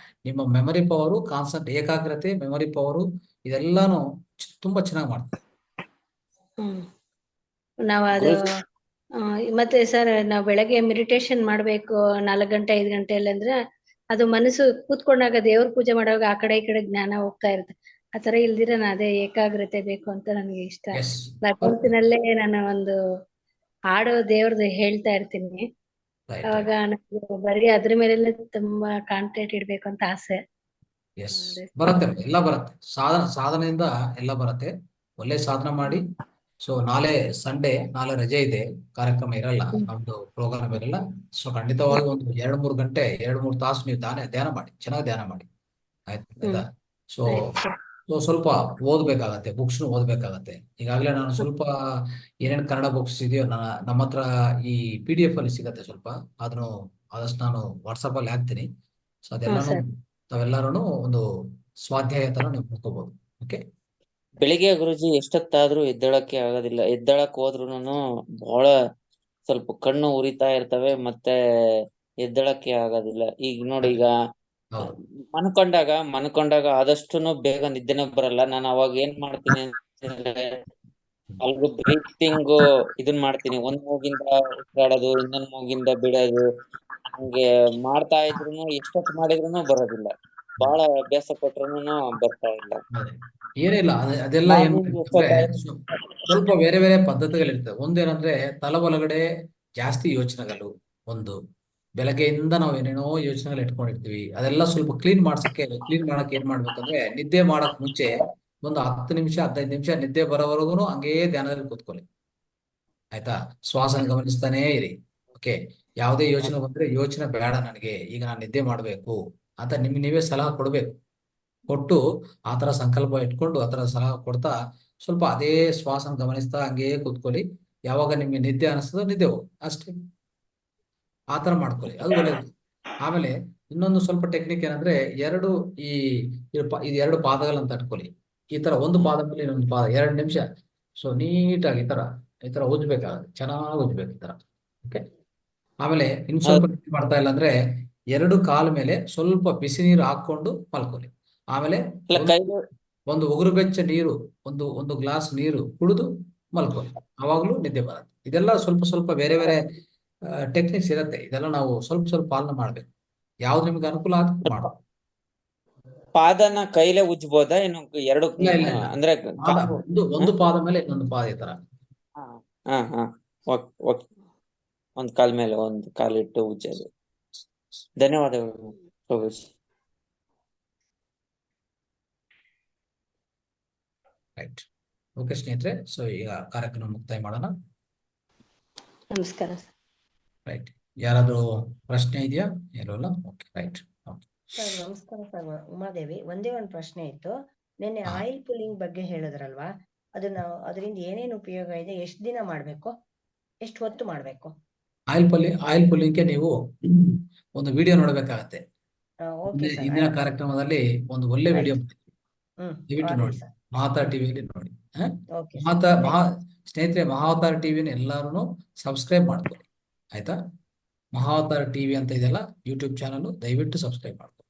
ನಿಮ್ಮ ಮೆಮೊರಿ ಪವರು, ಏಕಾಗ್ರತೆ, ಮೆಮೊರಿ ಪವರು ಇದೆಲ್ಲಾನು ತುಂಬಾ ಚೆನ್ನಾಗಿ ಮಾಡ್ತದೆ. ನಾವ್ ಅದು ಮತ್ತೆ ಸರ್, ನಾವ್ ಬೆಳಗ್ಗೆ ಮೆಡಿಟೇಷನ್ ಮಾಡ್ಬೇಕು 4 ಗಂಟೆ 5 ಗಂಟೆಯಲ್ಲಿ ಅಂದ್ರೆ, ಅದು ಮನಸ್ಸು ಕೂತ್ಕೊಂಡಾಗ ದೇವ್ರ ಪೂಜೆ ಮಾಡುವಾಗ ಆ ಕಡೆ ಈ ಕಡೆ ಜ್ಞಾನ ಹೋಗ್ತಾ ಇರುತ್ತೆ. ಆತರ ಇಲ್ದಿರ ಅದೇ ಏಕಾಗ್ರತೆ ಬೇಕು ಅಂತ ನನಗೆ ಇಷ್ಟ. ಭಗವಂತನಲ್ಲೇ ನಾನು ಒಂದು ಹಾಡು ದೇವ್ರದ್ದು ಹೇಳ್ತಾ ಇರ್ತೀನಿ. ಅವಾಗ ನನಗೆ ಬರೀ ಅದ್ರ ಮೇಲೆ ತುಂಬಾ ಕಾನ್ಸಂಟ್ರೇಟ್ ಇಡ್ಬೇಕು ಅಂತ ಆಸೆ. ಬರುತ್ತೆ, ಎಲ್ಲ ಬರುತ್ತೆ. ಸಾಧನೆಯಿಂದ ಎಲ್ಲ ಬರುತ್ತೆ. ಒಳ್ಳೆ ಸಾಧನೆ ಮಾಡಿ. ಸೊ ನಾಳೆ ಸಂಡೇ, ನಾಳೆ ರಜೆ ಇದೆ, ಕಾರ್ಯಕ್ರಮ ಇರಲ್ಲ, ನಮ್ದು ಪ್ರೋಗ್ರಾಮ್ ಇರಲ್ಲ. ಸೊ ಖಂಡಿತವಾಗಿ ಒಂದು 2-3 ಗಂಟೆ 2-3 ತಾಸು ನೀವು ಧ್ಯಾನ ಮಾಡಿ, ಚೆನ್ನಾಗಿ ಧ್ಯಾನ ಮಾಡಿ, ಆಯ್ತಾ? ಸೊ ಸ್ವಲ್ಪ ಓದ್ಬೇಕಾಗತ್ತೆ, ಬುಕ್ಸ್ನು ಓದ್ಬೇಕಾಗತ್ತೆ. ಈಗಾಗಲೇ ನಾನು ಸ್ವಲ್ಪ ಏನೇನು ಕನ್ನಡ ಬುಕ್ಸ್ ಇದೆಯೋ ನಮ್ಮ ಹತ್ರ ಈ PDF ಅಲ್ಲಿ ಸಿಗತ್ತೆ. ಸ್ವಲ್ಪ ಅದನ್ನು ಆದಷ್ಟು ನಾನು ವಾಟ್ಸಪ್ ಅಲ್ಲಿ ಹಾಕ್ತೀನಿ. ಸೊ ತಾವೆಲ್ಲರೂ ಒಂದು ಸ್ವಾಧ್ಯಾಯ ತರ ನೀವು ಮಾಡ್ಕೋಬಹುದು. ಓಕೆ. ಬೆಳಿಗ್ಗೆ ಗುರುಜಿ ಎಷ್ಟೊತ್ತಾದ್ರೂ ಎದ್ದೇಳಕ್ಕೆ ಆಗೋದಿಲ್ಲ. ಎದ್ದೇಳಕ್ ಹೋದ್ರುನು ಬಹಳ ಸ್ವಲ್ಪ ಕಣ್ಣು ಉರಿತಾ ಇರ್ತವೆ, ಮತ್ತೆ ಎದ್ದೇಳಕ್ಕೆ ಆಗೋದಿಲ್ಲ. ಈಗ ನೋಡಿ, ಈಗ ಮನ್ಕೊಂಡಾಗ ಆದಷ್ಟುನು ಬೇಗ ನಿದ್ದೆನೆ ಬರಲ್ಲ. ನಾನು ಅವಾಗ ಏನ್ ಮಾಡ್ತೀನಿ ಅಂದ್ರೆ, ಅಲ್ಗೂ ಬ್ರೀತಿಂಗ್ ಇದನ್ ಮಾಡ್ತೀನಿ. ಒಂದ್ ಮೂಗಿಂದ ಉಸಿರಾಡೋದು, ಇನ್ನೊಂದ್ ಮೂಗಿಂದ ಬಿಡೋದು, ಹಂಗೆ ಮಾಡ್ತಾ ಇದ್ರು ಎಷ್ಟೊತ್ತು ಮಾಡಿದ್ರು ಬರೋದಿಲ್ಲ. ಬಹಳ ಅಭ್ಯಾಸ ಪಟ್ರುನು ಬರ್ತಾ ಇಲ್ಲ. ಏನಿಲ್ಲ, ಅದೆಲ್ಲ ಏನ್ ಸ್ವಲ್ಪ ಬೇರೆ ಬೇರೆ ಪದ್ಧತಿಗಳಿರ್ತವೆ. ಒಂದೇನಂದ್ರೆ ತಲೆ ಒಳಗಡೆ ಜಾಸ್ತಿ ಯೋಚನೆಗಳು. ಒಂದು ಬೆಳಗ್ಗೆಯಿಂದ ನಾವು ಏನೇನೋ ಯೋಚನೆಗಳು ಇಟ್ಕೊಂಡಿರ್ತೀವಿ, ಅದೆಲ್ಲ ಸ್ವಲ್ಪ ಕ್ಲೀನ್ ಮಾಡಕ್ ಏನ್ ಮಾಡ್ಬೇಕಂದ್ರೆ, ನಿದ್ದೆ ಮಾಡಕ್ ಮುಂಚೆ ಒಂದು 10 ನಿಮಿಷ 15 ನಿಮಿಷ ನಿದ್ದೆ ಬರೋವರೆಗೂ ಹಂಗೇ ಧ್ಯಾನದಲ್ಲಿ ಕೂತ್ಕೊಳ್ಳಿ. ಆಯ್ತಾ? ಶ್ವಾಸನ ಗಮನಿಸ್ತಾನೇ ಇರಿ. ಓಕೆ, ಯಾವುದೇ ಯೋಚನೆ ಬಂದ್ರೆ ಯೋಚನೆ ಬೇಡ, ನನಗೆ ಈಗ ನಾನು ನಿದ್ದೆ ಮಾಡಬೇಕು ಅಂತ ನಿಮ್ಗೆ ನೀವೇ ಸಲಹೆ ಕೊಡ್ಬೇಕು. ಕೊಟ್ಟು ಆ ತರ ಸಂಕಲ್ಪ ಇಟ್ಕೊಂಡು ಆ ತರ ಸಲಹೆ ಕೊಡ್ತಾ ಸ್ವಲ್ಪ ಅದೇ ಶ್ವಾಸನ ಗಮನಿಸ್ತಾ ಹಂಗೇ ಕೂತ್ಕೊಳ್ಳಿ. ಯಾವಾಗ ನಿಮ್ಗೆ ನಿದ್ದೆ ಅನಿಸ್ತದೋ ನಿದ್ದೆ ಹೋಗಿ ಅಷ್ಟೇ. ಆ ತರ ಮಾಡ್ಕೊಳ್ಳಿ, ಅದು ಒಳ್ಳೇದು. ಆಮೇಲೆ ಇನ್ನೊಂದು ಸ್ವಲ್ಪ ಟೆಕ್ನಿಕ್ ಏನಂದ್ರೆ ಈ ಇದು ಎರಡು ಪಾದಗಳನ್ನ ತಟ್ಕೊಳ್ಳಿ. ಈ ತರ ಒಂದು ಪಾದ ಮೇಲೆ ಇನ್ನೊಂದು ಪಾದ 2 ನಿಮಿಷ ಸೊ ನೀಟಾಗಿ ಈ ತರ ಉಜ್ಬೇಕಾಗುತ್ತೆ, ಚೆನ್ನಾಗಿ ಉಜ್ಬೇಕು ಈ ತರ. ಓಕೆ, ಆಮೇಲೆ ಇನ್ ಸ್ವಲ್ಪ ನಿದ್ದೆ ಮಾಡ್ತಾ ಇಲ್ಲ ಅಂದ್ರೆ 2 ಕಾಲ ಮೇಲೆ ಸ್ವಲ್ಪ ಬಿಸಿ ನೀರು ಹಾಕೊಂಡು ಮಲ್ಕೊಳ್ಳಿ. ಆಮೇಲೆ ಇಲ್ಲ ಕೈಲಿ ಒಂದು ಉಗುರು ಬೆಚ್ಚ ನೀರು, ಒಂದು ಗ್ಲಾಸ್ ನೀರು ಕುಡಿದು ಮಲ್ಕೊಳ್ಳಿ, ಅವಾಗ್ಲೂ ನಿದ್ದೆ ಬರುತ್ತೆ. ಇದೆಲ್ಲ ಸ್ವಲ್ಪ ಸ್ವಲ್ಪ ಬೇರೆ ಬೇರೆ ಟೆಕ್ನಿಕ್ಸ್ ಇರುತ್ತೆ. ಇದೆಲ್ಲ ನಾವು ಸ್ವಲ್ಪ ಸ್ವಲ್ಪ ಪಾಲನೆ ಮಾಡ್ಬೇಕು. ಯಾವ್ದು ನಿಮ್ಗೆ ಅನುಕೂಲ ಆಗುತ್ತೆ ಮಾಡು. ಪಾದನ ಕೈಲೇ ಉಜ್ಬೋದಾ ಏನು ಎರಡು ಇಲ್ಲ ಇಲ್ಲ ಇಲ್ಲ, ಅಂದ್ರೆ ಪಾದ ಒಂದು ಪಾದ ಮೇಲೆ ಇನ್ನೊಂದು ಪಾದ ಈ ತರ. ಹಾ ಓಕೆ. ಒಂದ್ ಕಾಲ್ ಮೇಲೆ ಒಂದ್ ಕಾಲಿಟ್ಟು ಉಜ್ಜೋದು. ಧನ್ಯವಾದಗಳು ಪ್ರಭು. ರೈಟ್, ಓಕೆ ಸ್ನೇಹಿತರೆ, ಸೊ ಈಗ ಕಾರ್ಯಕ್ರಮ ಮುಕ್ತಾಯ ಮಾಡೋಣ. ನಮಸ್ಕಾರ ಸರ್. ರೈಟ್, ಯಾರಾದ್ರೂ ಪ್ರಶ್ನೆ ಇದೆಯಾ? ಇರೋಲ್ಲ. Okay, right. ಸರ್ ನಮಸ್ಕಾರ ಸರ್, ಉಮಾದೇವಿ. ಒಂದೇ ಒಂದು ಪ್ರಶ್ನೆ ಇತ್ತು. ನಿನ್ನೆ ಹಾ. ಆಯಿಲ್ ಪುಲ್ಲಿಂಗ್ ಬಗ್ಗೆ ಹೇಳಿದ್ರಲ್ವಾ, ಅದರಿಂದ ಏನೇನು ಉಪಯೋಗ ಇದೆ, ಎಷ್ಟು ದಿನ ಮಾಡ್ಬೇಕು, ಎಷ್ಟು ಹೊತ್ತು ಮಾಡ್ಬೇಕು? ಆಯಿಲ್ ಪುಲ್ಲಿಂಗ್ಗೆ ನೀವು ಒಂದು ವಿಡಿಯೋ ನೋಡ್ಬೇಕಾಗತ್ತೆ. ಓಕೆ ಸರ್, ಇಂದಿನ ಕಾರ್ಯಕ್ರಮದಲ್ಲಿ ಒಂದು ಒಳ್ಳೆ ವಿಡಿಯೋ ದಯವಿಟ್ಟು ನೋಡಿ, ಸರ್. ಮಹಾವತಾರ ಟಿವಿಯಲ್ಲಿ ನೋಡಿ. ಓಕೆ ಸ್ನೇಹಿತರೆ, ಮಹಾವತಾರ ಟಿವಿನ ಎಲ್ಲಾರು ಸಬ್ಸ್ಕ್ರೈಬ್ ಮಾಡ್ಕೊಳ್ಳಿ, ಆಯ್ತಾ? ಮಹಾವತಾರ ಟಿವಿ ಅಂತ ಇದೆಯಲ್ಲ ಯೂಟ್ಯೂಬ್ ಚಾನಲ್, ದಯವಿಟ್ಟು ಸಬ್ಸ್ಕ್ರೈಬ್ ಮಾಡ್ಕೊಳ್ಳಿ.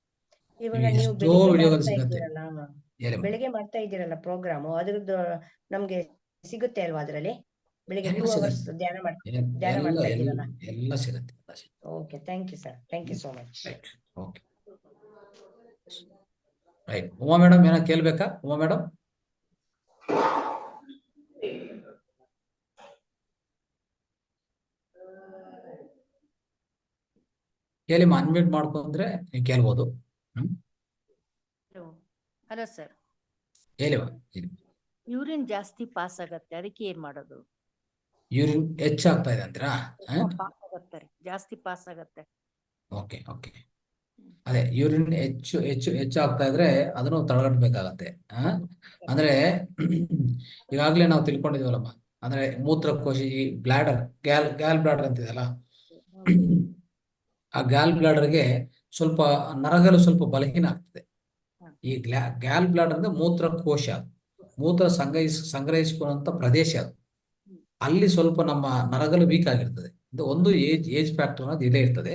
ಇವಾಗ ನಿಮಗೆ ನೀವು ಎಷ್ಟೋ ವಿಡಿಯೋಗಳು ಸಿಗುತ್ತೆ. ಬೆಳಿಗ್ಗೆ ಮಾಡ್ತಾ ಇದ್ದೀರಲ್ಲ ಪ್ರೋಗ್ರಾಮು, ಅದ್ರದ್ದು ನಮ್ಗೆ ಸಿಗುತ್ತೆ ಅಲ್ವಾ ಅದರಲ್ಲಿ? ಬೆಳಿಗ್ಗೆ ಎಲ್ಲ 2 ಅವರ್ಸ್ ಸಿಗುತ್ತೆ. ಧ್ಯಾನ ಮಾಡ್ತಾ ಇದ್ದೀರಲ್ಲ? ಎಲ್ಲ ಸಿಗುತ್ತೆ. Okay, thank you sir, thank you so much. Right, okay, right. Uma madam ಏನೋ ಕೇಳ್ಬೇಕಾ? ಉಮಾ ಮೇಡಮ್, ಕೇಳಿಮ್ಮ, ಅನ್ಮ್ಯೂಟ್ ಮಾಡ್ಕೊಂಡ್ರೆ ನೀವು ಕೇಳ್ಬೋದು. ಹಲೋ ಸರ್, ಹೇಳಿವ. ಯೂರಿನ್ ಜಾಸ್ತಿ ಪಾಸ್ ಆಗತ್ತೆ, ಅದಕ್ಕೆ ಏನ್ ಮಾಡೋದು? ಯೂರಿನ್ ಹೆಚ್ಚಾಗ್ತಾ ಇದೆ ಅಂತೀರಾ? ಪಾಸ್ ಆಗತ್ತೆ, ಜಾಸ್ತಿ ಪಾಸ್ ಆಗತ್ತೆ. ಓಕೆ, ಅದೇ ಯೂರಿನ್ ಹೆಚ್ಚಾಗ್ತಾ ಇದ್ರೆ ಅದನ್ನು ತಡೆಗಟ್ಟಬೇಕಾಗತ್ತೆ. ಅಂದ್ರೆ ಈಗಾಗ್ಲೇ ನಾವು ತಿಳ್ಕೊಂಡಿದ್ವಲ್ಲಮ್ಮ, ಅಂದ್ರೆ ಮೂತ್ರಕೋಶ, ಈ ಬ್ಲಾಡರ್, ಗ್ಯಾಲ್ ಬ್ಲಾಡರ್ ಅಂತಿದೆಯಲ್ಲ, ಆ ಗ್ಯಾಲ್ ಬ್ಲಾಡರ್ಗೆ ಸ್ವಲ್ಪ ನರಗಳು ಸ್ವಲ್ಪ ಬಲಹೀನ ಆಗ್ತದೆ. ಈ ಗ್ಯಾಲ್ ಬ್ಲಾಡರ್ ಅಂದ್ರೆ ಮೂತ್ರಕೋಶ, ಮೂತ್ರ ಸಂಗ್ರಹಿಸಿಕೊಳ್ಳುವಂತ ಪ್ರದೇಶ ಅದು. ಅಲ್ಲಿ ಸ್ವಲ್ಪ ನಮ್ಮ ನರಗಳು ವೀಕ್ ಆಗಿರ್ತದೆ. ಒಂದು ಏಜ್ ಫ್ಯಾಕ್ಟರ್ ಅನ್ನೋದು ಇದೇ ಇರ್ತದೆ.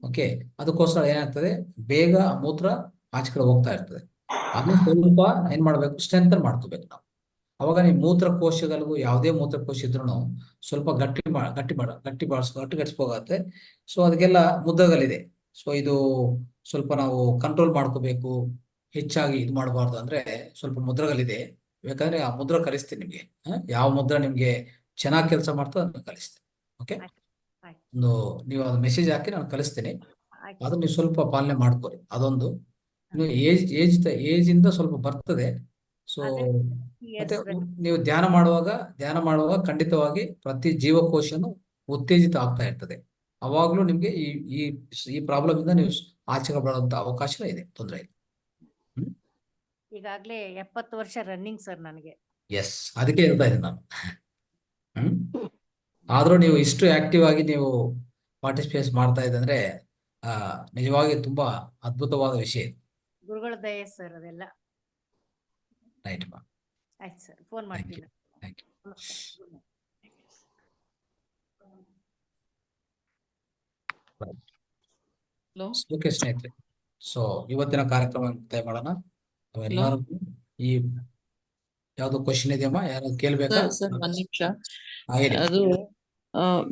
ಓಕೆ, ಅದಕ್ಕೋಸ್ಕರ ಏನಾಗ್ತದೆ, ಬೇಗ ಮೂತ್ರ ಆಚೆ ಕಡೆ ಹೋಗ್ತಾ ಇರ್ತದೆ. ಅದನ್ನ ಸ್ವಲ್ಪ ಏನ್ ಮಾಡ್ಬೇಕು, ಸ್ಟ್ರೆಂಥನ್ ಮಾಡ್ಕೋಬೇಕು ನಾವು. ಅವಾಗ ನೀವು ಮೂತ್ರಕೋಶಗಳಿಗೂ ಯಾವುದೇ ಮೂತ್ರಕೋಶ ಇದ್ರೂ ಸ್ವಲ್ಪ ಗಟ್ಟಿಗಟ್ಸ್ಬೋಗತ್ತೆ. ಸೊ ಅದಕ್ಕೆಲ್ಲ ಮುದ್ದಗಳಿದೆ. ಸೊ ಇದು ಸ್ವಲ್ಪ ನಾವು ಕಂಟ್ರೋಲ್ ಮಾಡ್ಕೋಬೇಕು. ಹೆಚ್ಚಾಗಿ ಇದು ಮಾಡಬಾರ್ದು. ಅಂದ್ರೆ ಸ್ವಲ್ಪ ಮುದ್ರಗಳಿದೆ, ಬೇಕಾದ್ರೆ ಆ ಮುದ್ರ ಕಲಿಸ್ತೀನಿ ನಿಮ್ಗೆ. ಯಾವ ಮುದ್ರ ನಿಮ್ಗೆ ಚೆನ್ನಾಗಿ ಕೆಲಸ ಮಾಡ್ತದೆ ಅದನ್ನ ಕಲಿಸ್ತೀನಿ. ಓಕೆ, ನೀವು ಅದು ಮೆಸೇಜ್ ಹಾಕಿ ನಾನು ಕಲಿಸ್ತೀನಿ. ಅದನ್ನ ನೀವು ಸ್ವಲ್ಪ ಪಾಲನೆ ಮಾಡ್ಕೊಳ್ಳಿ. ಅದೊಂದು ಇನ್ನು ಏಜ್ ಇಂದ ಸ್ವಲ್ಪ ಬರ್ತದೆ. ಸೊ ಮತ್ತೆ ನೀವು ಧ್ಯಾನ ಮಾಡುವಾಗ ಖಂಡಿತವಾಗಿ ಪ್ರತಿ ಜೀವಕೋಶನು ಉತ್ತೇಜಿತ ಆಗ್ತಾ ಇರ್ತದೆ. ಅವಾಗ್ಲೂ ನಿಮ್ಗೆ ಈ ಪ್ರಾಬ್ಲಮ್ ಇಂದ ನೀವು ಆಚೆಗೆ ಬರುವಂತ ಅವಕಾಶ ಇದೆ, ತೊಂದರೆ ಇಲ್ಲ. ಈಗಾಗ್ಲೇ 70 ವರ್ಷ ರನ್ನಿಂಗ್ ಸರ್ ನನಗೆ. ಎಸ್, ಅದಕ್ಕೆ ಹೇಳ್ತಾ ಇದ್ದೀನಿ ನಾನು. ಆದ್ರೂ ನೀವು ಇಷ್ಟು ಆಕ್ಟಿವ್ ಆಗಿ ನೀವು ಪಾರ್ಟಿಸಿಪೇಟ್ ಮಾಡ್ತಾ ಇದ್ದಂದ್ರೆ ನಿಜವಾಗಿ ತುಂಬಾ ಅದ್ಭುತವಾದ ವಿಷಯ. ಗುರುಗಳ ದಯೆ ಸರ್ ಅದೆಲ್ಲ. ರೈಟ್ ಮಾ, ಆಯ್ತು ಸರ್, ಫೋನ್ ಮಾಡ್ತೀನಿ. Thank you. ಓಕೆ ಸ್ನೇಹಿತರೆ, ಸೊ ಇವತ್ತಿನ ಕಾರ್ಯಕ್ರಮ ಮುಕ್ತಾಯ ಮಾಡೋಣ. ಎಲ್ಲರೂ ಈ ಯಾವ್ದು ಕ್ವಶನ್ ಇದೆಯಮ್ಮ, ಯಾರು ಕೇಳ್ಬೇಕಾ? ಸರ್ ಒಂದ್ ನಿಮಿಷ. ಹೇಳಿ. ಅದು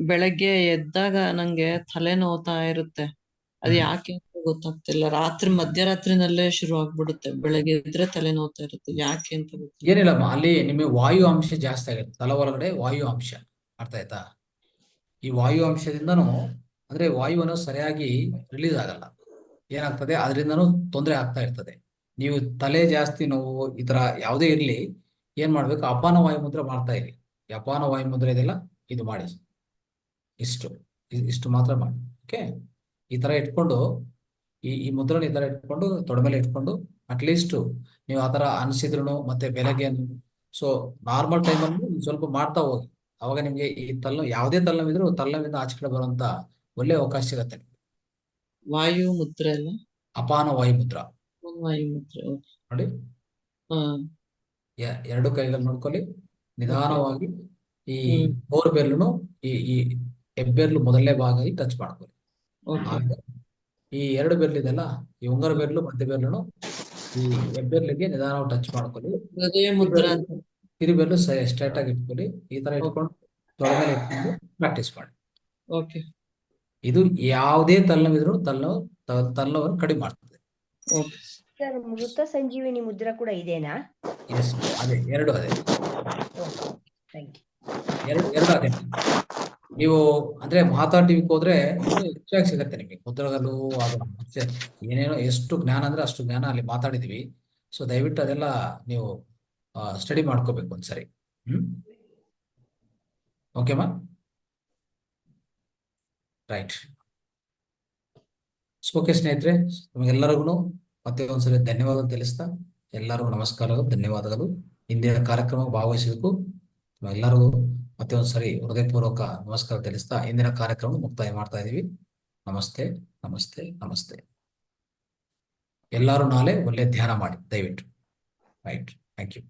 ಬೆಳಗ್ಗೆ ಎದ್ದಾಗ ನಂಗೆ ತಲೆ ನೋವ್ತಾ ಇರುತ್ತೆ. ಅದು ಯಾಕೆ ಅಂತ ಗೊತ್ತಾಗ್ತಿಲ್ಲ. ಮಧ್ಯರಾತ್ರಿನಲ್ಲೇ ಶುರು ಆಗ್ಬಿಡುತ್ತೆ. ಬೆಳಗ್ಗೆ ಎದ್ರೆ ತಲೆ ನೋವ್ತಾ ಇರುತ್ತೆ, ಯಾಕೆ ಅಂತ ಗೊತ್ತಿಲ್ಲ. ಏನಿಲ್ಲಮ್ಮ, ಅಲ್ಲಿ ನಿಮಗೆ ವಾಯು ಅಂಶ ಜಾಸ್ತಿ ಆಗುತ್ತೆ. ತಲೆ ಒಳಗಡೆ ವಾಯು ಅಂಶ, ಅರ್ಥ ಆಯ್ತಾ? ಈ ವಾಯು ಅಂಶದಿಂದನೂ ಅಂದ್ರೆ ವಾಯುವನ್ನು ಸರಿಯಾಗಿ ರಿಲೀಸ್ ಆಗಲ್ಲ. ಏನಾಗ್ತದೆ, ಅದರಿಂದನೂ ತೊಂದರೆ ಆಗ್ತಾ ಇರ್ತದೆ. ನೀವು ತಲೆ ಜಾಸ್ತಿ ನೋವು ಈ ತರ ಯಾವುದೇ ಇರ್ಲಿ, ಏನ್ ಮಾಡ್ಬೇಕು, ಅಪಾನ ವಾಯು ಮುದ್ರೆ ಮಾಡ್ತಾ ಇರಿ. ಅಪಾನ ವಾಯು ಮುದ್ರೆ ಇದೆಲ್ಲ ಇದು ಮಾಡಿ, ಇಷ್ಟು ಮಾತ್ರ ಮಾಡಿ. ಓಕೆ, ಈ ತರ ಇಟ್ಕೊಂಡು ಈ ಮುದ್ರಣ ಈ ತರ ಇಟ್ಕೊಂಡು ತೊಡೆ ಮೇಲೆ ಇಟ್ಕೊಂಡು ಅಟ್ಲೀಸ್ಟ್ ನೀವು ಆ ತರ ಅನ್ಸಿದ್ರು ಮತ್ತೆ ಬೆಳಗ್ಗೆ ಸೊ ನಾರ್ಮಲ್ ಟೈಮಲ್ಲಿ ಸ್ವಲ್ಪ ಮಾಡ್ತಾ ಹೋಗಿ. ಅವಾಗ ನಿಮ್ಗೆ ಈ ಯಾವುದೇ ತಲೆನೋವಿದ್ರು ತಲೆನೋವಿಂದ ಆಚೆ ಕಡೆ ಬರುವಂತ ಒಳ್ಳೆ ಅವಕಾಶ ಸಿಗತ್ತೆ. ವಾಯು ಮುದ್ರೆ ಅಲ್ಲ? ಅಪಾನ ವಾಯು ಮುದ್ರಾ ವಾಯು ಮುದ್ರೆ. ನೋಡಿ, ಹಾ, ಎರಡು ಕೈಗಳು ನೋಡ್ಕೊಳ್ಳಿ, ನಿಧಾನವಾಗಿ ಈ ಹ್ಮ್. ಮೂರು ಬೆರಳುನು ಈ ಹೆಬ್ಬೆರಳು ಮೊದಲನೇ ಭಾಗದಲ್ಲಿ ಟಚ್ ಮಾಡ್ಕೊಳ್ಳಿ. ಓಕೆ. ಆಗ ಈ ಎರಡು ಬೆರಳಿದೆಲ್ಲ, ಈ ಉಂಗರ ಬೆರಳು ಮಧ್ಯ ಬೆರಳುನು ಈ ಹೆಬ್ಬೆರಳಿಗೆ ನಿಧಾನವಾಗಿ ಟಚ್ ಮಾಡ್ಕೊಳ್ಳಿ. ಹೃದಯ ಮುದ್ರೆ ಅಂತ. ಕಿರುಬೆರಳು ಸ್ಟ್ರೈಟ್ ಆಗಿ ಇಟ್ಕೊಳ್ಳಿ. ಈ ತರ ಇಟ್ಕೊಂಡು ತೊಡೆ ಮೇಲೆ ಇಟ್ಕೊಂಡು ಪ್ರಾಕ್ಟೀಸ್ ಮಾಡಿ. ಓಕೆ. ಇದು ಯಾವುದೇ ತಲೆನೋವಿದ್ರು ತಲೆನೋವನ್ನು ಕಡಿಮೆ ಮಾಡ್ತದೆ. ಓಕೆ. ಸರ್, ಮೃತ ಸಂಜೀವಿನಿ ಮುದ್ರಾ ಕೂಡ ಇದೆನಾ? ಎಸ್, ಅದೇ ಎರಡು ಅದೇ ಥ್ಯಾಂಕ್ ಎರಡು ಅದೇ. ನೀವು ಅಂದ್ರೆ ಮಾತಾಡ್ಲಿಕ್ಕೆ ಹೋದ್ರೆ ಇನ್ನೂ ಹೆಚ್ಚಾಗಿ ಸಿಗತ್ತೆ ನಿಮಗೆ ಮುದ್ರಗಳು, ಅದು ಏನೇನೋ ಎಷ್ಟು ಜ್ಞಾನ ಅಂದ್ರೆ ಅಷ್ಟು ಜ್ಞಾನ ಅಲ್ಲಿ ಮಾತಾಡಿದೀವಿ. ಸೊ ದಯವಿಟ್ಟು ಅದೆಲ್ಲ ನೀವು ಸ್ಟಡಿ ಮಾಡ್ಕೋಬೇಕು ಒಂದ್ಸರಿ. ಓಕೆಮಾ? ರೈಟ್. ಓಕೆ ಸ್ನೇಹಿತರೆ, ನಿಮಗೆಲ್ಲರಿಗೂ ಮತ್ತೆ ಒಂದ್ಸರಿ ಧನ್ಯವಾದ ತಿಳಿಸ್ತಾ ಎಲ್ಲರಿಗೂ ನಮಸ್ಕಾರಗಳು, ಧನ್ಯವಾದಗಳು. ಇಂದಿನ ಕಾರ್ಯಕ್ರಮ ಭಾಗವಹಿಸಿದಕ್ಕೂ ಎಲ್ಲರಿಗೂ ಮತ್ತೆ ಒಂದ್ಸರಿ ಹೃದಯಪೂರ್ವಕ ನಮಸ್ಕಾರ ತಿಳಿಸ್ತಾ ಇಂದಿನ ಕಾರ್ಯಕ್ರಮ ಮುಕ್ತಾಯ ಮಾಡ್ತಾ ಇದೀವಿ. ನಮಸ್ತೆ, ನಮಸ್ತೆ, ನಮಸ್ತೆ. ಎಲ್ಲರೂ ನಾಳೆ ಒಳ್ಳೆ ಧ್ಯಾನ ಮಾಡಿ ದಯವಿಟ್ಟು. Right, thank you.